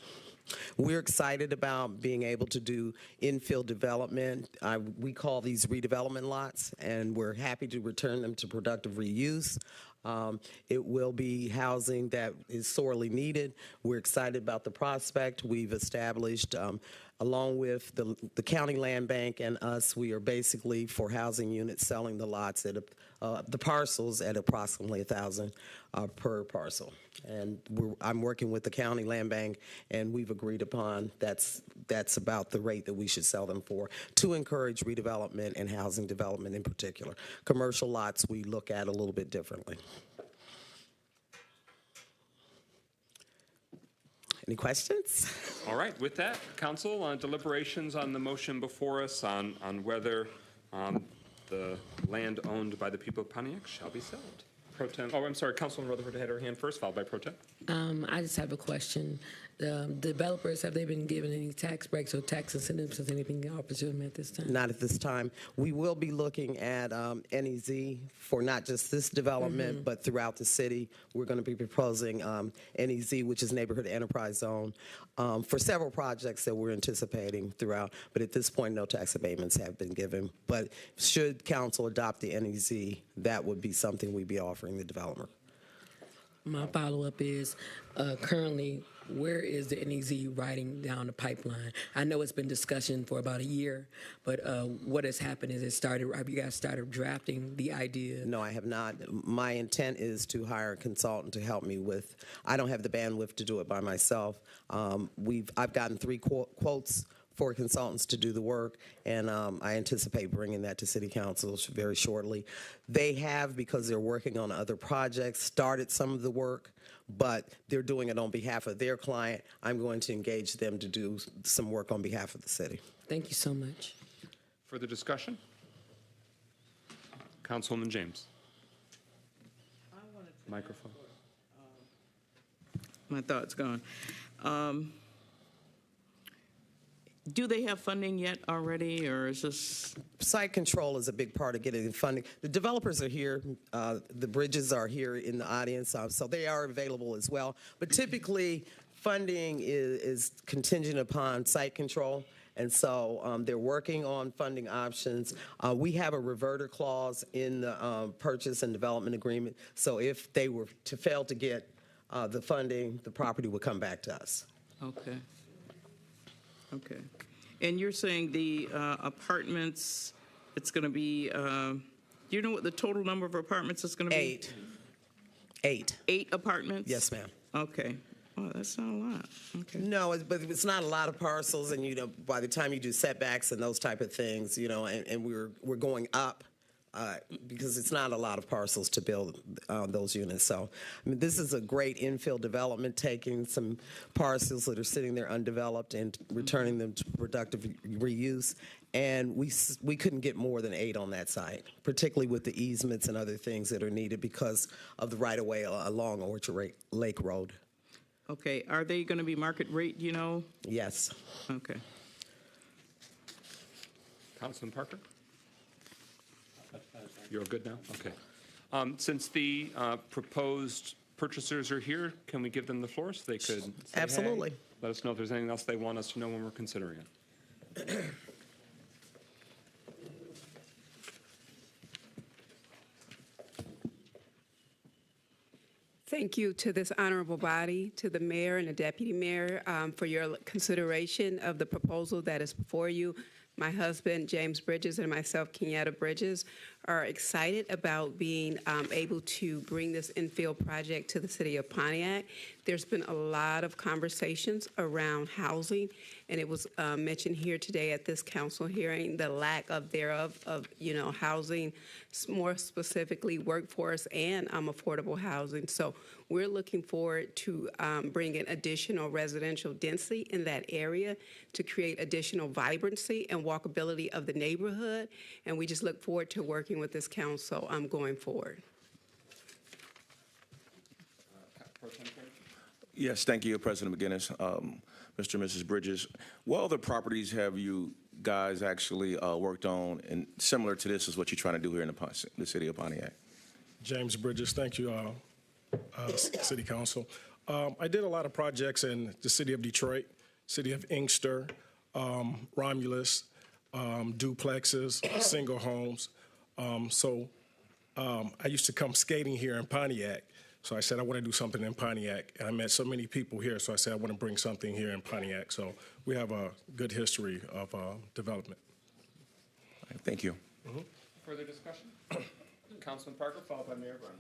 We're excited about being able to do infill development. We call these redevelopment lots, and we're happy to return them to productive reuse. It will be housing that is sorely needed. We're excited about the prospect. We've established, along with the county land bank and us, we are basically for housing units selling the lots at the parcels at approximately $1,000 per parcel. And I'm working with the county land bank, and we've agreed upon that's about the rate that we should sell them for, to encourage redevelopment and housing development in particular. Commercial lots we look at a little bit differently. Any questions? All right, with that, council, deliberations on the motion before us on whether the land owned by the people of Pontiac shall be sold. Pro Tem, I'm sorry, Councilwoman Rutherford had her hand first, followed by Pro Tem. I just have a question. The developers, have they been given any tax breaks or tax incentives? Has anything offered to them at this time? Not at this time. We will be looking at NEZ for not just this development, but throughout the city. We're going to be proposing NEZ, which is Neighborhood Enterprise Zone, for several projects that we're anticipating throughout. But at this point, no tax abatements have been given. But should council adopt the NEZ, that would be something we'd be offering the developer. My follow-up is, currently, where is the NEZ riding down the pipeline? I know it's been discussion for about a year, but what has happened is have you guys started drafting the idea? No, I have not. My intent is to hire a consultant to help me with, I don't have the bandwidth to do it by myself. I've gotten 3 quotes for consultants to do the work, and I anticipate bringing that to City Council very shortly. They have, because they're working on other projects, started some of the work, but they're doing it on behalf of their client. I'm going to engage them to do some work on behalf of the city. Thank you so much. Further discussion? Councilwoman James. Microphone. My thought's gone. Do they have funding yet already, or is this? Site control is a big part of getting funding. The developers are here. The Bridges are here in the audience, so they are available as well. But typically, funding is contingent upon site control, And so they're working on funding options. We have a reverter clause in the purchase and development agreement. So if they were to fail to get the funding, the property would come back to us. Okay. Okay. And you're saying the apartments, it's going to be, do you know what the total number of apartments is going to be? 8. 8 apartments? Yes, ma'am. Okay. Oh, that's not a lot. Okay. No, but it's not a lot of parcels, and by the time you do setbacks and those type of things, and we're going up because it's not a lot of parcels to build those units. So, I mean, this is a great infill development, taking some parcels that are sitting there undeveloped and returning them to productive reuse. And we couldn't get more than 8 on that site, particularly with the easements and other things that are needed because of the right-of-way along Orchard Lake Road. Okay. Are they going to be market rate, Yes. Okay. Councilman Parker? You're good now? Okay. Since the proposed purchasers are here, can we give them the floor so they could say Absolutely. hey? Let us know if there's anything else they want us to know when we're considering it. Thank you to this honorable body, to the mayor and the deputy mayor for your consideration of the proposal that is before you. My husband, James Bridges, and myself, Kenyatta Bridges, are excited about being able to bring this infill project to the city of Pontiac. There's been a lot of conversations around housing, and it was mentioned here today at this council hearing, the lack of housing, more specifically workforce and affordable housing. So we're looking forward to bringing additional residential density in that area to create additional vibrancy and walkability of the neighborhood. And we just look forward to working with this council going forward. Yes, thank you, President McGinnis. Mr. and Mrs. Bridges, what other properties have you guys actually worked on, and similar to this is what you're trying to do here in the city of Pontiac? James Bridges, thank you, City Council. I did a lot of projects in the city of Detroit, city of Inkster, Romulus, duplexes, single homes. I used to come skating here in Pontiac. So I said, I want to do something in Pontiac. And I met so many people here, so I said, I want to bring something here in Pontiac. So we have a good history of development. Thank you. Further discussion? Councilman Parker, followed by Mayor Brown.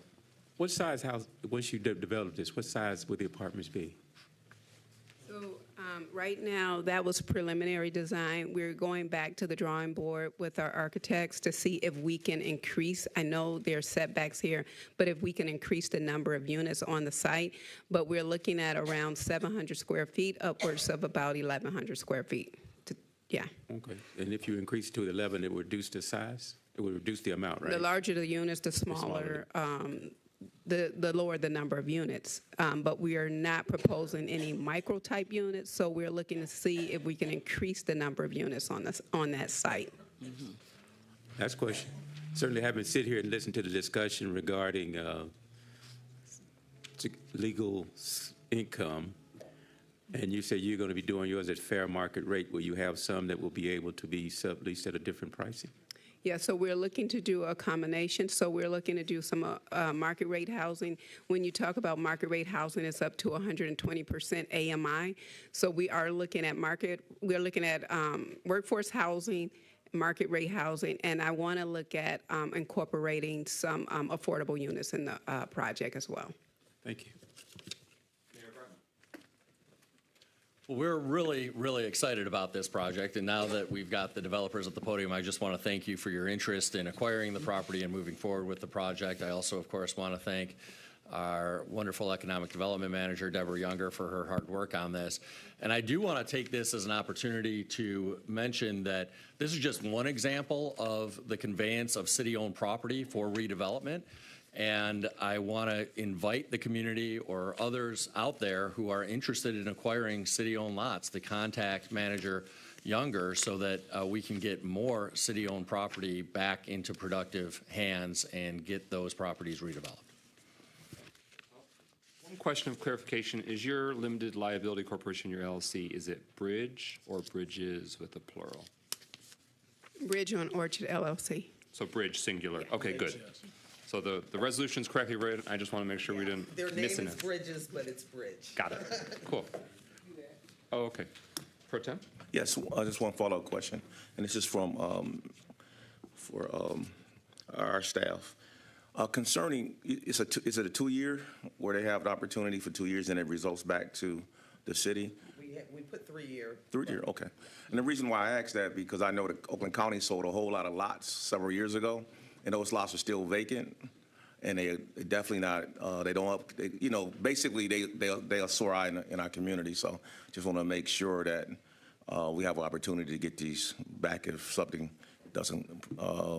What size house, once you develop this, what size would the apartments be? So right now, that was preliminary design. We're going back to the drawing board with our architects to see if we can increase. I know there are setbacks here, but if we can increase the number of units on the site. But we're looking at around 700 square feet, upwards of about 1,100 square feet. Yeah. Okay. And if you increase to 11, it would reduce the size? It would reduce the amount, right? The larger the units, the smaller, the lower the number of units. But we are not proposing any micro-type units, so we're looking to see if we can increase the number of units on that site. Last question. Certainly having sit here and listen to the discussion regarding legal income, and you say you're going to be doing yours at fair market rate, will you have some that will be able to be subleased at a different pricing? Yeah, so we're looking to do a combination. So we're looking to do some market rate housing. When you talk about market rate housing, it's up to 120% AMI. So we are looking at workforce housing, market rate housing, and I want to look at incorporating some affordable units in the project as well. Thank you. Well, we're really, really excited about this project, and now that we've got the developers at the podium, I just want to thank you for your interest in acquiring the property and moving forward with the project. I also, of course, want to thank our wonderful economic development manager, Deborah Younger, for her hard work on this. And I do want to take this as an opportunity to mention that this is just one example of the conveyance of city-owned property for redevelopment. And I want to invite the community or others out there who are interested in acquiring city-owned lots to contact Manager Younger so that we can get more city-owned property back into productive hands and get those properties redeveloped. Question of clarification, is your limited liability corporation, your LLC, is it Bridge or Bridges with a plural? Bridge on Orchard LLC. So Bridge, singular. Okay, good. So the resolution's correctly read. I just want to make sure we didn't Their name miss is anything. Bridges, but it's Bridge. Got it. Cool. Oh, okay. Pro Tem? Yes, just one follow-up question, and this is from for our staff. Concerning, is it a 2-year where they have the opportunity for 2 years and it results back to the city? We put 3 year. 3 year, okay. And the reason why I asked that, because I know that Oakland County sold a whole lot of lots several years ago, and those lots are still vacant, and they definitely not, they don't, basically they are a sore eye in our community. So just want to make sure that we have an opportunity to get these back if something doesn't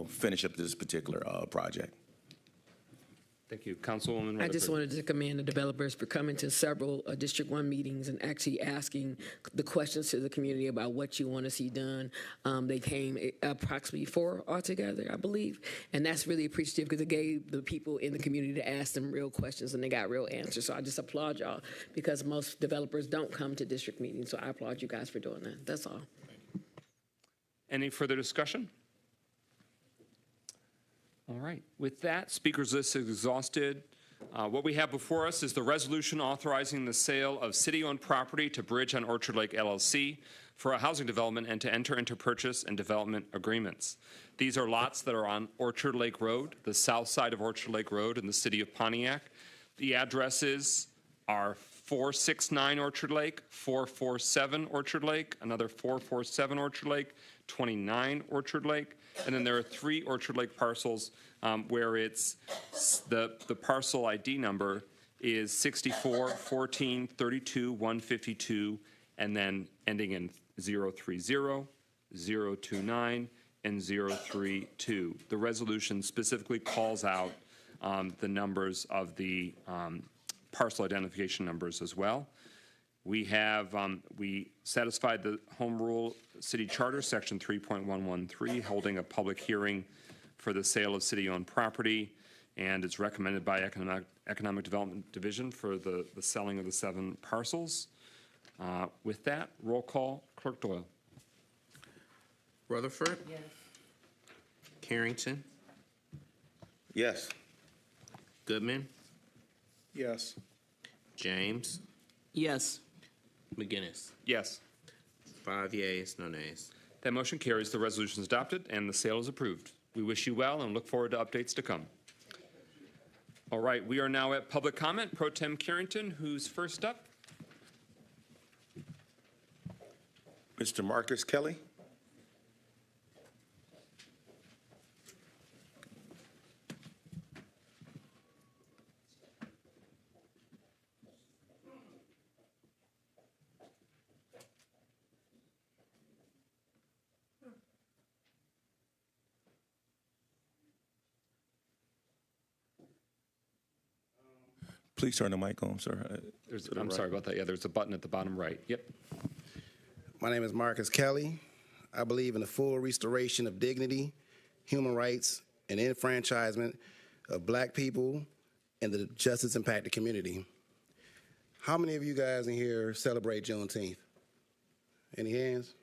finish up this particular project. Thank you. Councilwoman I just Rutherford. wanted to commend the developers for coming to several District 1 meetings and actually asking the questions to the community about what you want to see done. They came approximately 4 altogether, I believe, and that's really appreciative because it gave the people in the community to ask them real questions and they got real answers. So I just applaud y'all because most developers don't come to district meetings, so I applaud you guys for doing that. That's all. Any further discussion? All right. With that, speakers list is exhausted. What we have before us is the resolution authorizing the sale of city-owned property to Bridge on Orchard Lake LLC for a housing development and to enter into purchase and development agreements. These are lots that are on Orchard Lake Road, the south side of Orchard Lake Road in the city of Pontiac. The addresses are 469 Orchard Lake, 447 Orchard Lake, another 447 Orchard Lake, 29 Orchard Lake, and then there are 3 Orchard Lake parcels where it's the parcel ID number is 64 14 32 152 and then ending in 030, 029, and 032. The resolution specifically calls out the numbers of the parcel identification numbers as well. We have, we satisfied the Home Rule City Charter, Section 3.113, holding a public hearing for the sale of city-owned property, and it's recommended by Economic Development Division for the selling of the 7 parcels. With that, roll call, Clerk Doyle. Rutherford? Yes. Carrington? Yes. Goodman? Yes. James? Yes. McGinnis? Yes. 5 yeas, no nays. That motion carries. The resolution is adopted and the sale is approved. We wish you well and look forward to updates to come. All right, we are now at public comment. Pro Tem Carrington, who's first up? Mr. Marcus Kelly? Please turn the mic on, sir. I'm sorry about that. Yeah, there's a button at the bottom right. Yep. My name is Marcus Kelly. I believe in the full restoration of dignity, human rights, and enfranchisement of Black people and the justice impacted community. How many of you guys in here celebrate Juneteenth? Any hands?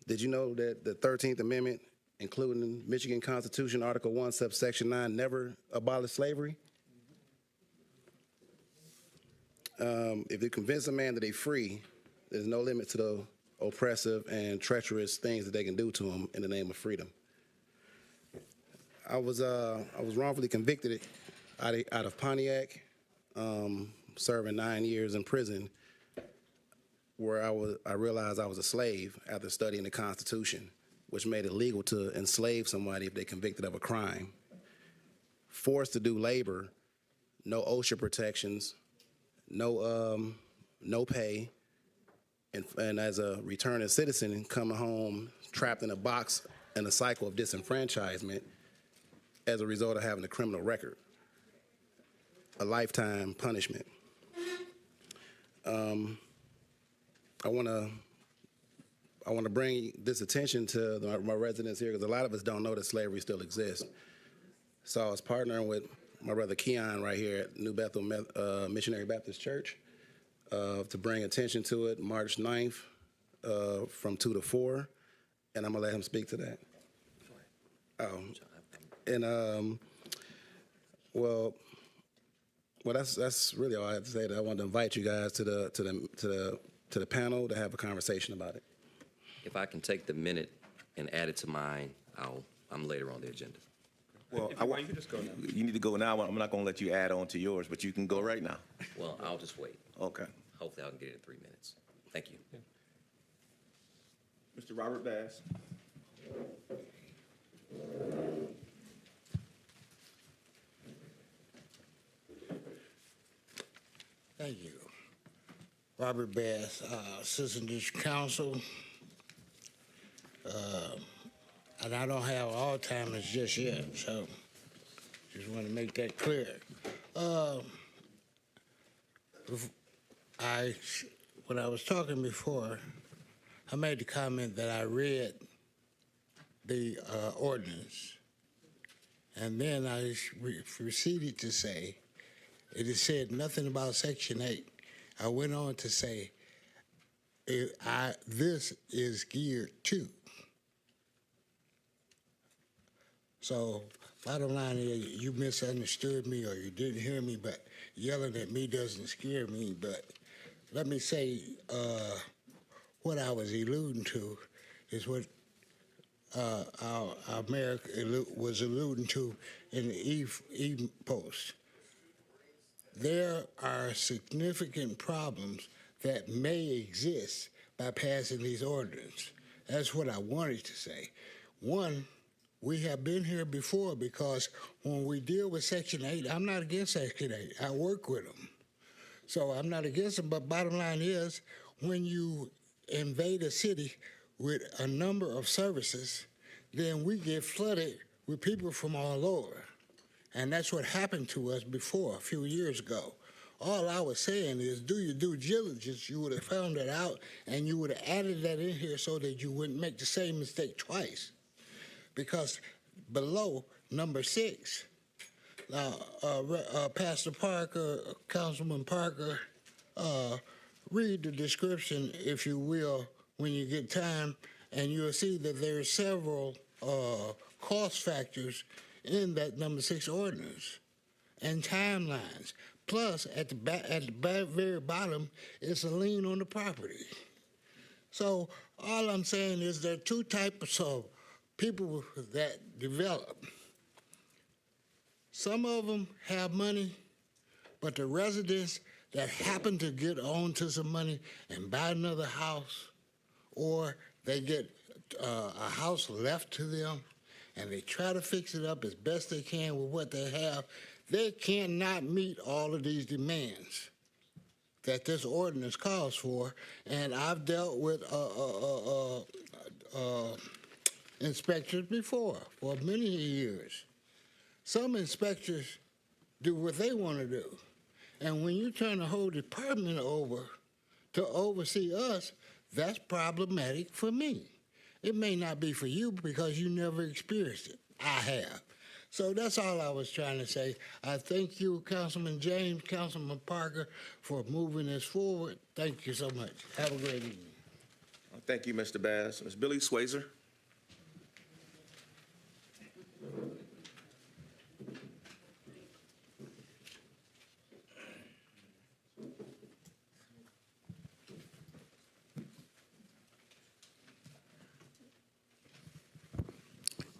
Did you know that the 13th Amendment, including Michigan Constitution, Article 1, subsection 9, never abolished slavery? If you convince a man that they're free, there's no limit to the oppressive and treacherous things that they can do to him in the name of freedom. I was wrongfully convicted out of Pontiac, serving 9 years in prison, where I realized I was a slave after studying the Constitution, which made it legal to enslave somebody if they're convicted of a crime. Forced to do labor, no OSHA protections, no pay, and as a returning citizen, coming home trapped in a box in a cycle of disenfranchisement as a result of having a criminal record, a lifetime punishment. I want to bring this attention to my residents here because a lot of us don't know that slavery still exists. So I was partnering with my brother Keon right here at New Bethel Missionary Baptist Church to bring attention to it March 9th from 2 to 4, and I'm going to let him speak to that. Well, that's really all I have to say. That I wanted to invite you guys to the panel to have a conversation about it. If I can take the minute and add it to mine, I'm later on the agenda. Well, You can just go now. you need to go now. I'm not going to let you add on to yours, but you can go right now. Well, I'll just wait. Okay. Hopefully I can get it in 3 minutes. Thank you. Mr. Robert Bass. Thank you. Robert Bass, Assistant District Counsel. And I don't have Alzheimer's just yet, so just want to make that clear. When I was talking before, I made the comment that I read the ordinance, and then I proceeded to say, it is said nothing about Section 8. I went on to say, this is geared to. So, bottom line is, you misunderstood me or you didn't hear me, but yelling at me doesn't scare me. But let me say, what I was alluding to is what our mayor was alluding to in the E-Post. There are significant problems that may exist by passing these ordinances. That's what I wanted to say. One, we have been here before because when we deal with Section 8, I'm not against Section 8. I work with them. So I'm not against them, but bottom line is when you invade a city with a number of services, then we get flooded with people from all over. And that's what happened to us before, a few years ago. All I was saying is do your due diligence. You would have found it out, and you would have added that in here so that you wouldn't make the same mistake twice. Because below number 6, now, Pastor Parker, Councilman Parker, read the description, if you will, when you get time, and you'll see that there are several cost factors in that number 6 ordinance and timelines. Plus, at the very bottom, it's a lien on the property. So all I'm saying is there are 2 types of people that develop. Some of them have money, but the residents that happen to get onto some money and buy another house, or they get a house left to them, and they try to fix it up as best they can with what they have, they cannot meet all of these demands that this ordinance calls for. And I've dealt with inspectors before for many years. Some inspectors do what they want to do. And when you turn the whole department over to oversee us, that's problematic for me. It may not be for you because you never experienced it. I have. So that's all I was trying to say. I thank you, Councilman James, Councilman Parker, for moving this forward. Thank you so much. Have a great evening. Thank you, Mr. Bass. Ms. Billy Swazer.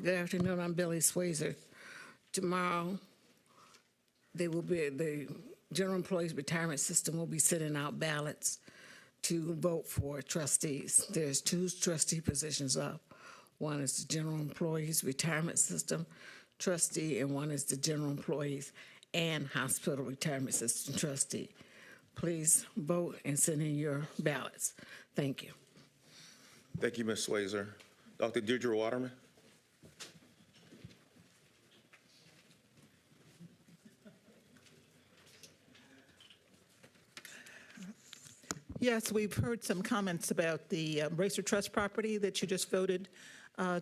Good afternoon, I'm Billy Swazer. Tomorrow, the General Employees Retirement System will be sending out ballots to vote for trustees. There's 2 trustee positions up. One is the General Employees Retirement System trustee, and one is the General Employees and Hospital Retirement System trustee. Please vote and send in your ballots. Thank you. Thank you, Ms. Swazer. Dr. Deirdre Waterman. Yes, we've heard some comments about the Racer Trust property that you just voted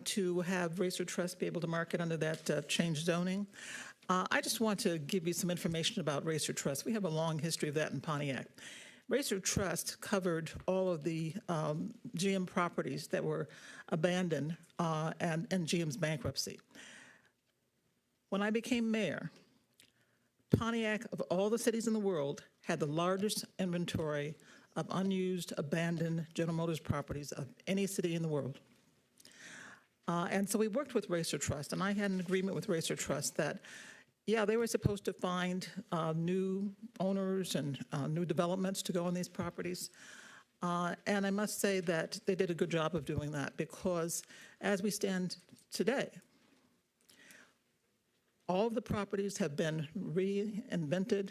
to have Racer Trust be able to market under that change zoning. I just want to give you some information about Racer Trust. We have a long history of that in Pontiac. Racer Trust covered all of the GM properties that were abandoned and GM's bankruptcy. When I became mayor, Pontiac, of all the cities in the world, had the largest inventory of unused, abandoned General Motors properties of any city in the world. And so we worked with Racer Trust, and I had an agreement with Racer Trust that, yeah, they were supposed to find new owners and new developments to go on these properties. And I must say that they did a good job of doing that, because as we stand today, all of the properties have been reinvented,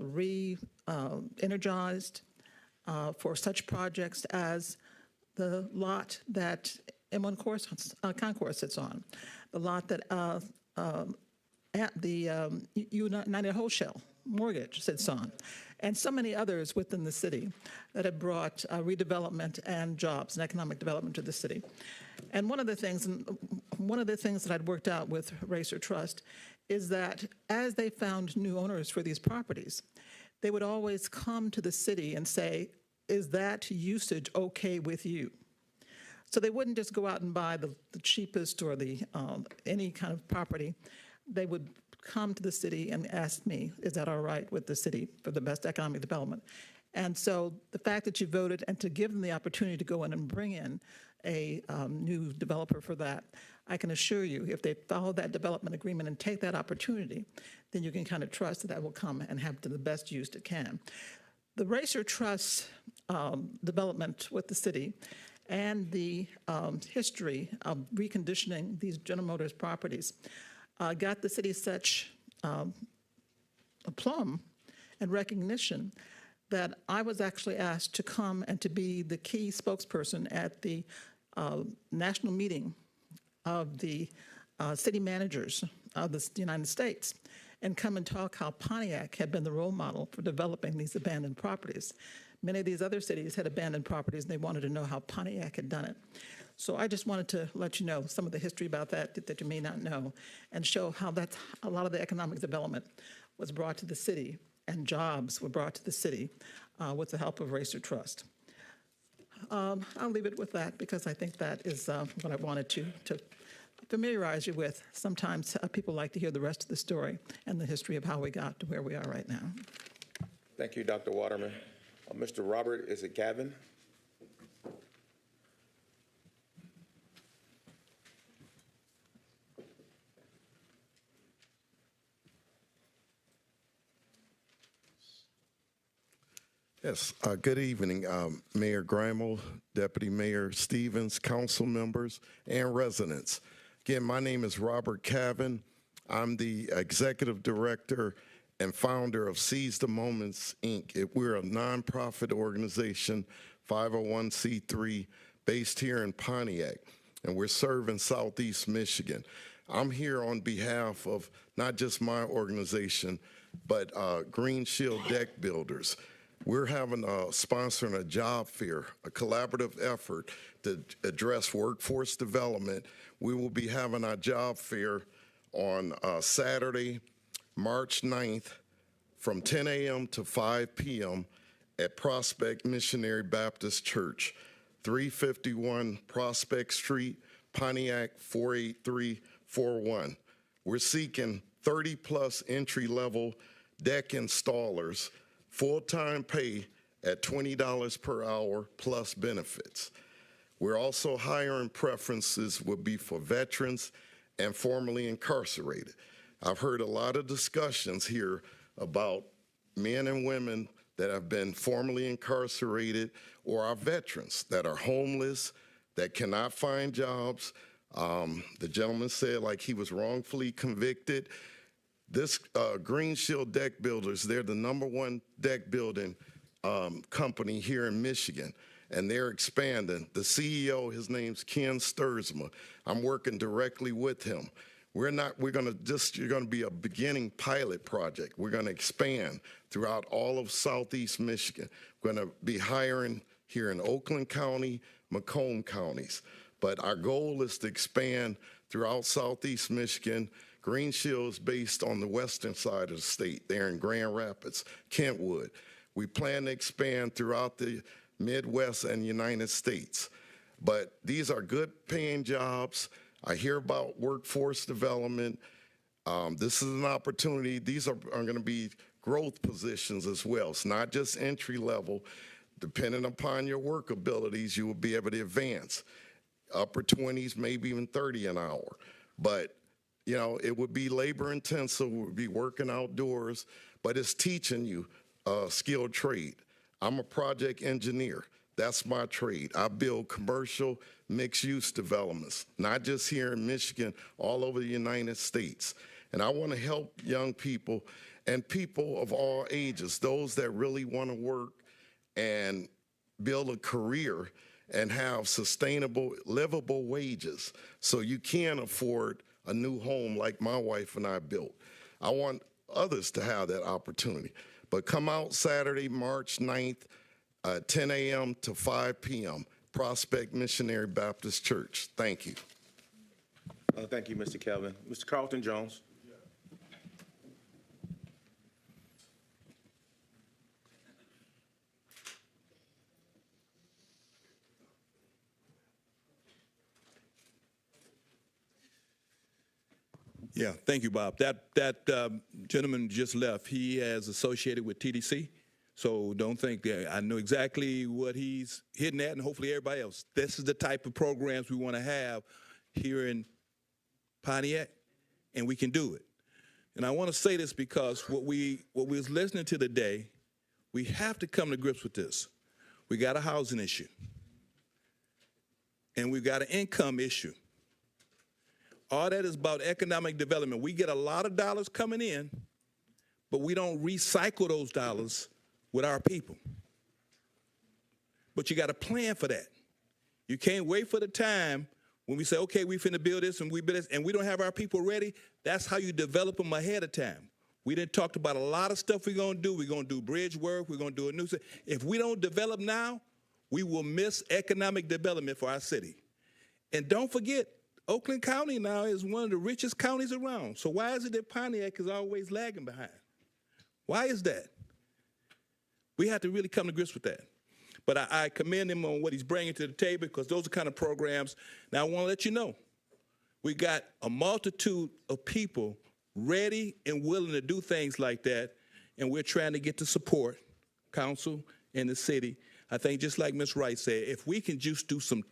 re-energized for such projects as the lot that M1 Concourse sits on, the lot that at the United Wholesale Mortgage sits on, and so many others within the city that have brought redevelopment and jobs and economic development to the city. And one of the things that I'd worked out with Racer Trust is that as they found new owners for these properties, they would always come to the city and say, is that usage okay with you? So they wouldn't just go out and buy the cheapest or the any kind of property. They would come to the city and ask me, is that all right with the city for the best economic development? And so the fact that you voted and to give them the opportunity to go in and bring in a new developer for that, I can assure you, if they follow that development agreement and take that opportunity, then you can kind of trust that that will come and have to the best use it can. The Racer Trust development with the city and the history of reconditioning these General Motors properties got the city such aplomb and recognition that I was actually asked to come and to be the key spokesperson at the national meeting of the city managers of the United States, and come and talk how Pontiac had been the role model for developing these abandoned properties. Many of these other cities had abandoned properties, and they wanted to know how Pontiac had done it. So I just wanted to let you know some of the history about that you may not know, and show how that's a lot of the economic development was brought to the city, and jobs were brought to the city with the help of Racer Trust. I'll leave it with that, because I think that is what I wanted to familiarize you with. Sometimes people like to hear the rest of the story and the history of how we got to where we are right now. Thank you, Dr. Waterman. Mr. Robert, is it Gavin? Yes, good evening, Mayor Grimal, Deputy Mayor Stevens, council members, and residents. Again, my name is Robert Cavan. I'm the executive director and founder of Seize the Moments, Inc. We're a nonprofit organization, 501c3, based here in Pontiac, and we're serving Southeast Michigan. I'm here on behalf of not just my organization, but Green Shield Deck Builders. We're sponsoring a job fair, a collaborative effort to address workforce development. We will be having our job fair on Saturday, March 9th, from 10 a.m. to 5 p.m. at Prospect Missionary Baptist Church, 351 Prospect Street, Pontiac 48341. We're seeking 30-plus entry-level deck installers, full-time pay at $20 per hour plus benefits. We're also hiring preferences would be for veterans and formerly incarcerated. I've heard a lot of discussions here about men and women that have been formerly incarcerated or are veterans that are homeless, that cannot find jobs. The gentleman said like he was wrongfully convicted. This Green Shield Deck Builders, they're the #1 deck building company here in Michigan, and they're expanding. The CEO, his name's Ken Sturzma. I'm working directly with him. You're gonna be a beginning pilot project. We're gonna expand throughout all of Southeast Michigan. We're gonna be hiring here in Oakland County, Macomb counties. But our goal is to expand throughout Southeast Michigan, Green Shield's based on the western side of the state. They're in Grand Rapids, Kentwood. We plan to expand throughout the Midwest and United States. But these are good paying jobs. I hear about workforce development. This is an opportunity. These are going to be growth positions as well. It's not just entry level. Depending upon your work abilities, you will be able to advance. Upper 20s, maybe even 30 an hour. But, you know, it would be labor intensive, would be working outdoors, but it's teaching you a skilled trade. I'm a project engineer. That's my trade. I build commercial mixed-use developments, not just here in Michigan, all over the United States. And I want to help young people and people of all ages, those that really want to work and build a career and have sustainable, livable wages so you can afford a new home like my wife and I built. I want others to have that opportunity. But come out Saturday, March 9th, 10 a.m. to 5 p.m., Prospect Missionary Baptist Church. Thank you. Thank you, Mr. Kelvin. Mr. Carlton Jones. Yeah, thank you, Bob. That gentleman just left. He is associated with TDC, so don't think that I know exactly what he's hitting at, and hopefully everybody else. This is the type of programs we want to have here in Pontiac, and we can do it. And I want to say this because what we was listening to today, we have to come to grips with this. We got a housing issue, and we've got an income issue. All that is about economic development. We get a lot of dollars coming in, but we don't recycle those dollars with our people. But you got to plan for that. You can't wait for the time when we say, okay, we finna build this and we build this, and we don't have our people ready. That's how you develop them ahead of time. We done talked about a lot of stuff we're gonna do. We're gonna do bridge work. We're gonna do a new city. If we don't develop now, we will miss economic development for our city. And don't forget, Oakland County now is one of the richest counties around. So why is it that Pontiac is always lagging behind? Why is that? We have to really come to grips with that. But I commend him on what he's bringing to the table because those are kind of programs. Now, I want to let you know, we got a multitude of people ready and willing to do things like that, and we're trying to get the support, council and the city. I think just like Ms. Wright said, if we can just do some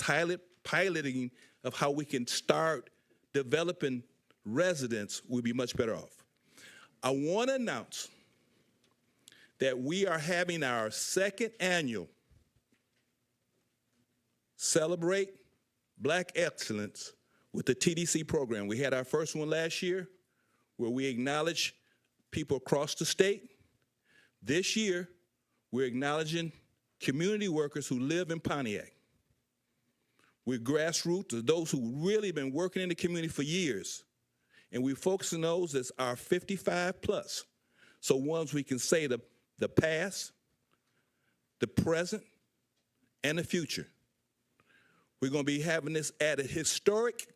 piloting of how we can start developing residents, we'll be much better off. I want to announce that we are having our second annual Celebrate Black Excellence with the TDC program. We had our first one last year where we acknowledged people across the state. This year, we're acknowledging community workers who live in Pontiac. We're grassroots, those who really been working in the community for years. And we focus on those that are 55 plus. So ones we can say the past, the present, and the future. We're going to be having this at a historic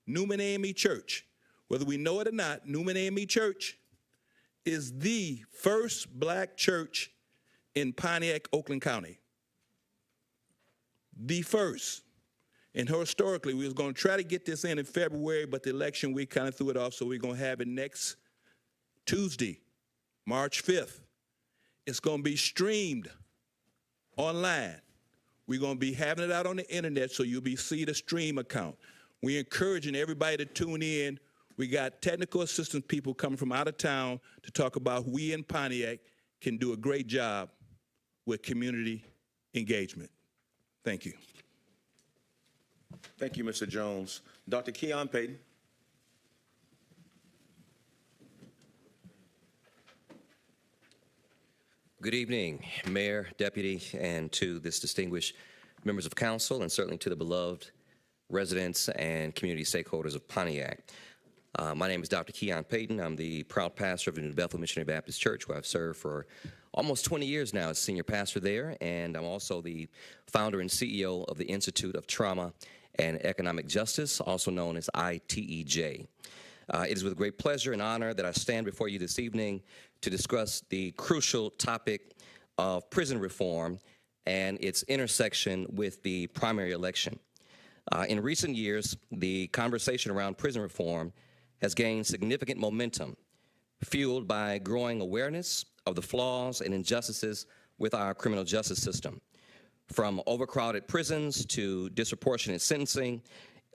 Newman AME Church. Whether we know it or not, Newman AME Church is the first black church in Pontiac, Oakland County. The first. And historically, we was going to try to get this in February, but the election week kind of threw it off, so we're going to have it next Tuesday, March 5th. It's going to be streamed online. We're going to be having it out on the internet, so you'll see the stream account. We're encouraging everybody to tune in. We got technical assistance people coming from out of town to talk about we in Pontiac can do a great job with community engagement. Thank you. Thank you, Mr. Jones. Dr. Keon Payton. Good evening, Mayor, Deputy, and to this distinguished members of council, and certainly to the beloved residents and community stakeholders of Pontiac. My name is Dr. Keon Payton. I'm the proud pastor of the New Bethel Missionary Baptist Church, where I've served for almost 20 years now as senior pastor there, and I'm also the founder and CEO of the Institute of Trauma and Economic Justice, also known as ITEJ. It is with great pleasure and honor that I stand before you this evening to discuss the crucial topic of prison reform and its intersection with the primary election. In recent years, the conversation around prison reform has gained significant momentum, fueled by growing awareness of the flaws and injustices with our criminal justice system. From overcrowded prisons to disproportionate sentencing,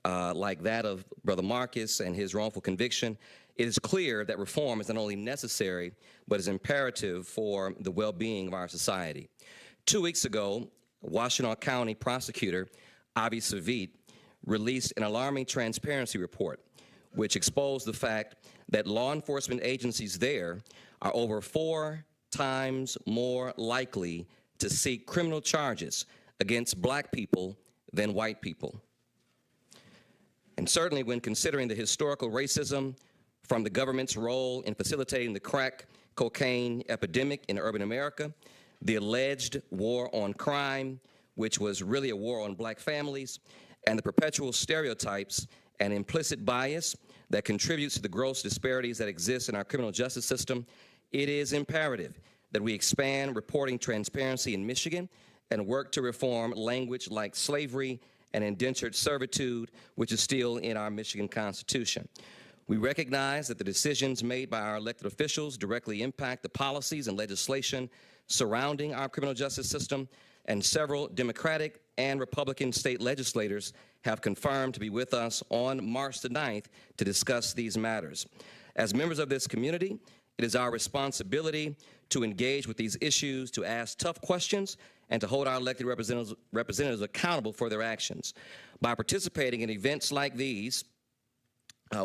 like that of Brother Marcus and his wrongful conviction, it is clear that reform is not only necessary, but is imperative for the well-being of our society. 2 weeks ago, Washtenaw County prosecutor Avi Savit released an alarming transparency report, which exposed the fact that law enforcement agencies there are over 4 times more likely to seek criminal charges against black people than white people. And certainly when considering the historical racism from the government's role in facilitating the crack cocaine epidemic in urban America, the alleged war on crime, which was really a war on black families, and the perpetual stereotypes and implicit bias that contributes to the gross disparities that exist in our criminal justice system, it is imperative that we expand reporting transparency in Michigan and work to reform language like slavery and indentured servitude, which is still in our Michigan Constitution. We recognize that the decisions made by our elected officials directly impact the policies and legislation surrounding our criminal justice system, and several Democratic and Republican state legislators have confirmed to be with us on March the 9th to discuss these matters. As members of this community, it is our responsibility to engage with these issues, to ask tough questions, and to hold our elected representatives accountable for their actions. By participating in events like these,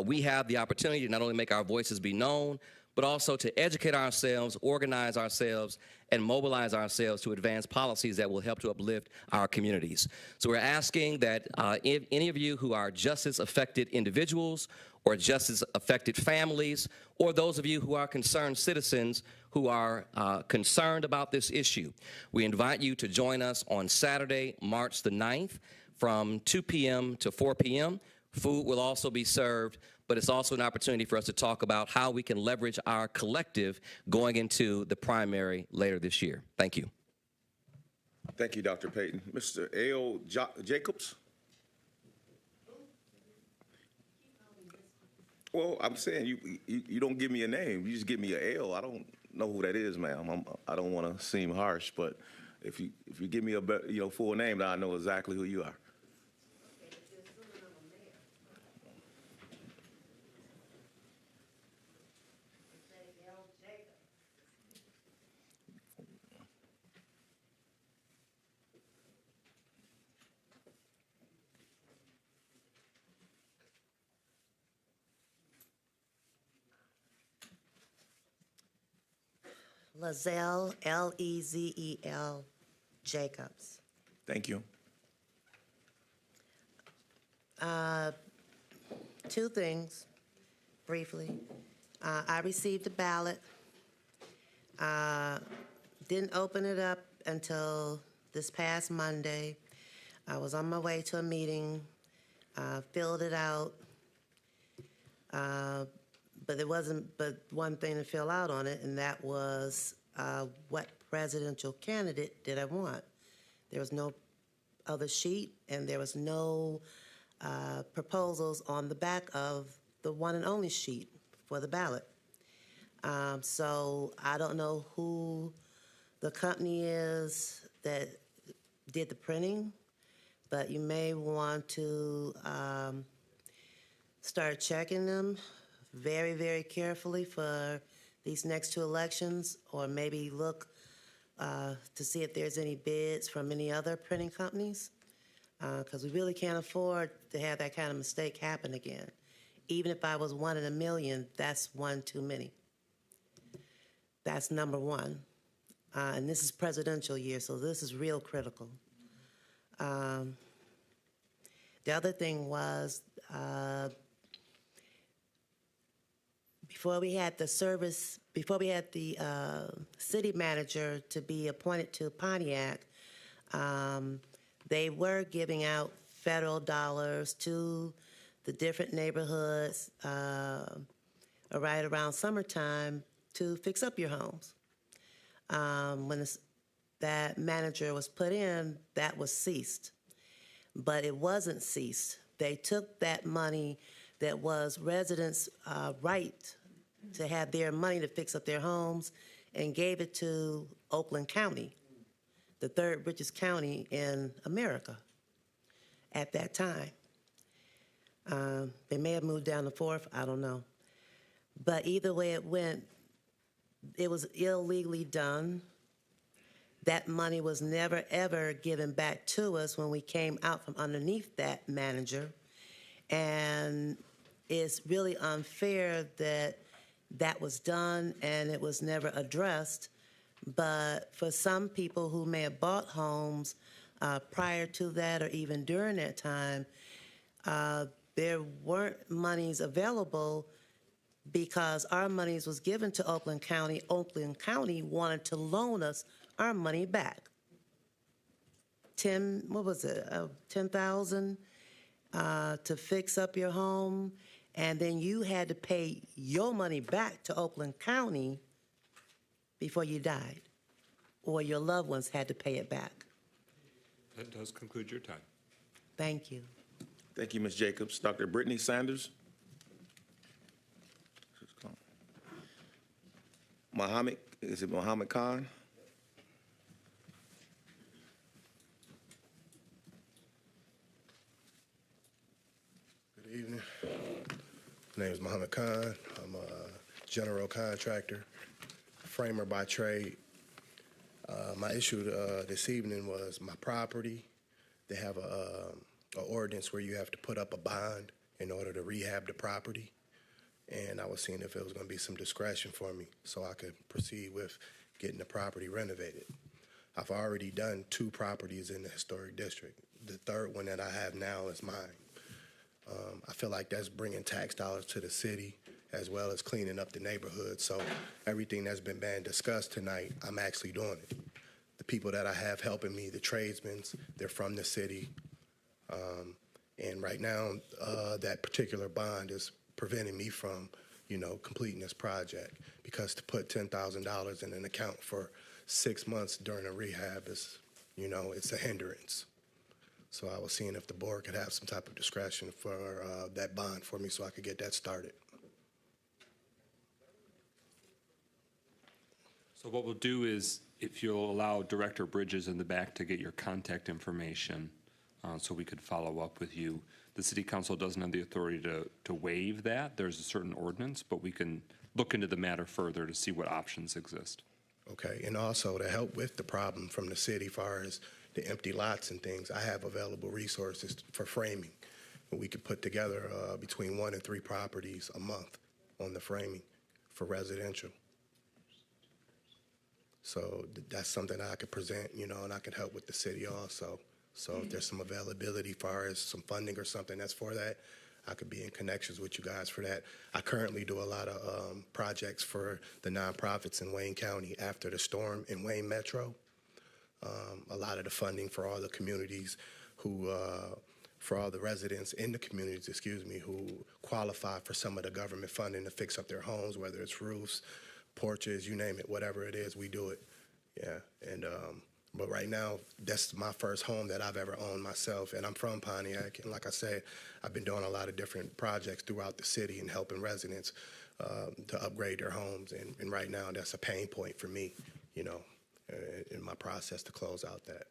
we have the opportunity to not only make our voices be known, but also to educate ourselves, organize ourselves, and mobilize ourselves to advance policies that will help to uplift our communities. So we're asking that if any of you who are justice-affected individuals or justice-affected families, or those of you who are concerned citizens who are concerned about this issue, we invite you to join us on Saturday, March the 9th from 2 p.m. to 4 p.m. Food will also be served, but it's also an opportunity for us to talk about how we can leverage our collective going into the primary later this year. Thank you. Thank you, Dr. Payton. Mr. A.O. Jacobs? Well, I'm saying you don't give me a name. You just give me an L. I don't know who that is, ma'am. I don't want to seem harsh, but if you give me a full name, then I know exactly who you are. Lezel, L-E-Z-E-L, Jacobs. Thank you. 2 things, briefly. I received a ballot. Didn't open it up until this past Monday. I was on my way to a meeting, filled it out. But there wasn't but one thing to fill out on it, and that was what presidential candidate did I want. There was no other sheet, and there was no proposals on the back of the one and only sheet for the ballot. So I don't know who the company is that did the printing, but you may want to start checking them very, very carefully for these next 2 elections, or maybe look to see if there's any bids from any other printing companies, because we really can't afford to have that kind of mistake happen again. Even if I was 1 in a million, that's 1 too many. That's number 1. And this is presidential year, so this is real critical. The other thing was, before we had the city manager to be appointed to Pontiac, they were giving out federal dollars to the different neighborhoods right around summertime to fix up your homes. When that manager was put in, that was ceased. But it wasn't ceased. They took that money that was residents' right to have their money to fix up their homes and gave it to Oakland County, the third richest county in America at that time. They may have moved down to fourth, I don't know. But either way it went, it was illegally done. That money was never, ever given back to us when we came out from underneath that manager. And it's really unfair that that was done and it was never addressed. But for some people who may have bought homes prior to that or even during that time, there weren't monies available because our monies was given to Oakland County. Oakland County wanted to loan us our money back. $10,000 to fix up your home, and then you had to pay your money back to Oakland County before you died, or your loved ones had to pay it back. That does conclude your time. Thank you. Thank you, Ms. Jacobs. Dr. Brittany Sanders. Mohammed, is it Mohammed Khan? Good evening. My name is Mohammed Khan. I'm a general contractor, framer by trade. My issue this evening was my property. They have a ordinance where you have to put up a bond in order to rehab the property. And I was seeing if it was going to be some discretion for me so I could proceed with getting the property renovated. I've already done 2 properties in the historic district. The third one that I have now is mine. I feel like that's bringing tax dollars to the city as well as cleaning up the neighborhood. So everything that's been discussed tonight, I'm actually doing it. The people that I have helping me, the tradesmen, they're from the city. And right now, that particular bond is preventing me from, completing this project, because to put $10,000 in an account for 6 months during a rehab is, it's a hindrance. So I was seeing if the board could have some type of discretion for that bond for me so I could get that started. So what we'll do is, if you'll allow Director Bridges in the back to get your contact information so we could follow up with you. The City Council doesn't have the authority to waive that. There's a certain ordinance, but we can look into the matter further to see what options exist. Okay, and also to help with the problem from the city, far as the empty lots and things, I have available resources for framing. We could put together between 1 and 3 properties a month on the framing for residential. So that's something that I could present, and I could help with the city also. So if there's some availability as far as some funding or something that's for that, I could be in connections with you guys for that. I currently do a lot of projects for the nonprofits in Wayne County after the storm in Wayne Metro. A lot of the funding for all the communities who, for all the residents in the communities, who qualify for some of the government funding to fix up their homes, whether it's roofs, porches, you name it, whatever it is, we do it. Yeah, and but right now, that's my first home that I've ever owned myself, and I'm from Pontiac. And like I said, I've been doing a lot of different projects throughout the city and helping residents to upgrade their homes. And right now, that's a pain point for me, in my process to close out that.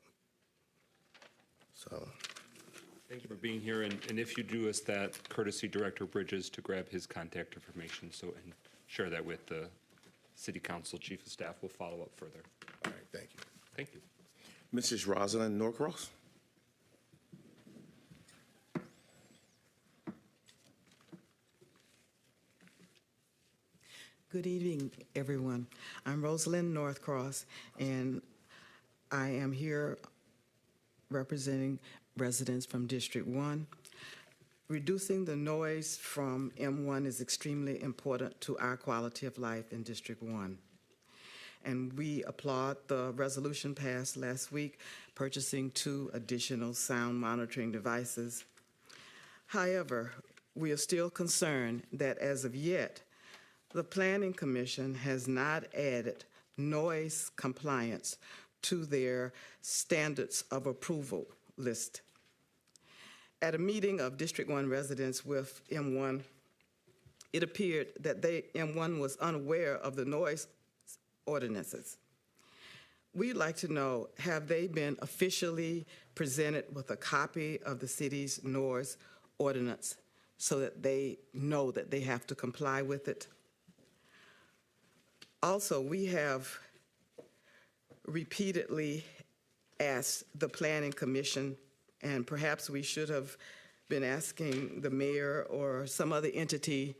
So. Thank you for being here. And if you do us that courtesy, Director Bridges, to grab his contact information and share that with the City Council Chief of Staff, we'll follow up further. All right, thank you. Thank you. Mrs. Rosalind Norcross. Good evening, everyone. I'm Rosalind Northcross, and I am here representing residents from District 1. Reducing the noise from M1 is extremely important to our quality of life in District 1. And we applaud the resolution passed last week, purchasing 2 additional sound monitoring devices. However, we are still concerned that as of yet, the Planning Commission has not added noise compliance to their standards of approval list. At a meeting of District 1 residents with M1, it appeared that M1 was unaware of the noise ordinances. We'd like to know, have they been officially presented with a copy of the city's noise ordinance so that they know that they have to comply with it? Also, we have repeatedly asked the Planning Commission, and perhaps we should have been asking the mayor or some other entity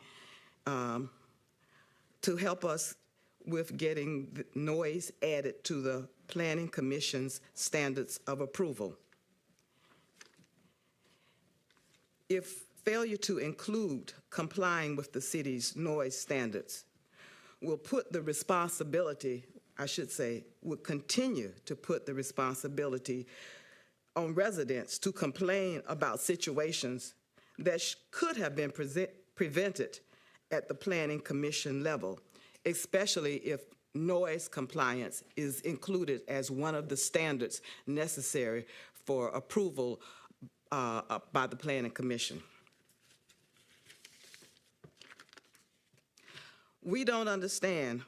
to help us with getting the noise added to the Planning Commission's standards of approval. If failure to include complying with the city's noise standards will put the responsibility, I should say, will continue to put the responsibility on residents to complain about situations that could have been prevented at the Planning Commission level, especially if noise compliance is included as one of the standards necessary for approval by the Planning Commission. We don't understand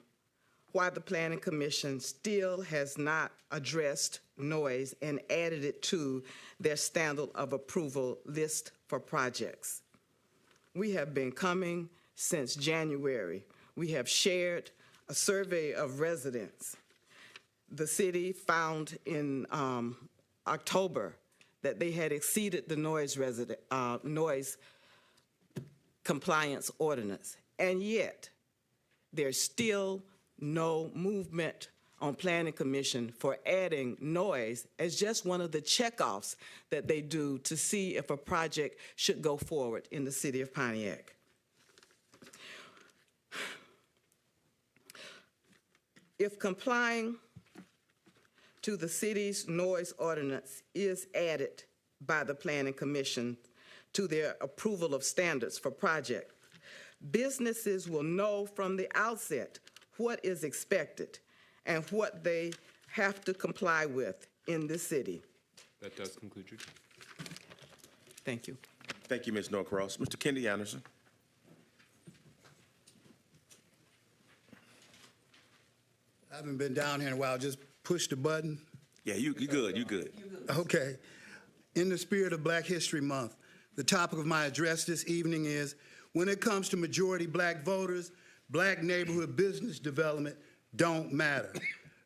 why the Planning Commission still has not addressed noise and added it to their standard of approval list for projects. We have been coming since January. We have shared a survey of residents. The city found in October that they had exceeded the noise compliance ordinance, and yet there's still no movement on Planning Commission for adding noise as just one of the checkoffs that they do to see if a project should go forward in the city of Pontiac. If complying to the city's noise ordinance is added by the Planning Commission to their approval of standards for projects, businesses will know from the outset what is expected and what they have to comply with in the city. That does conclude your. Thank you. Thank you, Ms. Norcross. Mr. Kendi Anderson. I haven't been down here in a while. Just push the button. Yeah, you good, you good. Okay. In the spirit of Black History Month, the topic of my address this evening is, when it comes to majority black voters, black neighborhood business development don't matter.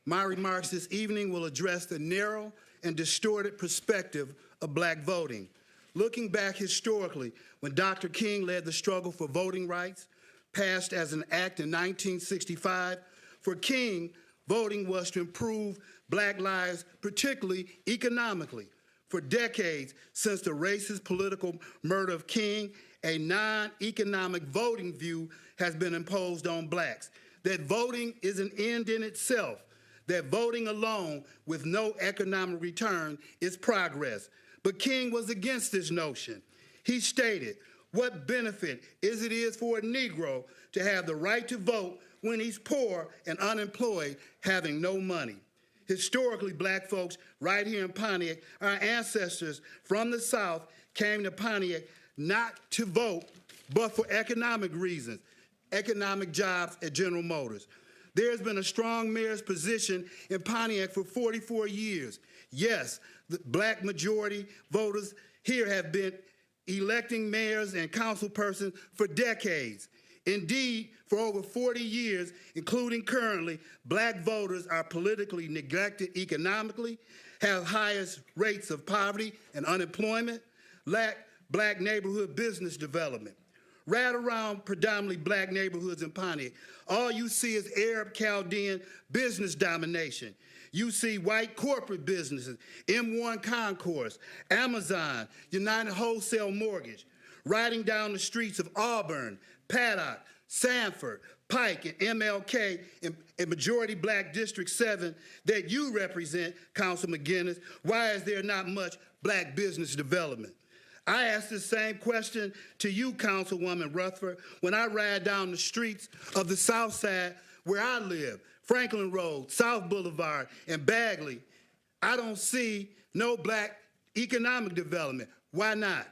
My remarks this evening will address the narrow and distorted perspective of black voting. Looking back historically, when Dr. King led the struggle for voting rights, passed as an act in 1965, for King, voting was to improve black lives, particularly economically. For decades, since the racist political murder of King, a non-economic voting view has been imposed on blacks, that voting is an end in itself, that voting alone with no economic return is progress. But King was against this notion. He stated, what benefit is it for a Negro to have the right to vote when he's poor and unemployed, having no money? Historically, black folks right here in Pontiac, our ancestors from the South came to Pontiac not to vote, but for economic reasons, economic jobs at General Motors. There's been a strong mayor's position in Pontiac for 44 years. Yes, the black majority voters here have been electing mayors and councilpersons for decades. Indeed, for over 40 years, including currently, black voters are politically neglected economically, have highest rates of poverty and unemployment, lack black neighborhood business development. Right around predominantly black neighborhoods in Pontiac, all you see is Arab Chaldean business domination. You see white corporate businesses, M1 Concourse, Amazon, United Wholesale Mortgage, riding down the streets of Auburn, Paddock, Sanford, Pike, and MLK in majority black District 7 that you represent, Council McGinnis. Why is there not much black business development? I ask the same question to you, Councilwoman Rutherford, when I ride down the streets of the South Side where I live, Franklin Road, South Boulevard, and Bagley. I don't see no black economic development. Why not?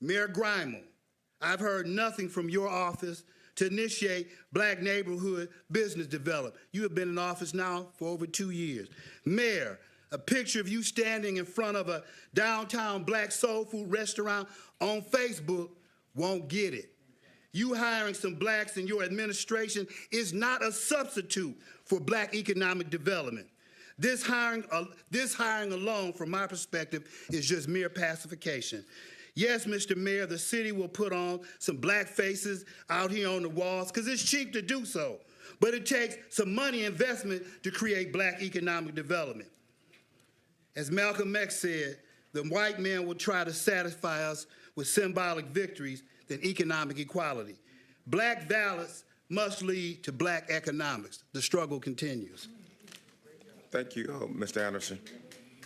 Mayor Grimel, I've heard nothing from your office to initiate black neighborhood business development. You have been in office now for over 2 years. Mayor, a picture of you standing in front of a downtown black soul food restaurant on Facebook won't get it. You hiring some blacks in your administration is not a substitute for black economic development. This hiring alone, from my perspective, is just mere pacification. Yes, Mr. Mayor, the city will put on some black faces out here on the walls because it's cheap to do so. But it takes some money investment to create black economic development. As Malcolm X said, the white man will try to satisfy us with symbolic victories than economic equality. Black ballots must lead to black economics. The struggle continues. Thank you, Mr. Anderson.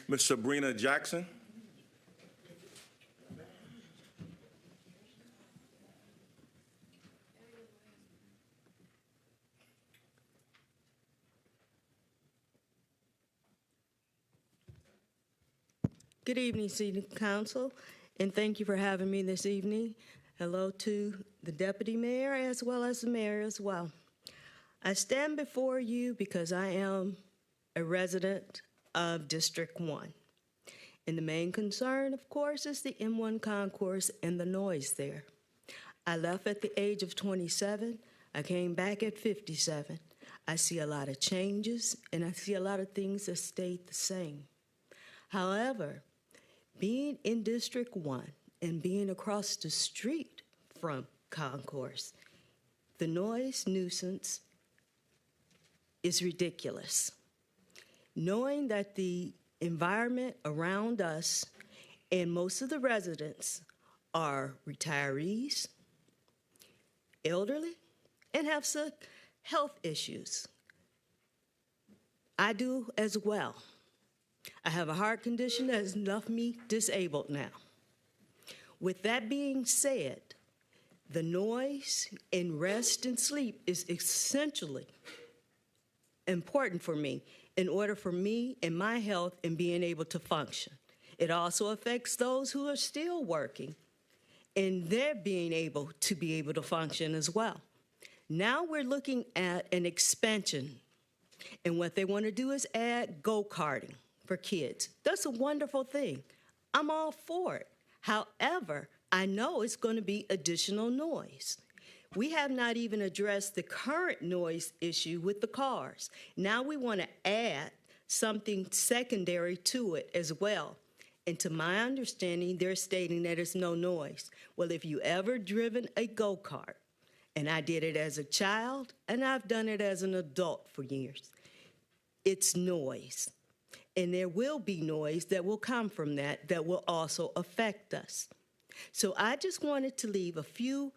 Ms. Sabrina Jackson. Good evening, City Council, and thank you for having me this evening. Hello to the Deputy Mayor as well as the Mayor as well. I stand before you because I am a resident of District 1. And the main concern, of course, is the M1 concourse and the noise there. I left at the age of 27. I came back at 57. I see a lot of changes, and I see a lot of things that stayed the same. However, being in District 1 and being across the street from concourse, the noise nuisance is ridiculous. Knowing that the environment around us and most of the residents are retirees, elderly, and have some health issues. I do as well. I have a heart condition that has left me disabled now. With that being said, the noise and rest and sleep is essentially important for me in order for me and my health and being able to function. It also affects those who are still working and they're being able to function as well. Now we're looking at an expansion, and what they want to do is add go-karting for kids. That's a wonderful thing. I'm all for it. However, I know it's going to be additional noise. We have not even addressed the current noise issue with the cars. Now we want to add something secondary to it as well. And to my understanding, they're stating that it's no noise. Well, if you ever driven a go-kart, and I did it as a child, and I've done it as an adult for years, it's noise. And there will be noise that will come from that will also affect us. So I just wanted to leave a few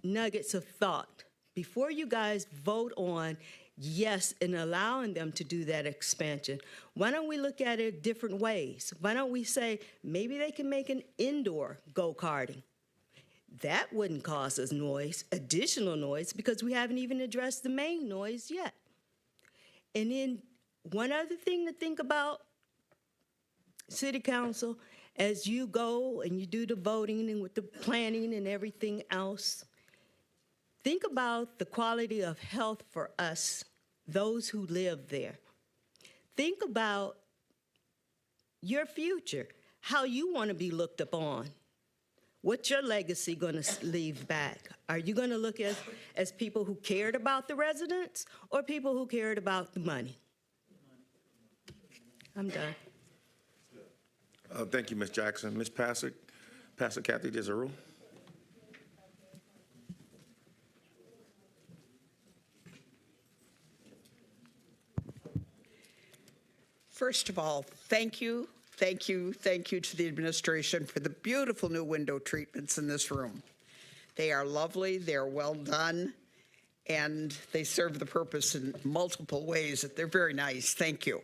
nuggets of thought before you guys vote on yes and allowing them to do that expansion. Why don't we look at it different ways? Why don't we say maybe they can make an indoor go-karting? That wouldn't cause us noise, additional noise, because we haven't even addressed the main noise yet. And then one other thing to think about, City Council, as you go and you do the voting and with the planning and everything else, think about the quality of health for us, those who live there. Think about your future, how you want to be looked upon. What's your legacy going to leave back? Are you going to look as people who cared about the residents or people who cared about the money? I'm done. Thank you, Ms. Jackson. Ms. Pastor Kathy Desiree. First of all, thank you to the administration for the beautiful new window treatments in this room. They are lovely, they're well done, and they serve the purpose in multiple ways. They're very nice. Thank you.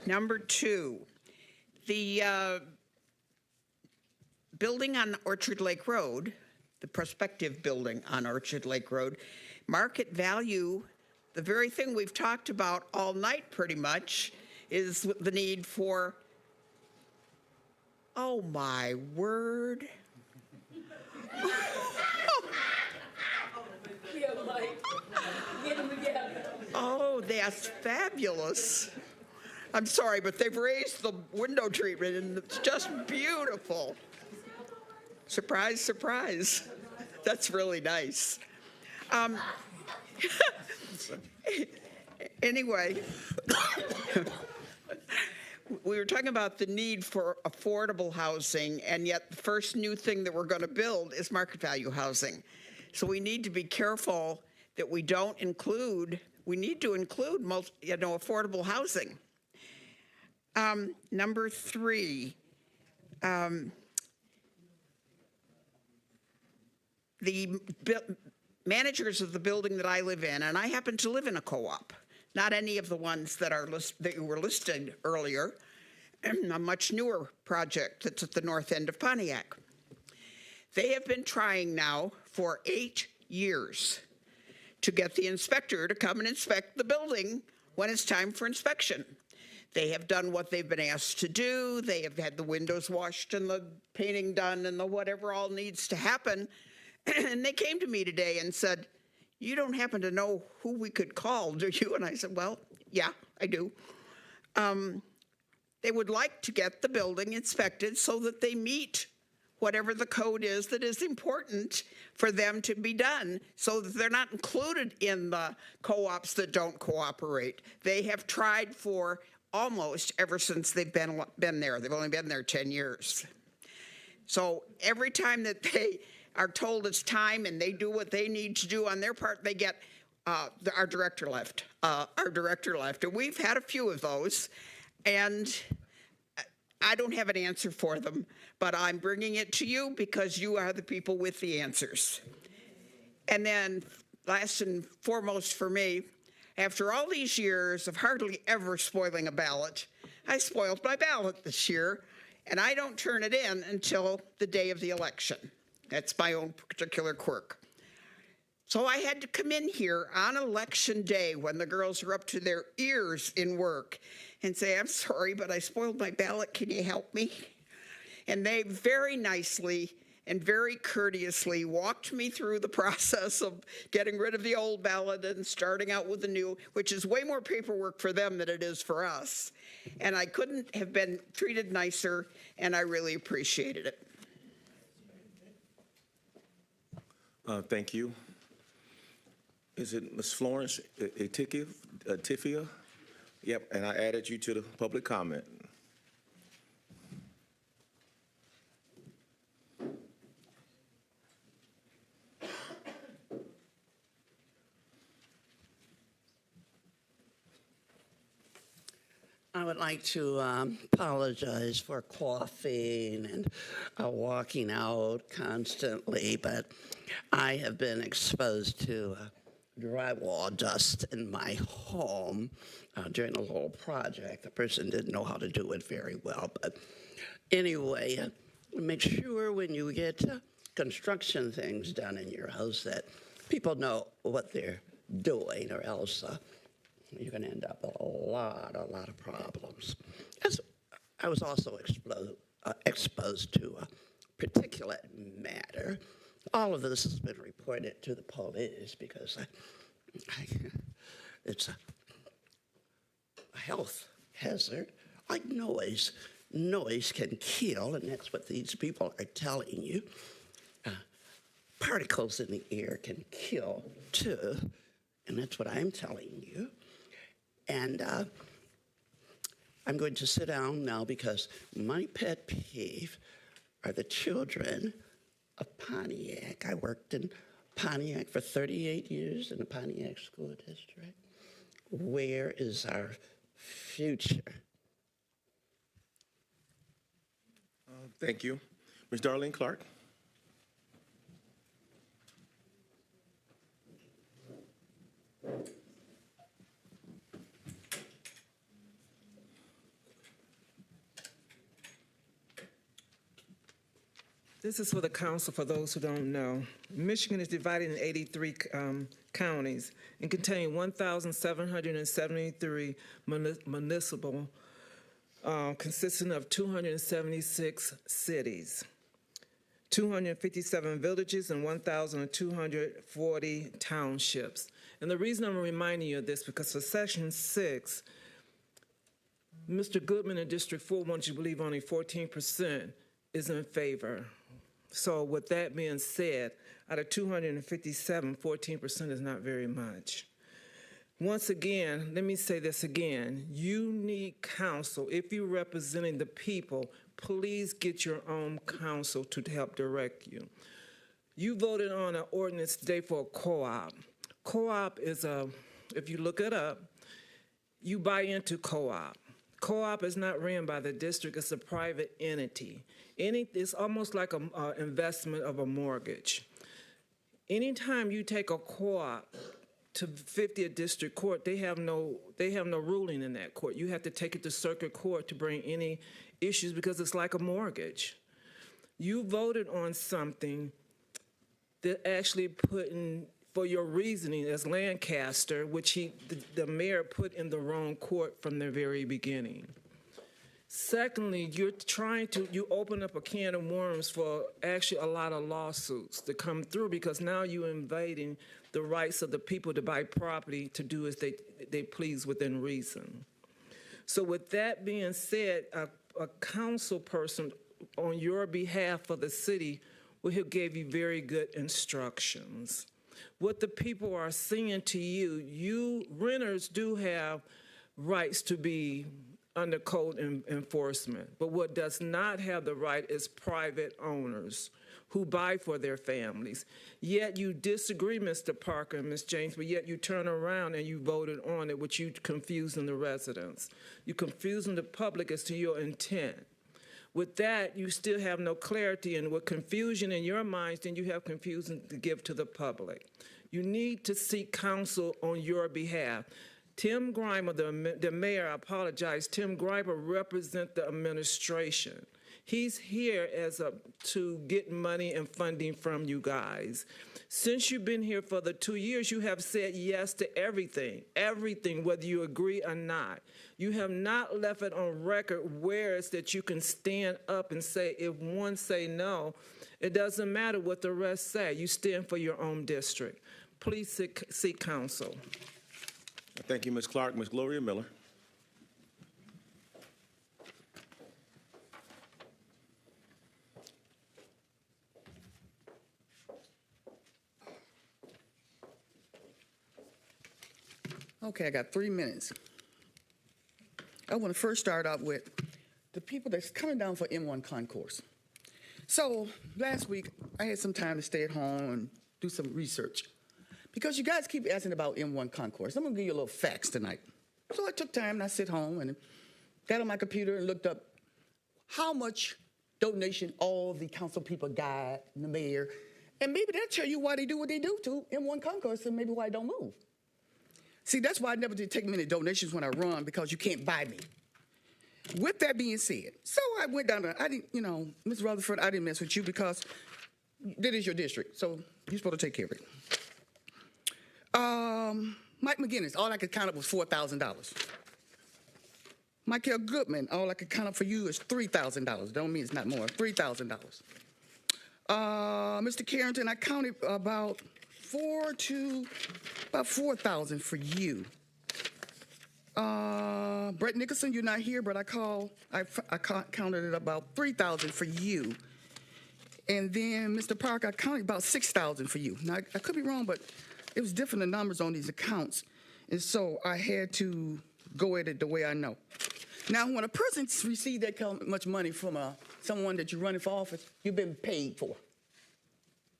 Number two, the building on Orchard Lake Road, the prospective building on Orchard Lake Road, market value, the very thing we've talked about all night pretty much, is the need for, oh my word. Oh, that's fabulous. I'm sorry, but they've raised the window treatment and it's just beautiful. Surprise, surprise. That's really nice. Anyway, we were talking about the need for affordable housing, and yet the first new thing that we're going to build is market value housing. So we need to be careful that we don't include, we need to include affordable housing. Number 3, the managers of the building that I live in, and I happen to live in a co-op, not any of the ones that were listed earlier, a much newer project that's at the north end of Pontiac. They have been trying now for 8 years to get the inspector to come and inspect the building when it's time for inspection. They have done what they've been asked to do. They have had the windows washed and the painting done and the whatever all needs to happen. And they came to me today and said, "You don't happen to know who we could call, do you?" And I said, "Well, yeah, I do." They would like to get the building inspected so that they meet whatever the code is that is important for them to be done, so that they're not included in the co-ops that don't cooperate. They have tried for almost ever since they've been there. They've only been there 10 years. So every time that they are told it's time and they do what they need to do on their part, they get our director left. And we've had a few of those, and I don't have an answer for them, but I'm bringing it to you because you are the people with the answers. And then last and foremost for me, after all these years of hardly ever spoiling a ballot, I spoiled my ballot this year, and I don't turn it in until the day of the election. That's my own particular quirk. So I had to come in here on election day when the girls are up to their ears in work and say, "I'm sorry, but I spoiled my ballot. Can you help me?" And they very nicely and very courteously walked me through the process of getting rid of the old ballot and starting out with the new, which is way more paperwork for them than it is for us. And I couldn't have been treated nicer, and I really appreciated it. Thank you. Is it Ms. Florence Tifia? Yep, and I added you to the public comment. I would like to apologize for coughing and walking out constantly, but I have been exposed to drywall dust in my home during a little project. The person didn't know how to do it very well, but anyway, make sure when you get construction things done in your house that people know what they're doing, or else you're going to end up with a lot of problems. As I was also exposed to particulate matter. All of this has been reported to the police because it's a health hazard, like noise. Noise can kill, and that's what these people are telling you. Particles in the air can kill, too, and that's what I'm telling you. And I'm going to sit down now because my pet peeve are the children of Pontiac. I worked in Pontiac for 38 years in the Pontiac School District. Where is our future? Thank you. Ms. Darlene Clark. This is for the council, for those who don't know. Michigan is divided in 83 counties and contain 1,773 municipal, consisting of 276 cities, 257 villages, and 1,240 townships. And the reason I'm reminding you of this, because for Section 6, Mr. Goodman in District 4 wants you to believe only 14% is in favor. So with that being said, out of 257, 14% is not very much. Once again, let me say this again. You need counsel. If you're representing the people, please get your own counsel to help direct you. You voted on an ordinance today for a co-op. Co-op is if you look it up, you buy into co-op. Co-op is not ran by the district, it's a private entity. It's almost like an investment of a mortgage. Anytime you take a co-op to 50th District Court, they have no ruling in that court. You have to take it to circuit court to bring any issues because it's like a mortgage. You voted on something that actually put in, for your reasoning as Lancaster, which the mayor put in the wrong court from the very beginning. Secondly, you open up a can of worms for actually a lot of lawsuits to come through because now you're invading the rights of the people to buy property to do as they please within reason. So with that being said, a council person on your behalf for the city will give you very good instructions. What the people are saying to you renters do have rights to be under code enforcement, but what does not have the right is private owners who buy for their families. Yet you disagree, Mr. Parker and Ms. James, but yet you turn around and you voted on it, which you confusing the residents. You confusing the public as to your intent. With that, you still have no clarity, and with confusion in your minds, then you have confusion to give to the public. You need to seek counsel on your behalf. Tim Grimer, the mayor, I apologize, Tim Grimer represents the administration. He's here to get money and funding from you guys. Since you've been here for the 2 years, you have said yes to everything, whether you agree or not. You have not left it on record where it's that you can stand up and say, if one say no, it doesn't matter what the rest say. You stand for your own district. Please seek counsel. Thank you, Ms. Clark. Ms. Gloria Miller. Okay, I got 3 minutes. I want to first start out with the people that's coming down for M1 concourse. So last week, I had some time to stay at home and do some research. Because you guys keep asking about M1 concourse. I'm going to give you a little facts tonight. So I took time and I sit home and got on my computer and looked up how much donation all the council people got and the mayor. And maybe they'll tell you why they do what they do to M1 concourse and maybe why they don't move. See, that's why I never did take many donations when I run, because you can't buy me. With that being said, so I went down to, Ms. Rutherford, I didn't mess with you because that is your district, so you're supposed to take care of it. Mike McGinnis, all I could count up was $4,000. Michael Goodman, all I could count up for you is $3,000. Don't mean it's not more, $3,000. Mr. Carrington, I counted about 4,000 for you. Brett Nicholson, you're not here, but I counted it about 3,000 for you. And then Mr. Parker, I counted about 6,000 for you. Now, I could be wrong, but it was different the numbers on these accounts. And so I had to go at it the way I know. Now, when a person receives that much money from someone that you're running for office, you've been paid for.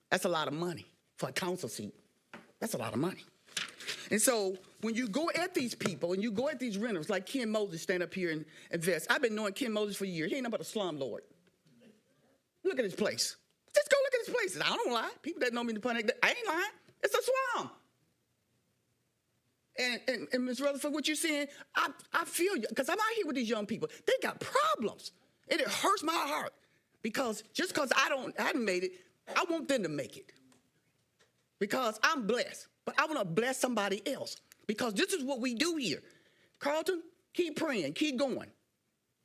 That's a lot of money for a council seat. That's a lot of money. And so when you go at these people and you go at these renters, like Ken Moses stand up here and invest. I've been knowing Ken Moses for years. He ain't nothing but a slumlord. Look at his place. Just go look at his places. I don't lie. People that know me in the Pontiac, I ain't lying. It's a slum. And Ms. Rutherford, what you're saying, I feel you, because I'm out here with these young people. They got problems, and it hurts my heart. Because just because I haven't made it, I want them to make it. Because I'm blessed, but I want to bless somebody else. Because this is what we do here. Carlton, keep praying, keep going.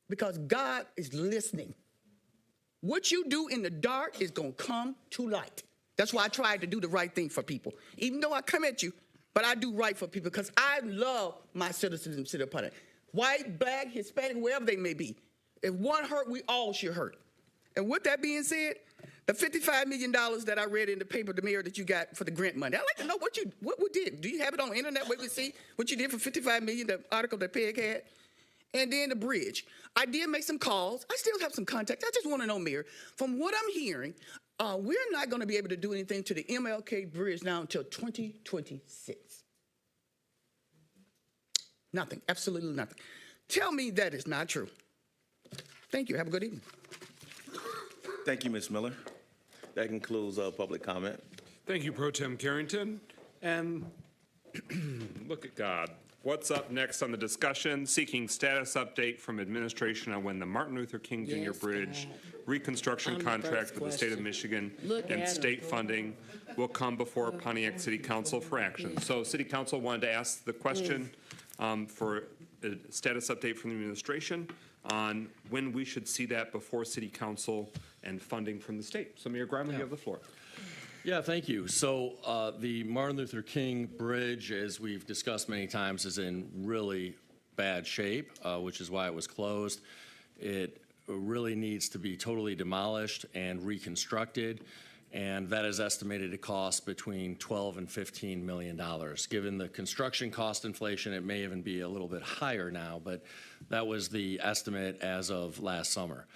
Because God is listening. What you do in the dark is going to come to light. That's why I tried to do the right thing for people. Even though I come at you, but I do right for people because I love my citizens and citizen public. White, black, Hispanic, wherever they may be. If one hurt, we all should hurt. And with that being said, the $55 million that I read in the paper, the mayor, that you got for the grant money, I'd like to know what we did. Do you have it on the internet where we see what you did for $55 million, the article that Peg had? And then the bridge. I did make some calls. I still have some contacts. I just want to know, Mayor, from what I'm hearing, we're not going to be able to do anything to the MLK Bridge now until 2026. Nothing, absolutely nothing. Tell me that is not true. Thank you. Have a good evening. Thank you, Ms. Miller. That concludes public comment. Thank you, Pro Tem Carrington. And look at God. What's up next on the discussion? Seeking status update from administration on when the Martin Luther King Jr. Bridge reconstruction contract with the state of Michigan and state funding will come before Pontiac City Council for action. So City Council wanted to ask the question for a status update from the administration on when we should see that before City Council and funding from the state. So Mayor Grimaldi, you have the floor. Yeah, thank you. So the Martin Luther King Bridge, as we've discussed many times, is in really bad shape, which is why it was closed. It really needs to be totally demolished and reconstructed, and that is estimated to cost between $12 and $15 million. Given the construction cost inflation, it may even be a little bit higher now, but that was the estimate as of last summer.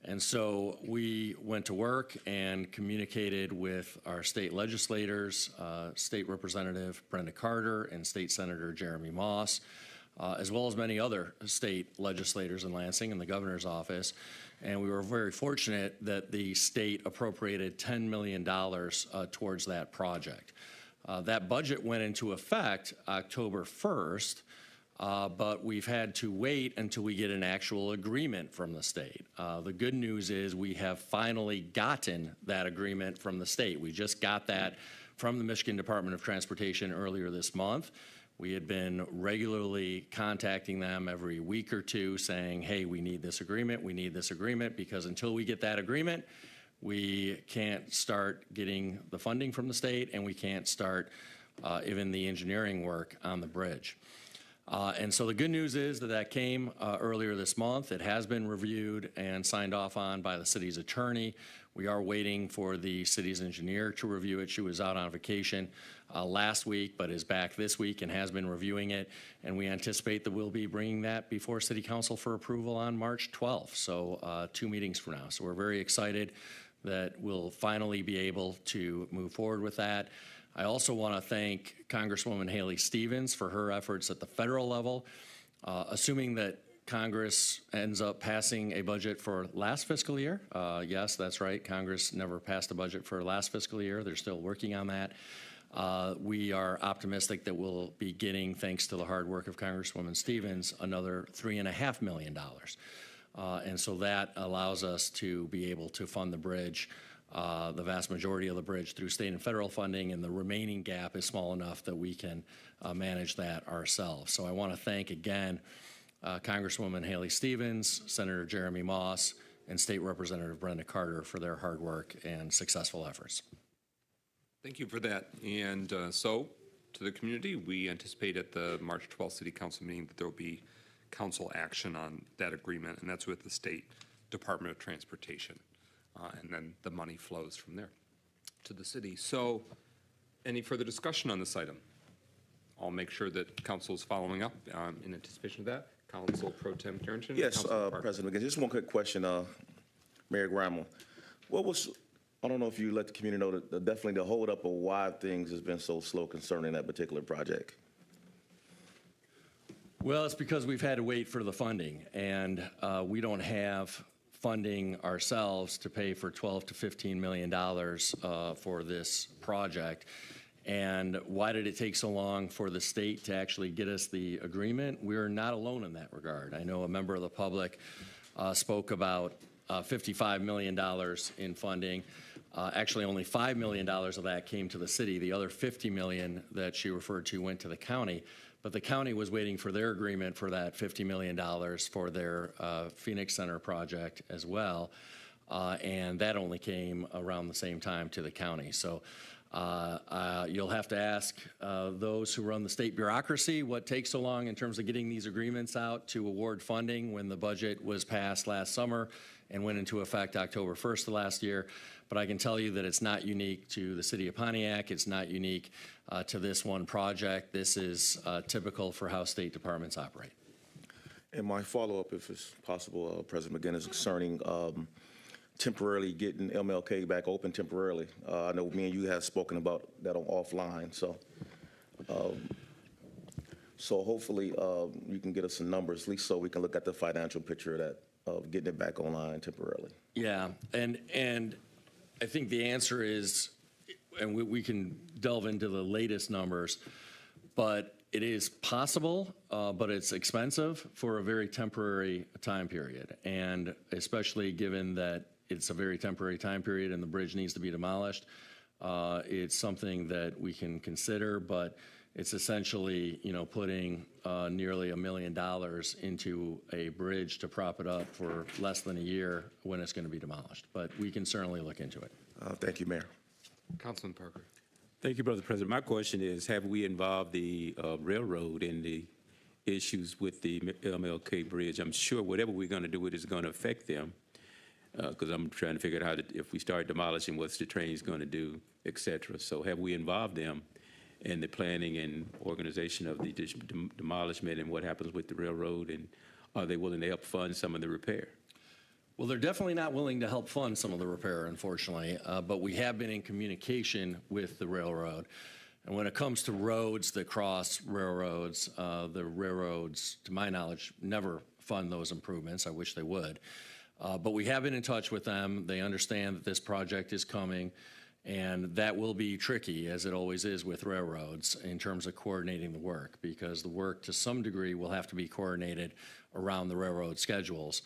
And so we went to work and communicated with our state legislators, State Representative Brenda Carter and State Senator Jeremy Moss, as well as many other state legislators in Lansing and the governor's office. And we were very fortunate that the state appropriated $10 million towards that project. That budget went into effect October 1st. But we've had to wait until we get an actual agreement from the state. The good news is we have finally gotten that agreement from the state. We just got that from the Michigan Department of Transportation earlier this month. We had been regularly contacting them every week or two saying, hey, we need this agreement, because until we get that agreement, we can't start getting the funding from the state and we can't start even the engineering work on the bridge. And so the good news is that came earlier this month. It has been reviewed and signed off on by the city's attorney. We are waiting for the city's engineer to review it. She was out on vacation last week, but is back this week and has been reviewing it. And we anticipate that we'll be bringing that before City Council for approval on March 12th, so 2 meetings from now. So we're very excited that we'll finally be able to move forward with that. I also want to thank Congresswoman Haley Stevens for her efforts at the federal level. Assuming that Congress ends up passing a budget for last fiscal year, yes, that's right, Congress never passed a budget for last fiscal year. They're still working on that. We are optimistic that we'll be getting, thanks to the hard work of Congresswoman Stevens, another $3.5 million. And so that allows us to be able to fund the bridge, the vast majority of the bridge, through state and federal funding, and the remaining gap is small enough that we can manage that ourselves. So I want to thank again Congresswoman Haley Stevens, Senator Jeremy Moss, and State Representative Brenda Carter for their hard work and successful efforts. Thank you for that. And so, to the community, we anticipate at the March 12th City Council meeting that there will be council action on that agreement, and that's with the State Department of Transportation. And then the money flows from there to the city. So, any further discussion on this item? I'll make sure that council is following up in anticipation of that. Council Pro Tem Carrington. Yes, President McGinn. Just one quick question, Mayor Grimal. What was, I don't know if you let the community know that definitely the hold up of why things has been so slow concerning that particular project. Well, it's because we've had to wait for the funding, and we don't have funding ourselves to pay for $12 to $15 million for this project. And why did it take so long for the state to actually get us the agreement? We're not alone in that regard. I know a member of the public spoke about $55 million in funding. Actually, only $5 million of that came to the city. The other $50 million that she referred to went to the county. But the county was waiting for their agreement for that $50 million for their Phoenix Center project as well. And that only came around the same time to the county. So you'll have to ask those who run the state bureaucracy what takes so long in terms of getting these agreements out to award funding when the budget was passed last summer and went into effect October 1st of last year. But I can tell you that it's not unique to the city of Pontiac. It's not unique to this one project. This is typical for how state departments operate. And my follow-up, if it's possible, President McGinnis, concerning temporarily getting MLK back open temporarily. I know me and you have spoken about that on offline, so hopefully you can get us some numbers, at least so we can look at the financial picture of that, of getting it back online temporarily. Yeah, and I think the answer is, and we can delve into the latest numbers, but it is possible, but it's expensive for a very temporary time period. And especially given that it's a very temporary time period and the bridge needs to be demolished, it's something that we can consider, but it's essentially, putting nearly $1 million into a bridge to prop it up for less than a year when it's going to be demolished. But we can certainly look into it. Thank you, Mayor. Councilman Parker. Thank you, Brother President. My question is, have we involved the railroad in the issues with the MLK Bridge? I'm sure whatever we're going to do, it is going to affect them, because I'm trying to figure out if we start demolishing, what's the trains going to do, et cetera. So have we involved them in the planning and organization of the demolishment and what happens with the railroad, and are they willing to help fund some of the repair? Well, they're definitely not willing to help fund some of the repair, unfortunately, but we have been in communication with the railroad. And when it comes to roads that cross railroads, the railroads, to my knowledge, never fund those improvements. I wish they would. But we have been in touch with them. They understand that this project is coming, and that will be tricky, as it always is with railroads, in terms of coordinating the work, because the work, to some degree, will have to be coordinated around the railroad schedules.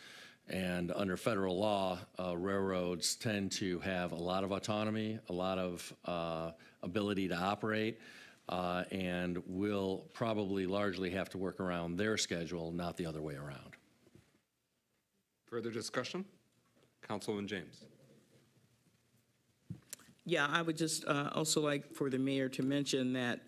And under federal law, railroads tend to have a lot of autonomy, a lot of ability to operate, and will probably largely have to work around their schedule, not the other way around. Further discussion? Councilwoman James. Yeah, I would just also like for the mayor to mention that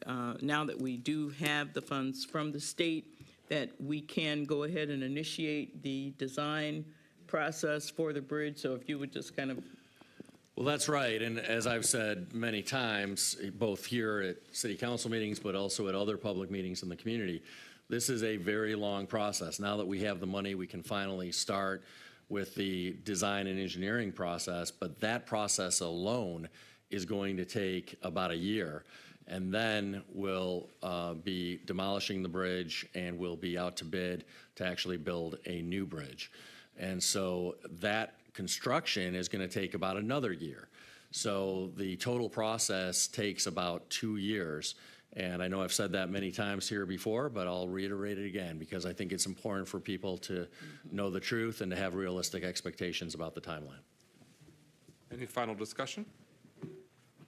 now that we do have the funds from the state, that we can go ahead and initiate the design process for the bridge. So if you would just kind of. Well, that's right. And as I've said many times, both here at city council meetings, but also at other public meetings in the community, this is a very long process. Now that we have the money, we can finally start with the design and engineering process, but that process alone is going to take about a year. And then we'll be demolishing the bridge, and we'll be out to bid to actually build a new bridge. And so that construction is going to take about another year. So the total process takes about 2 years. And I know I've said that many times here before, but I'll reiterate it again, because I think it's important for people to know the truth and to have realistic expectations about the timeline. Any final discussion?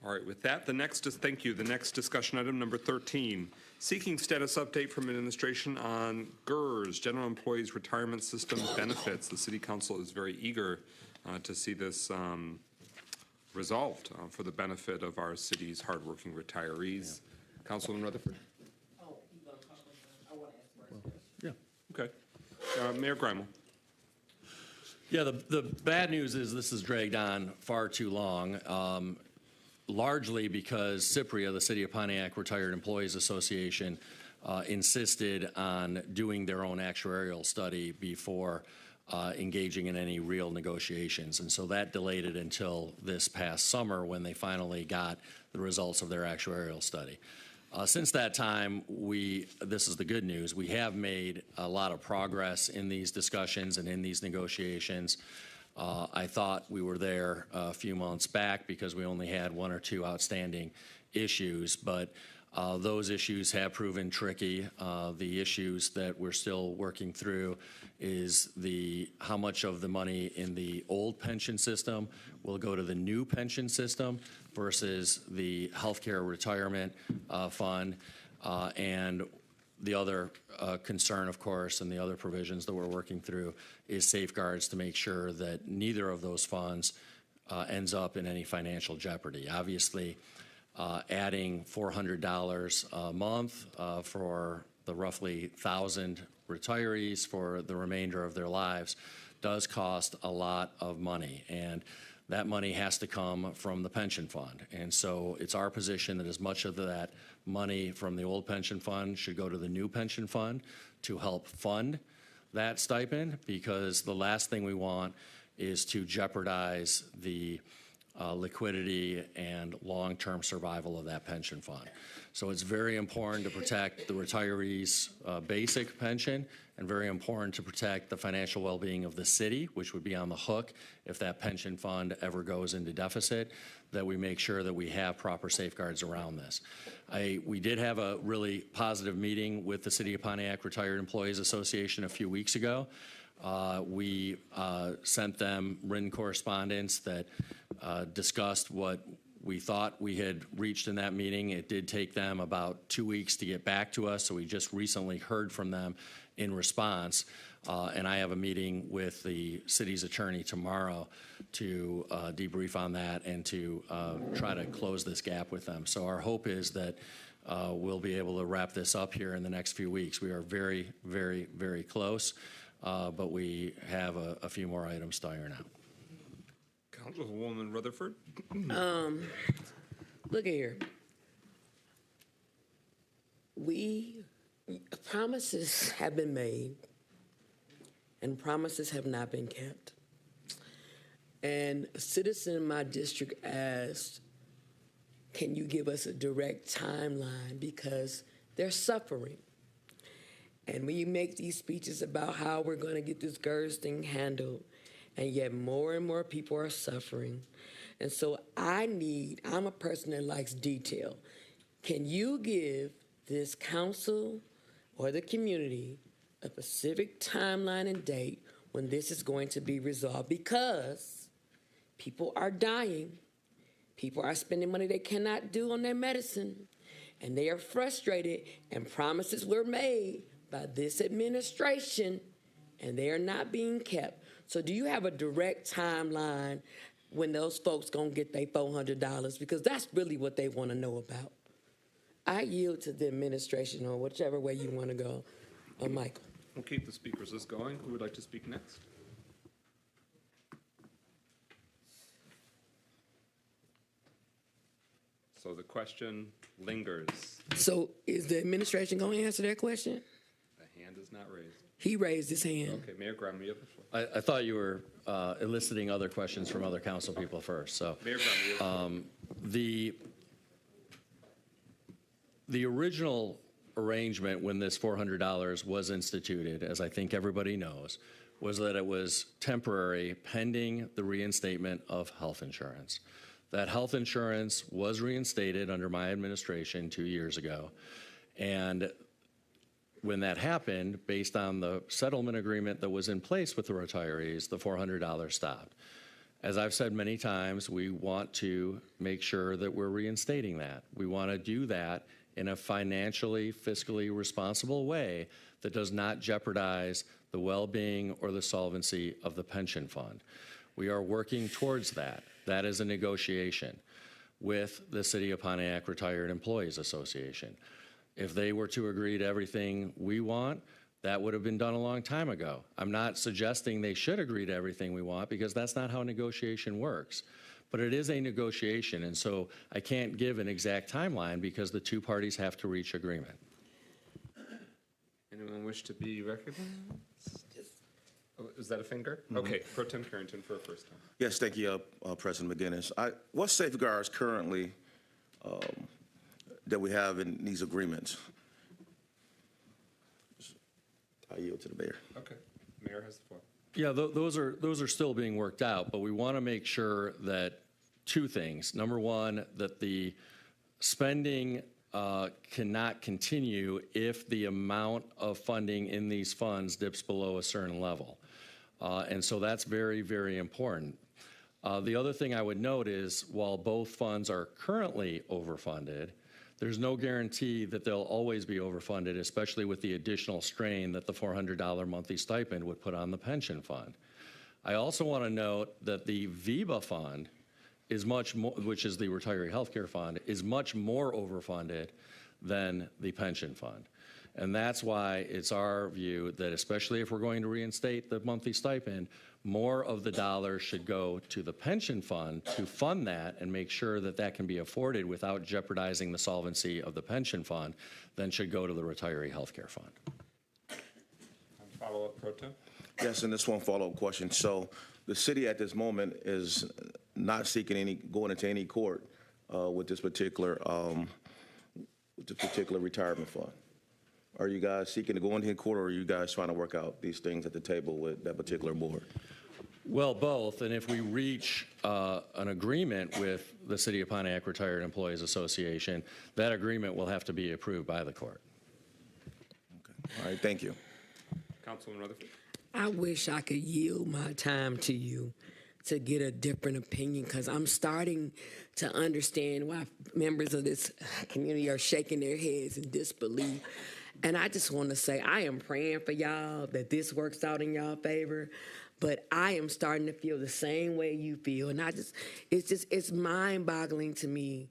All right, with that, thank you. The next discussion item, number 13, seeking status update from administration on GERS, General Employees Retirement System benefits. The City Council is very eager to see this resolved for the benefit of our city's hardworking retirees. Yeah. Councilman Rutherford. Yeah. Okay. Mayor Grimal. Yeah, the bad news is this has dragged on far too long. Largely because CIPRIA, the City of Pontiac Retired Employees Association, insisted on doing their own actuarial study before engaging in any real negotiations. And so that delayed it until this past summer when they finally got the results of their actuarial study. Since that time, this is the good news, we have made a lot of progress in these discussions and in these negotiations. I thought we were there a few months back because we only had 1 or 2 outstanding issues, but Those issues have proven tricky. The issues that we're still working through is how much of the money in the old pension system will go to the new pension system versus the healthcare retirement fund. And the other concern, of course, and the other provisions that we're working through is safeguards to make sure that neither of those funds ends up in any financial jeopardy. Obviously, adding $400 a month for the roughly 1,000 retirees for the remainder of their lives does cost a lot of money, and that money has to come from the pension fund. And so it's our position that as much of that money from the old pension fund should go to the new pension fund to help fund that stipend, because the last thing we want is to jeopardize the liquidity and long-term survival of that pension fund. So it's very important to protect the retirees' basic pension, and very important to protect the financial well-being of the city, which would be on the hook if that pension fund ever goes into deficit, that we make sure that we have proper safeguards around this. We did have a really positive meeting with the City of Pontiac Retired Employees Association a few weeks ago. We sent them written correspondence that discussed what we thought we had reached in that meeting. It did take them about 2 weeks to get back to us, so we just recently heard from them in response. And I have a meeting with the city's attorney tomorrow to debrief on that and to try to close this gap with them. So our hope is that we'll be able to wrap this up here in the next few weeks. We are very, very, very close, but we have a few more items to iron out. Councilwoman Rutherford. Look here. Promises have been made, and promises have not been kept. And a citizen in my district asked, can you give us a direct timeline, because they're suffering. And when you make these speeches about how we're going to get this GERS thing handled, and yet more and more people are suffering. And so I'm a person that likes detail. Can you give this council or the community a specific timeline and date when this is going to be resolved? Because people are dying. People are spending money they cannot do on their medicine. And they are frustrated, and promises were made by this administration, and they are not being kept. So do you have a direct timeline when those folks gonna get their $400? Because that's really what they want to know about. I yield to the administration or whichever way you want to go. Michael. We'll keep the speakers list going. Who would like to speak next? So the question lingers. So is the administration going to answer that question? The hand is not raised. He raised his hand. Okay, Mayor Graham, you have the floor. I thought you were eliciting other questions from other council people first. So Mayor Graham, you have the floor. The original arrangement when this $400 was instituted, as I think everybody knows, was that it was temporary pending the reinstatement of health insurance. That health insurance was reinstated under my administration 2 years ago. And when that happened, based on the settlement agreement that was in place with the retirees, the $400 stopped. As I've said many times, we want to make sure that we're reinstating that. We want to do that in a financially, fiscally responsible way that does not jeopardize the well-being or the solvency of the pension fund. We are working towards that. That is a negotiation with the City of Pontiac Retired Employees Association. If they were to agree to everything we want, that would have been done a long time ago. I'm not suggesting they should agree to everything we want, because that's not how negotiation works. But it is a negotiation, and so I can't give an exact timeline because the two parties have to reach agreement. Anyone wish to be recognized? Oh, is that a finger? Okay, Pro Tem Carrington for a first time. Yes, thank you, President McGinnis. What safeguards currently that we have in these agreements? I yield to the mayor. Okay, Mayor has the floor. Yeah, those are still being worked out, but we want to make sure that two things. Number one, that the spending cannot continue if the amount of funding in these funds dips below a certain level. And so that's very, very important. The other thing I would note is while both funds are currently overfunded, there's no guarantee that they'll always be overfunded, especially with the additional strain that the $400 monthly stipend would put on the pension fund. I also want to note that the VEBA fund is much more, which is the retiree health care fund, is much more overfunded than the pension fund. And that's why it's our view that especially if we're going to reinstate the monthly stipend, more of the dollars should go to the pension fund to fund that and make sure that that can be afforded without jeopardizing the solvency of the pension fund than should go to the retiree health care fund. Follow-up, Pro Tem? Yes, and this one follow-up question. So the city at this moment is not seeking going into any court with this particular retirement fund. Are you guys seeking to go into court, or are you guys trying to work out these things at the table with that particular board? Well, both. And if we reach an agreement with the City of Pontiac Retired Employees Association, that agreement will have to be approved by the court. Okay. All right. Thank you. Councilman Rutherford. I wish I could yield my time to you to get a different opinion, because I'm starting to understand why members of this community are shaking their heads in disbelief. And I just want to say I am praying for y'all that this works out in y'all favor, but I am starting to feel the same way you feel. And it's mind-boggling to me.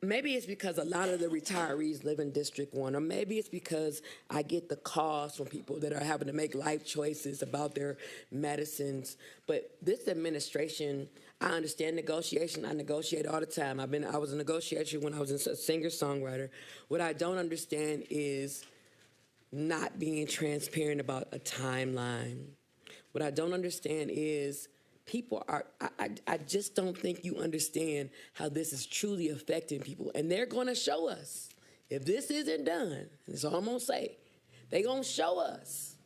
Maybe it's because a lot of the retirees live in District 1, or maybe it's because I get the calls from people that are having to make life choices about their medicines. But this administration, I understand negotiation. I negotiate all the time. I was a negotiator when I was a singer-songwriter. What I don't understand is not being transparent about a timeline. What I don't understand is people are, I just don't think you understand how this is truly affecting people. And they're going to show us. If this isn't done, that's all I'm going to say, they're going to show us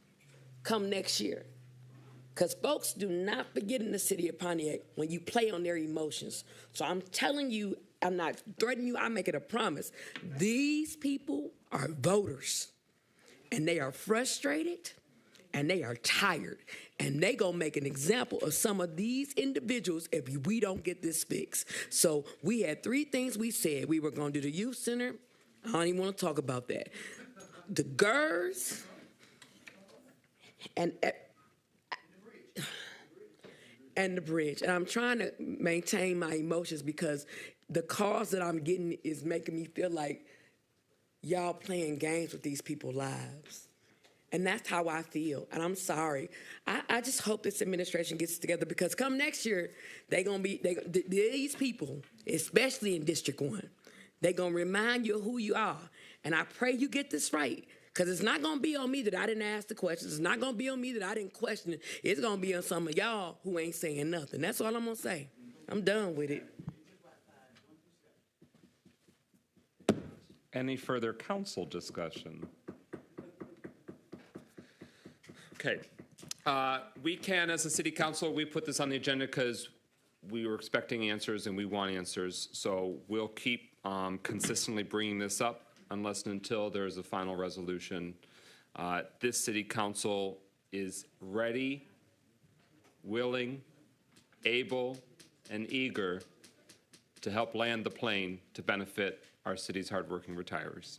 come next year. Because folks do not forget in the city of Pontiac when you play on their emotions. So I'm telling you, I'm not threatening you, I make it a promise. These people are voters. And they are frustrated. And they are tired, and they gonna make an example of some of these individuals if we don't get this fixed. So we had 3 things we said. We were gonna do the youth center. I don't even wanna talk about that. The GERS, and the bridge. And I'm trying to maintain my emotions because the calls that I'm getting is making me feel like y'all playing games with these people's lives. And that's how I feel. And I'm sorry. I just hope this administration gets together, because come next year, these people, especially in District 1, they're going to remind you of who you are. And I pray you get this right, because it's not going to be on me that I didn't ask the questions. It's not going to be on me that I didn't question it. It's going to be on some of y'all who ain't saying nothing. That's all I'm going to say. I'm done with it. Any further council discussion? Okay. We can, as a city council, we put this on the agenda because we were expecting answers and we want answers. So we'll keep consistently bringing this up unless and until there's a final resolution. This city council is ready, willing, able, and eager to help land the plane to benefit our city's hardworking retirees.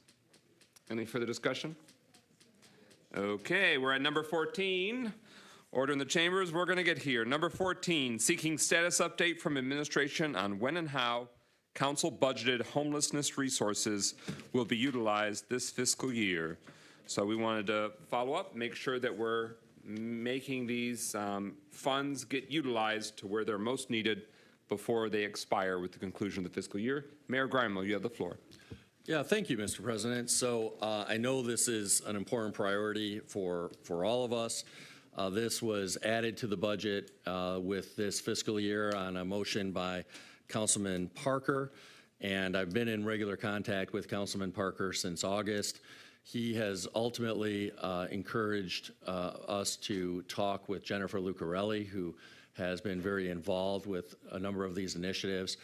Any further discussion? Okay, we're at number 14. Order in the chambers, we're going to get here. Number 14, seeking status update from administration on when and how council budgeted homelessness resources will be utilized this fiscal year. So we wanted to follow up, make sure that we're making these funds get utilized to where they're most needed before they expire with the conclusion of the fiscal year. Mayor Grimel, you have the floor. Yeah, thank you, Mr. President. So I know this is an important priority for all of us. This was added to the budget with this fiscal year on a motion by Councilman Parker, and I've been in regular contact with Councilman Parker since August. He has ultimately encouraged us to talk with Jennifer Lucarelli, who has been very involved with a number of these initiatives.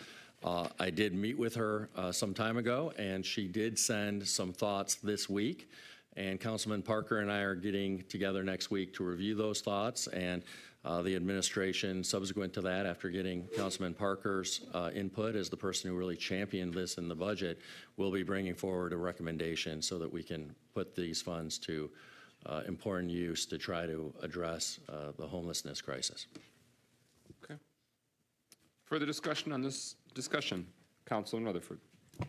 I did meet with her some time ago, and she did send some thoughts this week. And Councilman Parker and I are getting together next week to review those thoughts. And the administration, subsequent to that, after getting Councilman Parker's input as the person who really championed this in the budget, will be bringing forward a recommendation so that we can put these funds to important use to try to address the homelessness crisis. Okay. Further discussion on this discussion? Councilor Rutherford.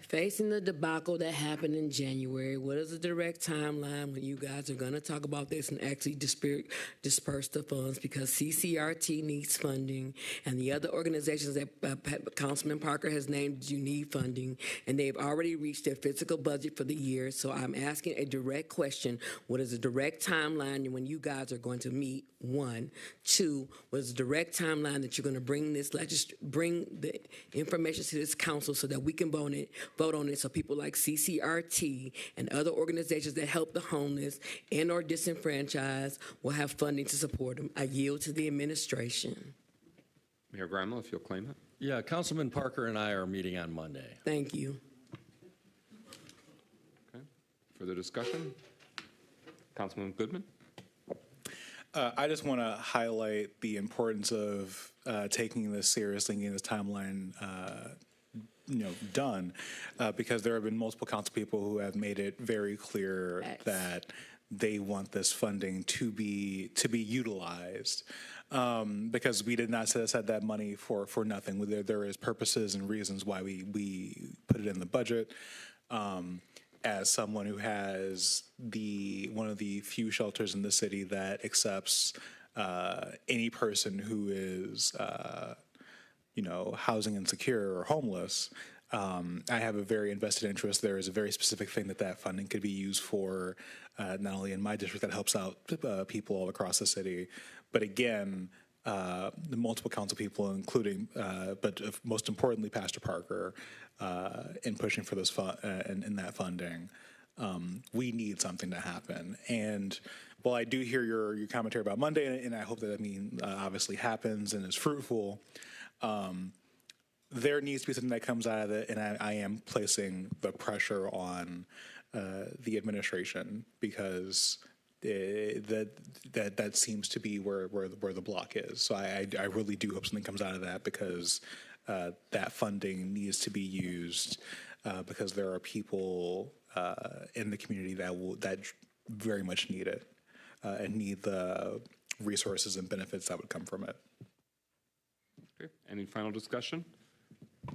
Facing the debacle that happened in January, what is the direct timeline when you guys are going to talk about this and actually disperse the funds? Because CCRT needs funding, and the other organizations that Councilman Parker has named you need funding, and they've already reached their physical budget for the year. So I'm asking a direct question. What is the direct timeline when you guys are going to meet? One. Two, what is the direct timeline that you're going to bring the information to this council so that we can vote on it so people like CCRT and other organizations that help the homeless and or disenfranchised will have funding to support them? I yield to the administration. Mayor Gramel, if you'll claim it. Yeah, Councilman Parker and I are meeting on Monday. Thank you. Okay. Further discussion? Councilman Goodman. I just want to highlight the importance of taking this seriously and getting this timeline done, because there have been multiple council people who have made it very clear that they want this funding to be utilized, because we did not set aside that money for nothing. There is purposes and reasons why we put it in the budget. As someone who has one of the few shelters in the city that accepts any person who is housing insecure or homeless, I have a very invested interest. There is a very specific thing that funding could be used for, not only in my district that helps out people all across the city, but again, the multiple council people, including, but most importantly, Pastor Parker, in pushing for this and that funding. We need something to happen. And while I do hear your commentary about Monday, and I hope that obviously happens and is fruitful, there needs to be something that comes out of it, and I am placing the pressure on the administration, because that seems to be where the block is. So I really do hope something comes out of that, because that funding needs to be used, because there are people in the community that very much need it and need the resources and benefits that would come from it. Okay. Any final discussion?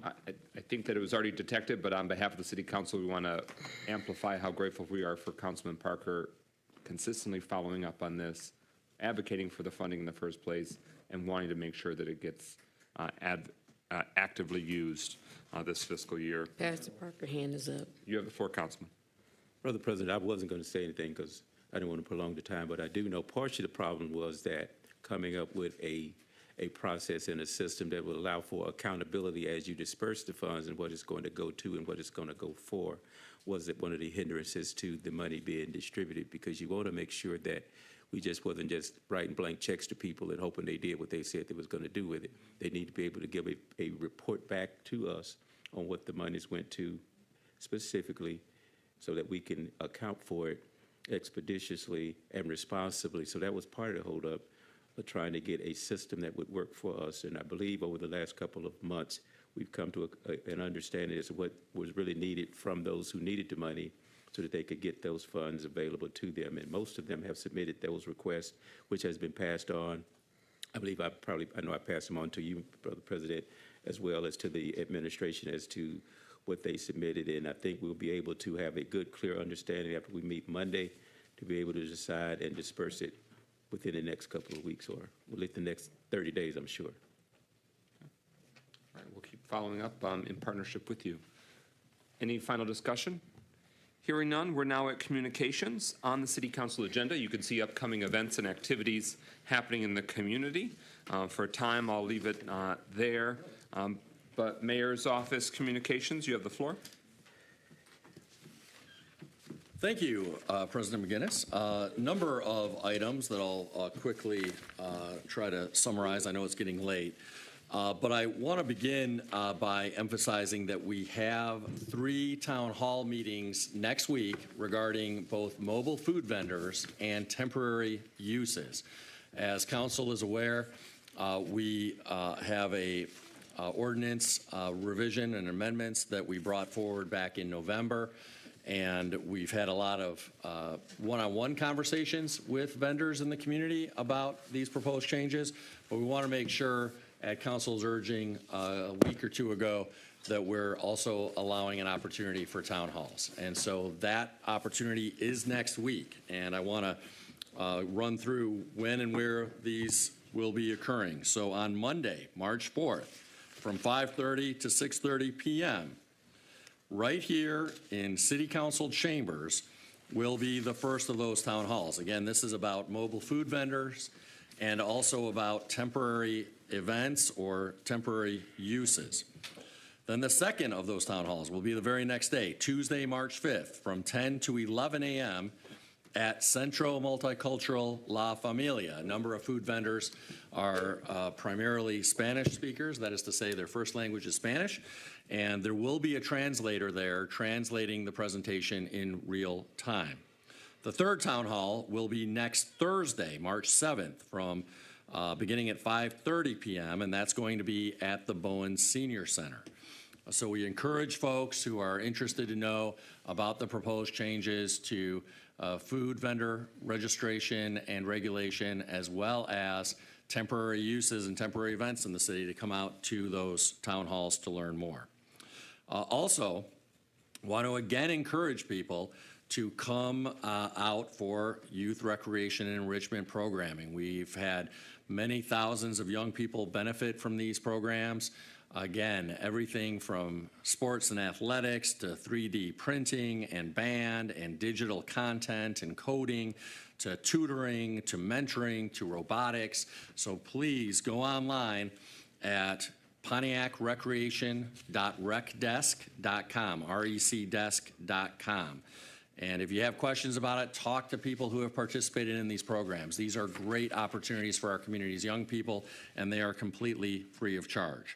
I think that it was already detected, but on behalf of the City Council, we want to amplify how grateful we are for Councilman Parker consistently following up on this, advocating for the funding in the first place, and wanting to make sure that it gets actively used this fiscal year. Pastor Parker, hand is up. You have the floor, Councilman. Brother President, I wasn't going to say anything because I didn't want to prolong the time, but I do know partially the problem was that coming up with a process and a system that will allow for accountability as you disperse the funds and what it's going to go to and what it's going to go for was one of the hindrances to the money being distributed, because you want to make sure that we just wasn't just writing blank checks to people and hoping they did what they said they was going to do with it. They need to be able to give a report back to us on what the monies went to specifically, so that we can account for it expeditiously and responsibly. So that was part of the holdup of trying to get a system that would work for us. And I believe over the last couple of months, we've come to an understanding as to what was really needed from those who needed the money so that they could get those funds available to them. And most of them have submitted those requests, which has been passed on. I believe I know I passed them on to you, Brother President, as well as to the administration as to what they submitted. And I think we'll be able to have a good, clear understanding after we meet Monday to be able to decide and disperse it within the next couple of weeks, or within the next 30 days, I'm sure. All right, we'll keep following up in partnership with you. Any final discussion? Hearing none, we're now at communications. On the City Council agenda, you can see upcoming events and activities happening in the community. For a time, I'll leave it there. But Mayor's Office Communications, you have the floor. Thank you, President McGinnis. Number of items that I'll quickly try to summarize. I know it's getting late. But I want to begin by emphasizing that we have 3 town hall meetings next week regarding both mobile food vendors and temporary uses. As council is aware, we have a ordinance revision and amendments that we brought forward back in November. And we've had a lot of one-on-one conversations with vendors in the community about these proposed changes. But we want to make sure, at council's urging a week or 2 ago, that we're also allowing an opportunity for town halls. And so that opportunity is next week. And I want to run through when and where these will be occurring. So on Monday, March 4th, from 5:30 to 6:30 p.m., right here in City Council chambers will be the first of those town halls. Again, this is about mobile food vendors and also about temporary events or temporary uses. Then the second of those town halls will be the very next day, Tuesday, March 5th, from 10 to 11 a.m. at Centro Multicultural La Familia. A number of food vendors are primarily Spanish speakers, that is to say their first language is Spanish, and there will be a translator there translating the presentation in real time. The third town hall will be next Thursday, March 7th, from beginning at 5:30 p.m., and that's going to be at the Bowen Senior Center. So we encourage folks who are interested to know about the proposed changes to food vendor registration and regulation, as well as temporary uses and temporary events in the city, to come out to those town halls to learn more. Also, want to again encourage people to come out for youth recreation and enrichment programming. We've had many thousands of young people benefit from these programs. Again, everything from sports and athletics to 3D printing and band and digital content and coding to tutoring to mentoring to robotics. So please go online at PontiacRecreation.recdesk.com, recdesk.com. And if you have questions about it, talk to people who have participated in these programs. These are great opportunities for our community's young people, and they are completely free of charge.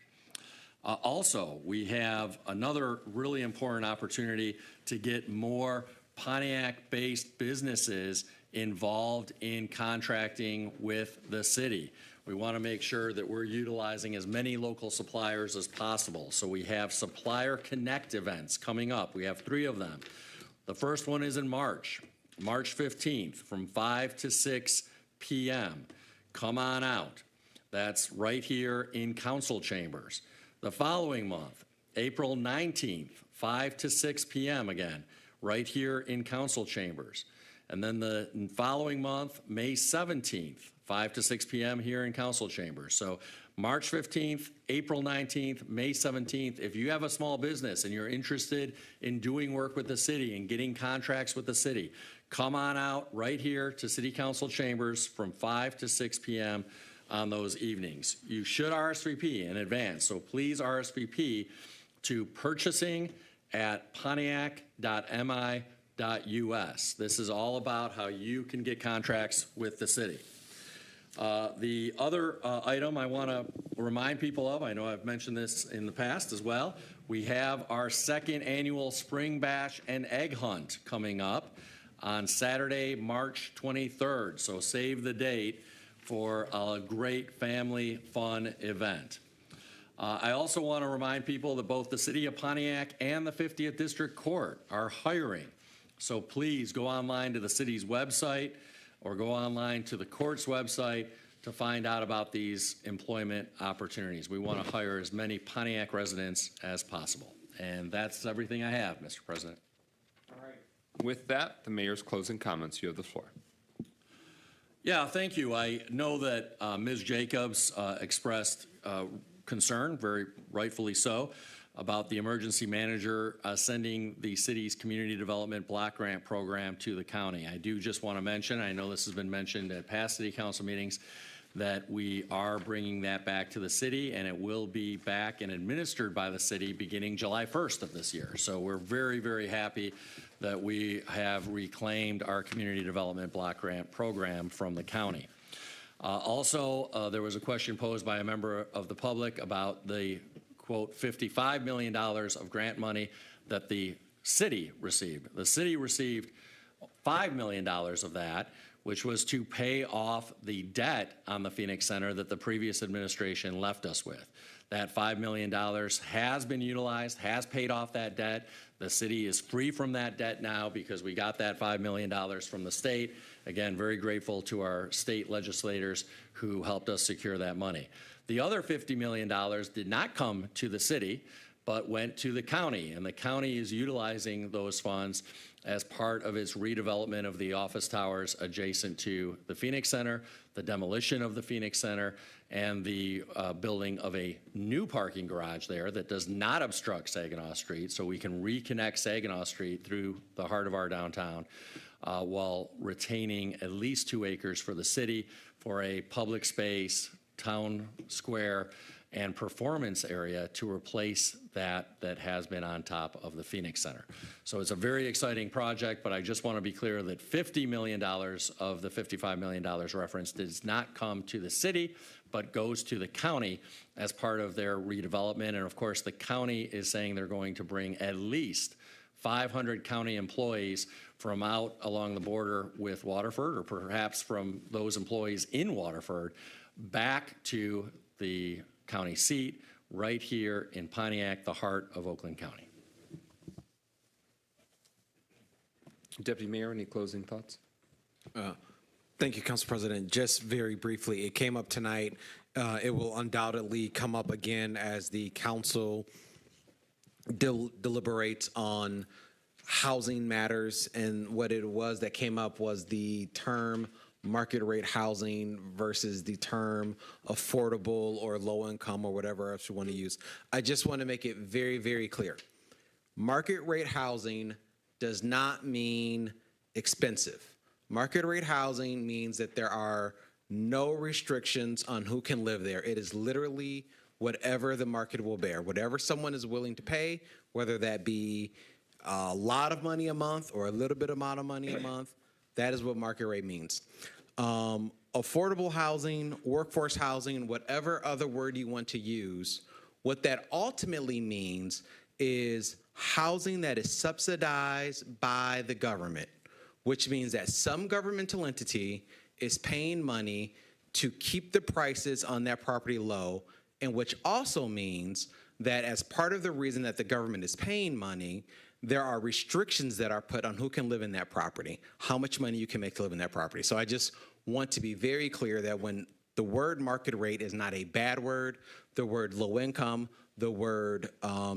Also, we have another really important opportunity to get more Pontiac-based businesses involved in contracting with the city. We want to make sure that we're utilizing as many local suppliers as possible. So we have Supplier Connect events coming up. We have 3 of them. The first one is in March 15th, from 5 to 6 p.m. Come on out. That's right here in council chambers. The following month, April 19th, 5 to 6 p.m. again, right here in council chambers. And then the following month, May 17th, 5 to 6 p.m. here in council chambers. So March 15th, April 19th, May 17th. If you have a small business and you're interested in doing work with the city and getting contracts with the city, come on out right here to City Council chambers from 5 to 6 p.m. on those evenings. You should RSVP in advance, so please RSVP to purchasing@pontiac.mi.us. This is all about how you can get contracts with the city. The other item I want to remind people of, I know I've mentioned this in the past as well, we have our second annual Spring Bash and Egg Hunt coming up on Saturday, March 23rd, so save the date for a great family fun event. I also want to remind people that both the City of Pontiac and the 50th District Court are hiring. So please go online to the city's website or go online to the court's website to find out about these employment opportunities. We want to hire as many Pontiac residents as possible. And that's everything I have, Mr. President. All right. With that, the mayor's closing comments. You have the floor. Yeah, thank you. I know that Ms. Jacobs expressed concern, very rightfully so, about the emergency manager sending the city's community development block grant program to the county. I do just want to mention, I know this has been mentioned at past city council meetings, that we are bringing that back to the city, and it will be back and administered by the city beginning July 1st of this year. So we're very, very happy that we have reclaimed our community development block grant program from the county. Also, there was a question posed by a member of the public about the, quote, $55 million of grant money that the city received. The city received $5 million of that, which was to pay off the debt on the Phoenix Center that the previous administration left us with. That $5 million has been utilized, has paid off that debt. The city is free from that debt now because we got that $5 million from the state. Again, very grateful to our state legislators who helped us secure that money. The other $50 million did not come to the city, but went to the county, and the county is utilizing those funds as part of its redevelopment of the office towers adjacent to the Phoenix Center, the demolition of the Phoenix Center, and the building of a new parking garage there that does not obstruct Saginaw Street, so we can reconnect Saginaw Street through the heart of our downtown while retaining at least 2 acres for the city for a public space, town square, and performance area to replace that has been on top of the Phoenix Center. So it's a very exciting project, but I just want to be clear that $50 million of the $55 million referenced does not come to the city, but goes to the county as part of their redevelopment. And of course, the county is saying they're going to bring at least 500 county employees from out along the border with Waterford, or perhaps from those employees in Waterford, back to the county seat right here in Pontiac, the heart of Oakland County. Deputy Mayor, any closing thoughts? Thank you, Council President. Just very briefly, it came up tonight. It will undoubtedly come up again as the council deliberates on housing matters, and what it was that came up was the term market rate housing versus the term affordable or low income or whatever else you want to use. I just want to make it very, very clear. Market rate housing does not mean expensive. Market rate housing means that there are no restrictions on who can live there. It is literally whatever the market will bear, whatever someone is willing to pay, whether that be a lot of money a month or a little bit amount of money a month. That is what market rate means. Affordable housing, workforce housing, whatever other word you want to use, what that ultimately means is housing that is subsidized by the government, which means that some governmental entity is paying money to keep the prices on that property low, and which also means that as part of the reason that the government is paying money, there are restrictions that are put on who can live in that property, how much money you can make to live in that property. So I just want to be very clear that when the word market rate is not a bad word, the word low income, the word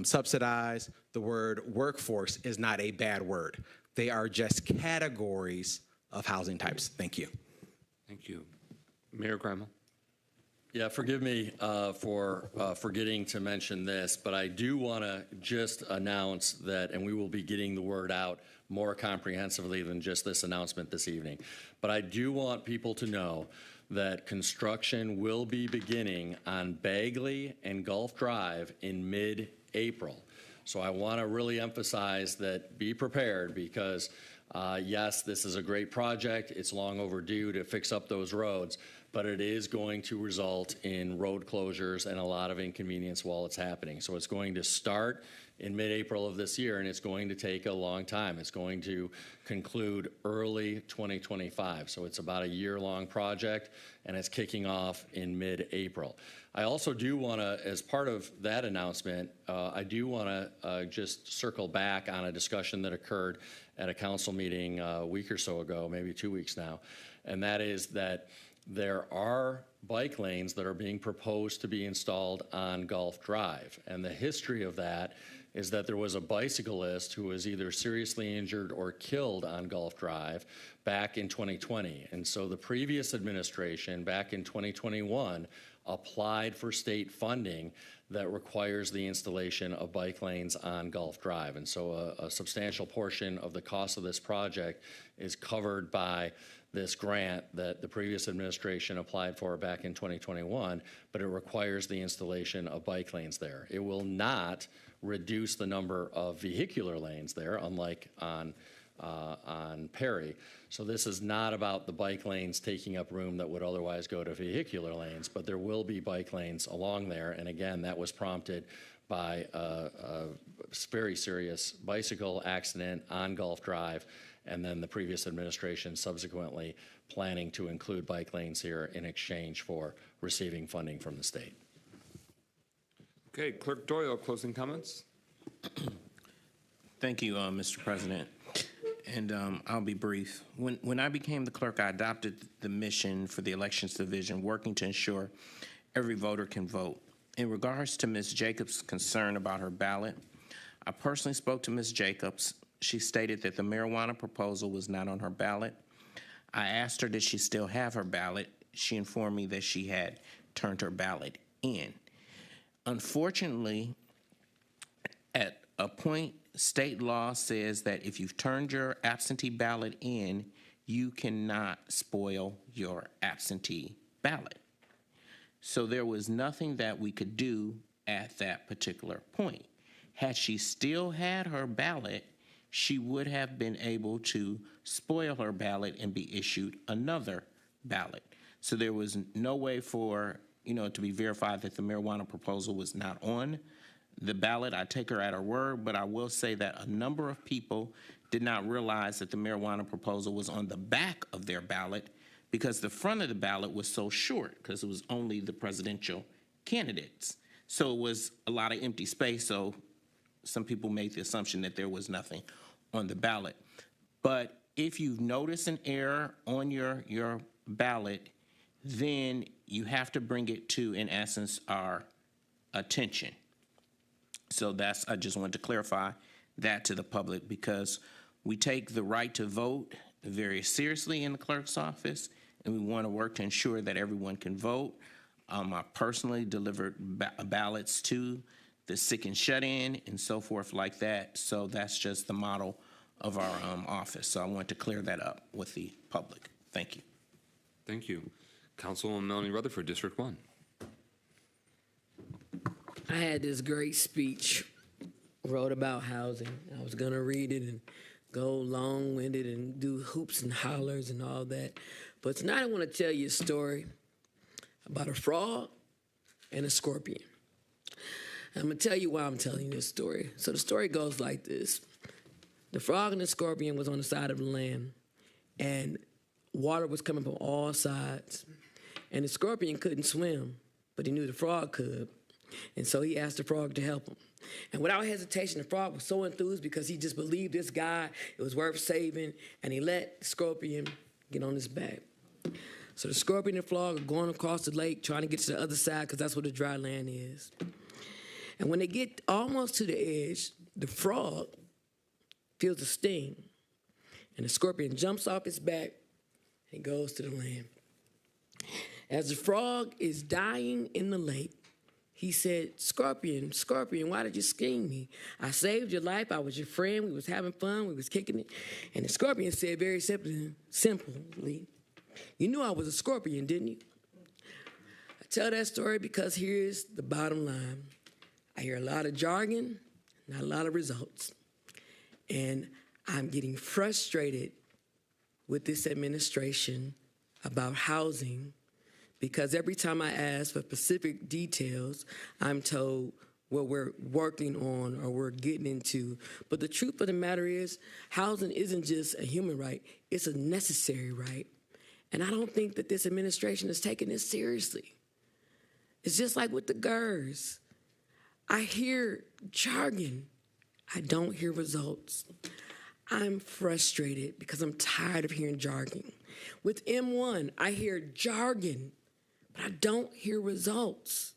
subsidized, the word workforce is not a bad word. They are just categories of housing types. Thank you. Thank you. Mayor Grimal. Yeah, forgive me for forgetting to mention this, but I do want to just announce that, and we will be getting the word out more comprehensively than just this announcement this evening, but I do want people to know that construction will be beginning on Bagley and Gulf Drive in mid-April. So I want to really emphasize that be prepared, because yes, this is a great project. It's long overdue to fix up those roads, but it is going to result in road closures and a lot of inconvenience while it's happening. So it's going to start in mid-April of this year, and it's going to take a long time. It's going to conclude early 2025. So it's about a year-long project, and it's kicking off in mid-April. I also do want to, as part of that announcement, I do want to just circle back on a discussion that occurred at a council meeting a week or so ago, maybe 2 weeks now, and that is that there are bike lanes that are being proposed to be installed on Gulf Drive. And the history of that is that there was a bicyclist who was either seriously injured or killed on Gulf Drive back in 2020. And so the previous administration back in 2021 applied for state funding that requires the installation of bike lanes on Gulf Drive. And so a substantial portion of the cost of this project is covered by this grant that the previous administration applied for back in 2021, but it requires the installation of bike lanes there. It will not reduce the number of vehicular lanes there, unlike on on Perry. So this is not about the bike lanes taking up room that would otherwise go to vehicular lanes, but there will be bike lanes along there. And again, that was prompted by a very serious bicycle accident on Gulf Drive, and then the previous administration subsequently planning to include bike lanes here in exchange for receiving funding from the state. Okay, Clerk Doyle, closing comments? Thank you, Mr. President. And I'll be brief. When I became the clerk, I adopted the mission for the Elections Division, working to ensure every voter can vote. In regards to Ms. Jacobs' concern about her ballot, I personally spoke to Ms. Jacobs. She stated that the marijuana proposal was not on her ballot. I asked her, did she still have her ballot? She informed me that she had turned her ballot in. Unfortunately, at a point, state law says that if you've turned your absentee ballot in, you cannot spoil your absentee ballot. So there was nothing that we could do at that particular point. Had she still had her ballot, she would have been able to spoil her ballot and be issued another ballot. So there was no way for, to be verified that the marijuana proposal was not on the ballot. I take her at her word, but I will say that a number of people did not realize that the marijuana proposal was on the back of their ballot because the front of the ballot was so short because it was only the presidential candidates. So it was a lot of empty space, so some people made the assumption that there was nothing on the ballot. But if you notice an error on your ballot, then you have to bring it to, in essence, our attention. So I just wanted to clarify that to the public because we take the right to vote very seriously in the clerk's office, and we want to work to ensure that everyone can vote. I personally delivered ballots to the sick and shut-in and so forth like that. So that's just the model of our office. So I want to clear that up with the public. Thank you. Thank you. Councilwoman Melanie Rutherford, District 1. I had this great speech, wrote about housing. I was going to read it and go long-winded and do hoops and hollers and all that. But tonight I want to tell you a story about a frog and a scorpion. I'm going to tell you why I'm telling you this story. So the story goes like this. The frog and the scorpion was on the side of the land, and water was coming from all sides. And the scorpion couldn't swim, but he knew the frog could. And so he asked the frog to help him. And without hesitation, the frog was so enthused because he just believed this guy, it was worth saving, and he let the scorpion get on his back. So the scorpion and the frog are going across the lake trying to get to the other side because that's where the dry land is. And when they get almost to the edge, the frog feels a sting, and the scorpion jumps off its back and goes to the land. As the frog is dying in the lake, he said, "Scorpion, Scorpion, why did you sting me? I saved your life. I was your friend. We was having fun. We was kicking it." And the scorpion said very simply, "You knew I was a scorpion, didn't you?" I tell that story because here's the bottom line. I hear a lot of jargon, not a lot of results. And I'm getting frustrated with this administration about housing because every time I ask for specific details, I'm told what we're working on or we're getting into. But the truth of the matter is, housing isn't just a human right, it's a necessary right. And I don't think that this administration is taking this seriously. It's just like with the GERS. I hear jargon. I don't hear results. I'm frustrated because I'm tired of hearing jargon. With M1, I hear jargon, but I don't hear results.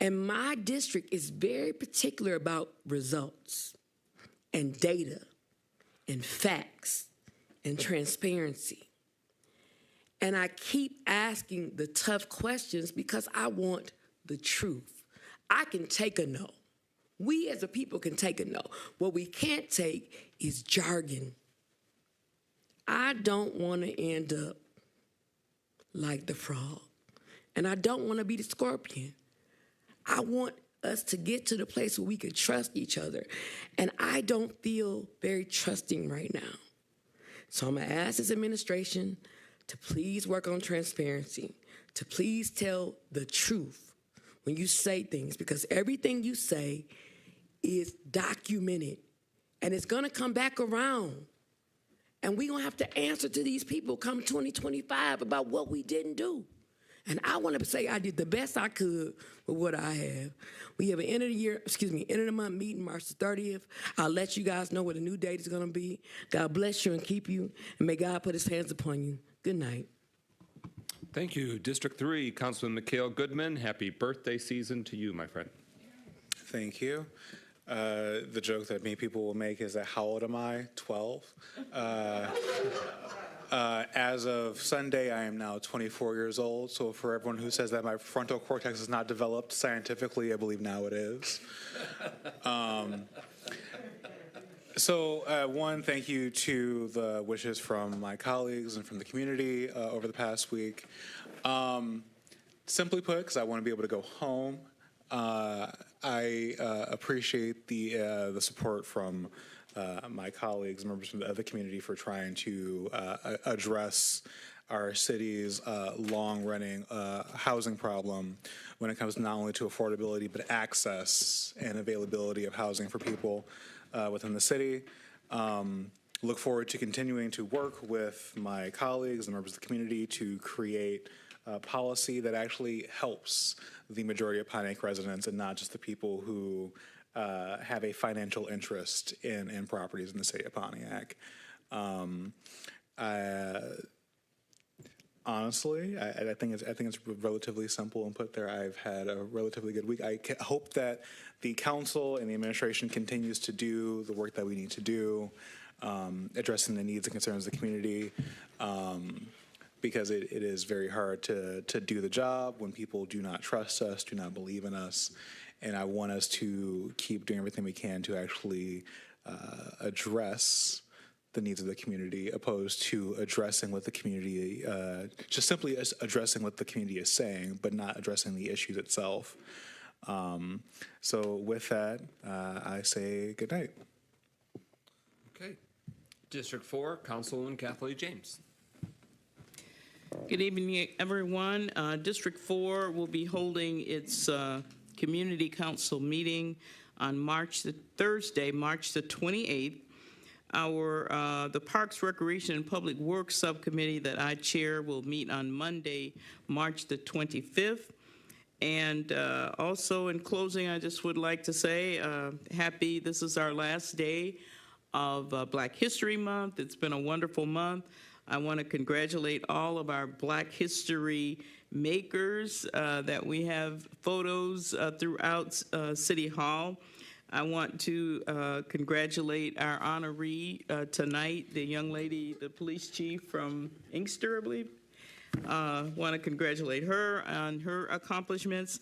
And my district is very particular about results and data and facts and transparency. And I keep asking the tough questions because I want the truth. I can take a no. We as a people can take a no. What we can't take is jargon. I don't want to end up like the frog. And I don't want to be the scorpion. I want us to get to the place where we can trust each other. And I don't feel very trusting right now. So I'm going to ask this administration to please work on transparency, to please tell the truth when you say things, because everything you say is documented, and it's going to come back around. And we're going to have to answer to these people come 2025 about what we didn't do. And I want to say I did the best I could with what I have. We have an end of the month meeting, March the 30th. I'll let you guys know what the new date is going to be. God bless you and keep you, and may God put his hands upon you. Good night. Thank you. District 3, Councilman Mikhail Goodman, happy birthday season to you, my friend. Thank you. The joke that many people will make is that how old am I? 12. As of Sunday, I am now 24 years old. So for everyone who says that my frontal cortex is not developed scientifically, I believe now it is. One, thank you to the wishes from my colleagues and from the community over the past week. Simply put, because I want to be able to go home, I appreciate the support from my colleagues, members of the community, for trying to address our city's long-running housing problem when it comes not only to affordability but access and availability of housing for people within the city. Look forward to continuing to work with my colleagues and members of the community to create policy that actually helps the majority of Pontiac residents and not just the people who have a financial interest in properties in the city of Pontiac. Honestly, I think it's relatively simple and put there. I've had a relatively good week. I hope that the council and the administration continues to do the work that we need to do, addressing the needs and concerns of the community, because it is very hard to do the job when people do not trust us, do not believe in us. And I want us to keep doing everything we can to actually address the needs of the community, opposed to addressing what the community, just simply addressing what the community is saying, but not addressing the issues itself. So with that, I say good night. Okay. District 4, Councilwoman Kathleen James. Good evening, everyone. District 4 will be holding its community council meeting on Thursday, March the 28th. The Parks, Recreation, and Public Works Subcommittee that I chair will meet on Monday, March the 25th. And also in closing, I just would like to say this is our last day of Black History Month. It's been a wonderful month. I want to congratulate all of our Black history makers that we have photos throughout City Hall. I want to congratulate our honoree tonight, the young lady, the police chief from Inkster, I believe. Want to congratulate her on her accomplishments.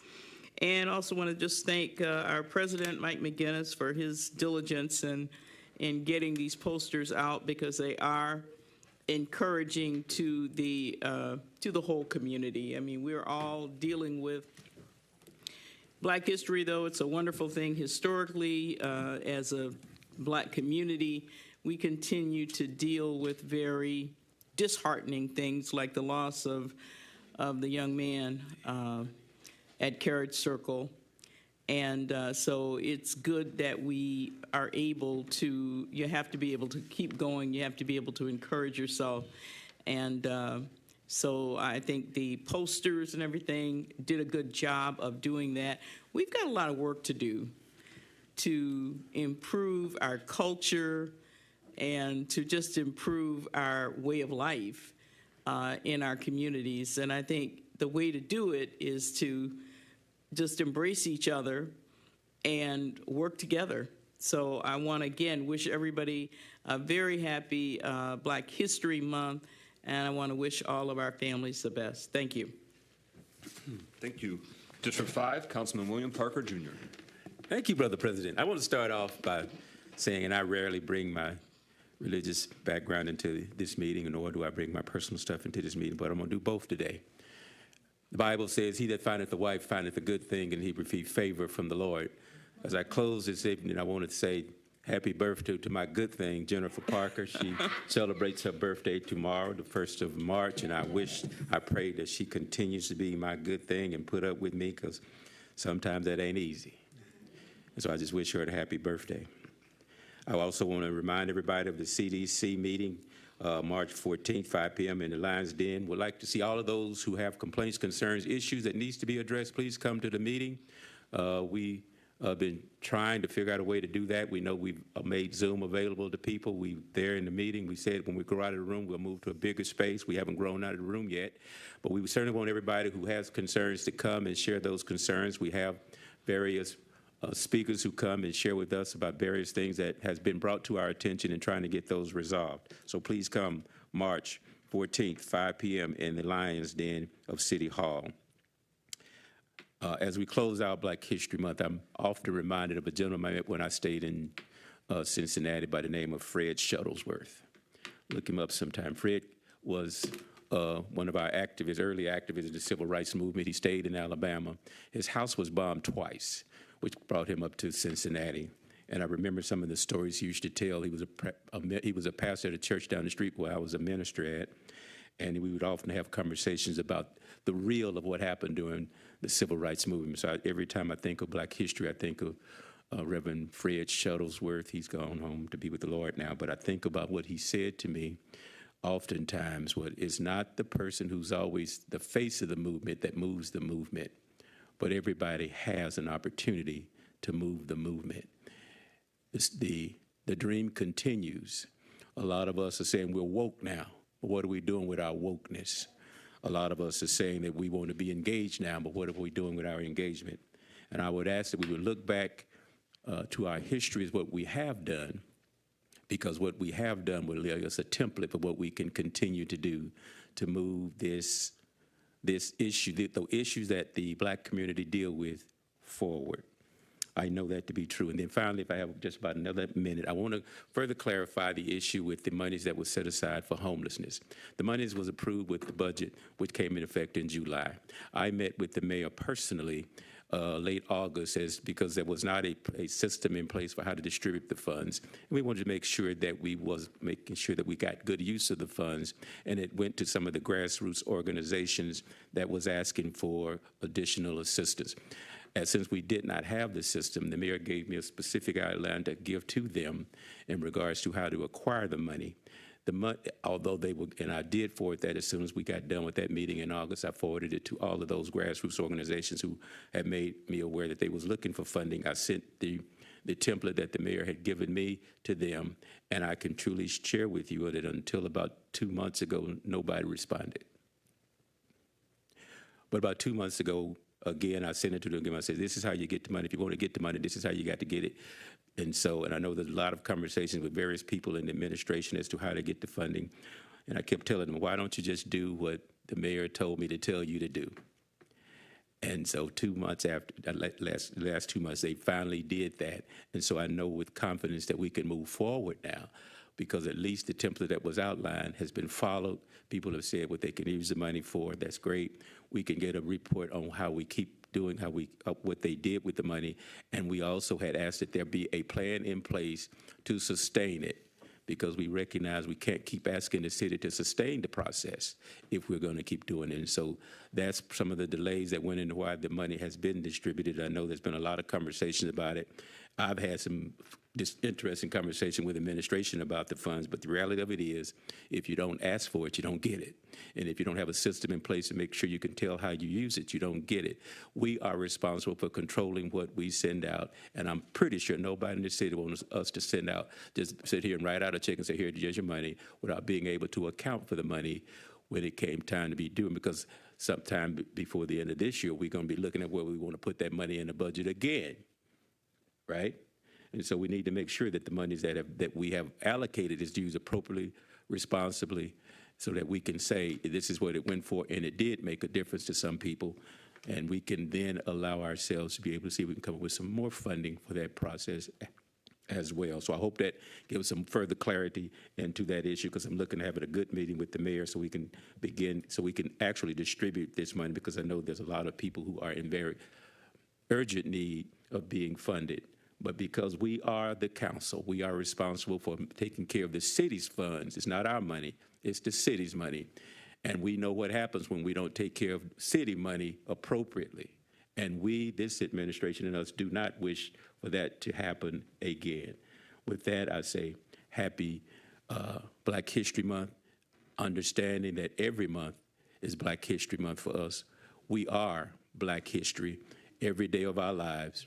And also want to just thank our president, Mike McGinnis, for his diligence in getting these posters out, because they are encouraging to the whole community. I mean, we're all dealing with Black history, though. It's a wonderful thing historically. As a Black community, we continue to deal with very disheartening things like the loss of the young man at Carriage Circle. And so it's good that we are able to, you have to be able to keep going. You have to be able to encourage yourself. And so I think the posters and everything did a good job of doing that. We've got a lot of work to do to improve our culture and to just improve our way of life in our communities. And I think the way to do it is to just embrace each other and work together. So I want to, again, wish everybody a very happy Black History Month, and I want to wish all of our families the best. Thank you. Thank you. District 5, Councilman William Parker, Jr. Thank you, Brother President. I want to start off by saying, and I rarely bring my religious background into this meeting, nor do I bring my personal stuff into this meeting, but I'm going to do both today. The Bible says, he that findeth a wife findeth a good thing, and he receive favor from the Lord. As I close this evening, I want to say happy birthday to my good thing, Jennifer Parker. She celebrates her birthday tomorrow, the 1st of March, and I pray that she continues to be my good thing and put up with me, because sometimes that ain't easy. And so I just wish her a happy birthday. I also want to remind everybody of the CDC meeting, March 14th, 5 p.m. in the Lions Den. Would like to see all of those who have complaints, concerns, issues that needs to be addressed. Please come to the meeting. We been trying to figure out a way to do that. We know we've made Zoom available to people. We there in the meeting. We said when we grow out of the room, we'll move to a bigger space. We haven't grown out of the room yet, but we certainly want everybody who has concerns to come and share those concerns. We have various speakers who come and share with us about various things that has been brought to our attention and trying to get those resolved. So please come March 14th, 5 p.m. in the Lions Den of City Hall. As we close out Black History Month, I'm often reminded of a gentleman I met when I stayed in Cincinnati by the name of Fred Shuttlesworth. Look him up sometime. Fred was one of our activists, early activists in the civil rights movement. He stayed in Alabama. His house was bombed twice, which brought him up to Cincinnati. And I remember some of the stories he used to tell. He was a pastor at a church down the street where I was a minister at, and we would often have conversations about the real of what happened during the civil rights movement. So every time I think of Black history, I think of Reverend Fred Shuttlesworth. He's gone home to be with the Lord now, but I think about what he said to me oftentimes. What is not the person who's always the face of the movement that moves the movement, but everybody has an opportunity to move the movement. The dream continues. A lot of us are saying we're woke now. But what are we doing with our wokeness? A lot of us are saying that we want to be engaged now, but what are we doing with our engagement? And I would ask that we would look back to our history as what we have done, because what we have done will lay us a template for what we can continue to do to move this issue, the issues that the Black community deal with, forward. I know that to be true. And then finally, if I have just about another minute, I want to further clarify the issue with the monies that was set aside for homelessness. The monies was approved with the budget, which came into effect in July. I met with the mayor personally late August because there was not a system in place for how to distribute the funds. And we wanted to make sure that we was making sure that we got good use of the funds, and it went to some of the grassroots organizations that was asking for additional assistance. And since we did not have the system, the mayor gave me a specific outline to give to them in regards to how to acquire the money. Although they were, and I did forward that as soon as we got done with that meeting in August, I forwarded it to all of those grassroots organizations who had made me aware that they was looking for funding. I sent the template that the mayor had given me to them, and I can truly share with you that until about 2 months ago, nobody responded. But about 2 months ago, again, I sent it to them again. I said, this is how you get the money. If you want to get the money, this is how you got to get it. And I know there's a lot of conversations with various people in the administration as to how to get the funding. And I kept telling them, why don't you just do what the mayor told me to tell you to do? And so 2 months after, last 2 months, they finally did that. And so I know with confidence that we can move forward now, because at least the template that was outlined has been followed. People have said what they can use the money for. That's great. We can get a report on how we keep doing, what they did with the money. And we also had asked that there be a plan in place to sustain it, because we recognize we can't keep asking the city to sustain the process if we're going to keep doing it. And so that's some of the delays that went into why the money has been distributed. I know there's been a lot of conversations about it. I've had some interesting conversation with administration about the funds, but the reality of it is, if you don't ask for it, you don't get it. And if you don't have a system in place to make sure you can tell how you use it, you don't get it. We are responsible for controlling what we send out, and I'm pretty sure nobody in the city wants us to send out, just sit here and write out a check and say, here's your money, without being able to account for the money when it came time to be doing, because sometime before the end of this year, we're going to be looking at where we want to put that money in the budget again, right? And so we need to make sure that the monies that we have allocated is used appropriately, responsibly, so that we can say this is what it went for, and it did make a difference to some people. And we can then allow ourselves to be able to see if we can come up with some more funding for that process as well. So I hope that gives some further clarity into that issue, because I'm looking to have a good meeting with the mayor so we can begin, so we can actually distribute this money, because I know there's a lot of people who are in very urgent need of being funded. But because we are the council, we are responsible for taking care of the city's funds. It's not our money, it's the city's money. And we know what happens when we don't take care of city money appropriately. And we, this administration and us, do not wish for that to happen again. With that, I say happy Black History Month, understanding that every month is Black History Month for us. We are Black history every day of our lives.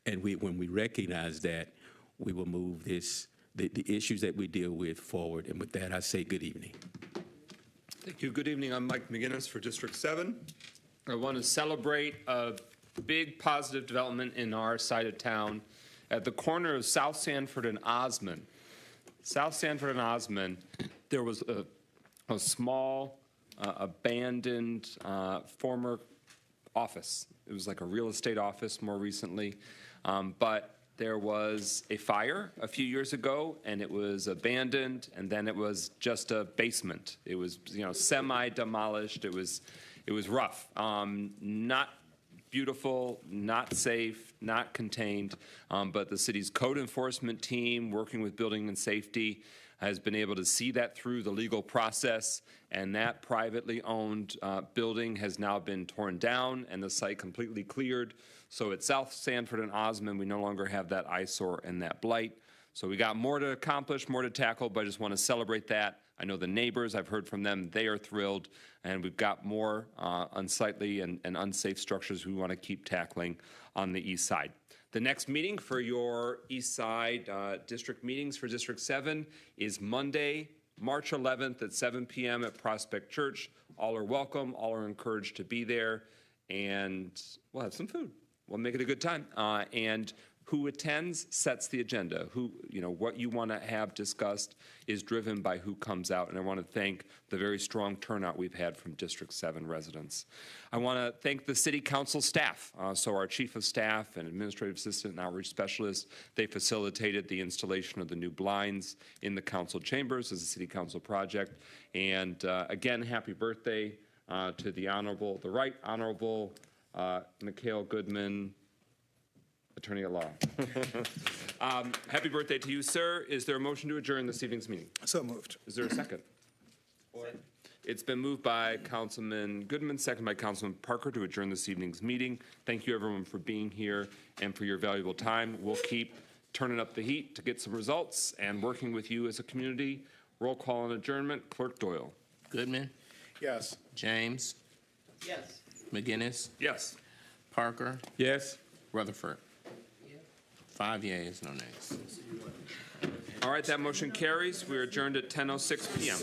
And when we recognize that, we will move the issues that we deal with forward. And with that, I say good evening. Thank you. Good evening. I'm Mike McGinnis for District 7. I want to celebrate a big positive development in our side of town at the corner of South Sanford and Osmond. South Sanford and Osmond, there was a small, abandoned former office. It was like a real estate office more recently, but there was a fire a few years ago, and it was abandoned, and then it was just a basement. It was, semi-demolished. It was rough. Not beautiful, not safe, not contained, but the city's code enforcement team, working with building and safety, has been able to see that through the legal process, and that privately owned building has now been torn down and the site completely cleared. So at South Sanford and Osmond, we no longer have that eyesore and that blight. So we got more to accomplish, more to tackle, but I just want to celebrate that. I know the neighbors, I've heard from them, they are thrilled, and we've got more unsightly and unsafe structures we want to keep tackling on the east side. The next meeting for your East Side district meetings for District 7 is Monday, March 11th at 7 p.m. at Prospect Church. All are welcome. All are encouraged to be there, and we'll have some food. We'll make it a good time. And who attends sets the agenda. What you want to have discussed is driven by who comes out. And I want to thank the very strong turnout we've had from District 7 residents. I want to thank the City Council staff. So our Chief of Staff and Administrative Assistant and Outreach Specialist, they facilitated the installation of the new blinds in the council chambers as a City Council project. And again, happy birthday to the Right Honorable Mikhail Goodman, Attorney at Law. Happy birthday to you, sir. Is there a motion to adjourn this evening's meeting? So moved. Is there a second? It's been moved by Councilman Goodman, second by Councilman Parker to adjourn this evening's meeting. Thank you, everyone, for being here and for your valuable time. We'll keep turning up the heat to get some results and working with you as a community. Roll call on adjournment. Clerk Doyle. Goodman? Yes. James? Yes. McGinnis? Yes. Parker? Yes. Rutherford? 5 yeas, no nays. All right, that motion carries. We are adjourned at 10:06 p.m.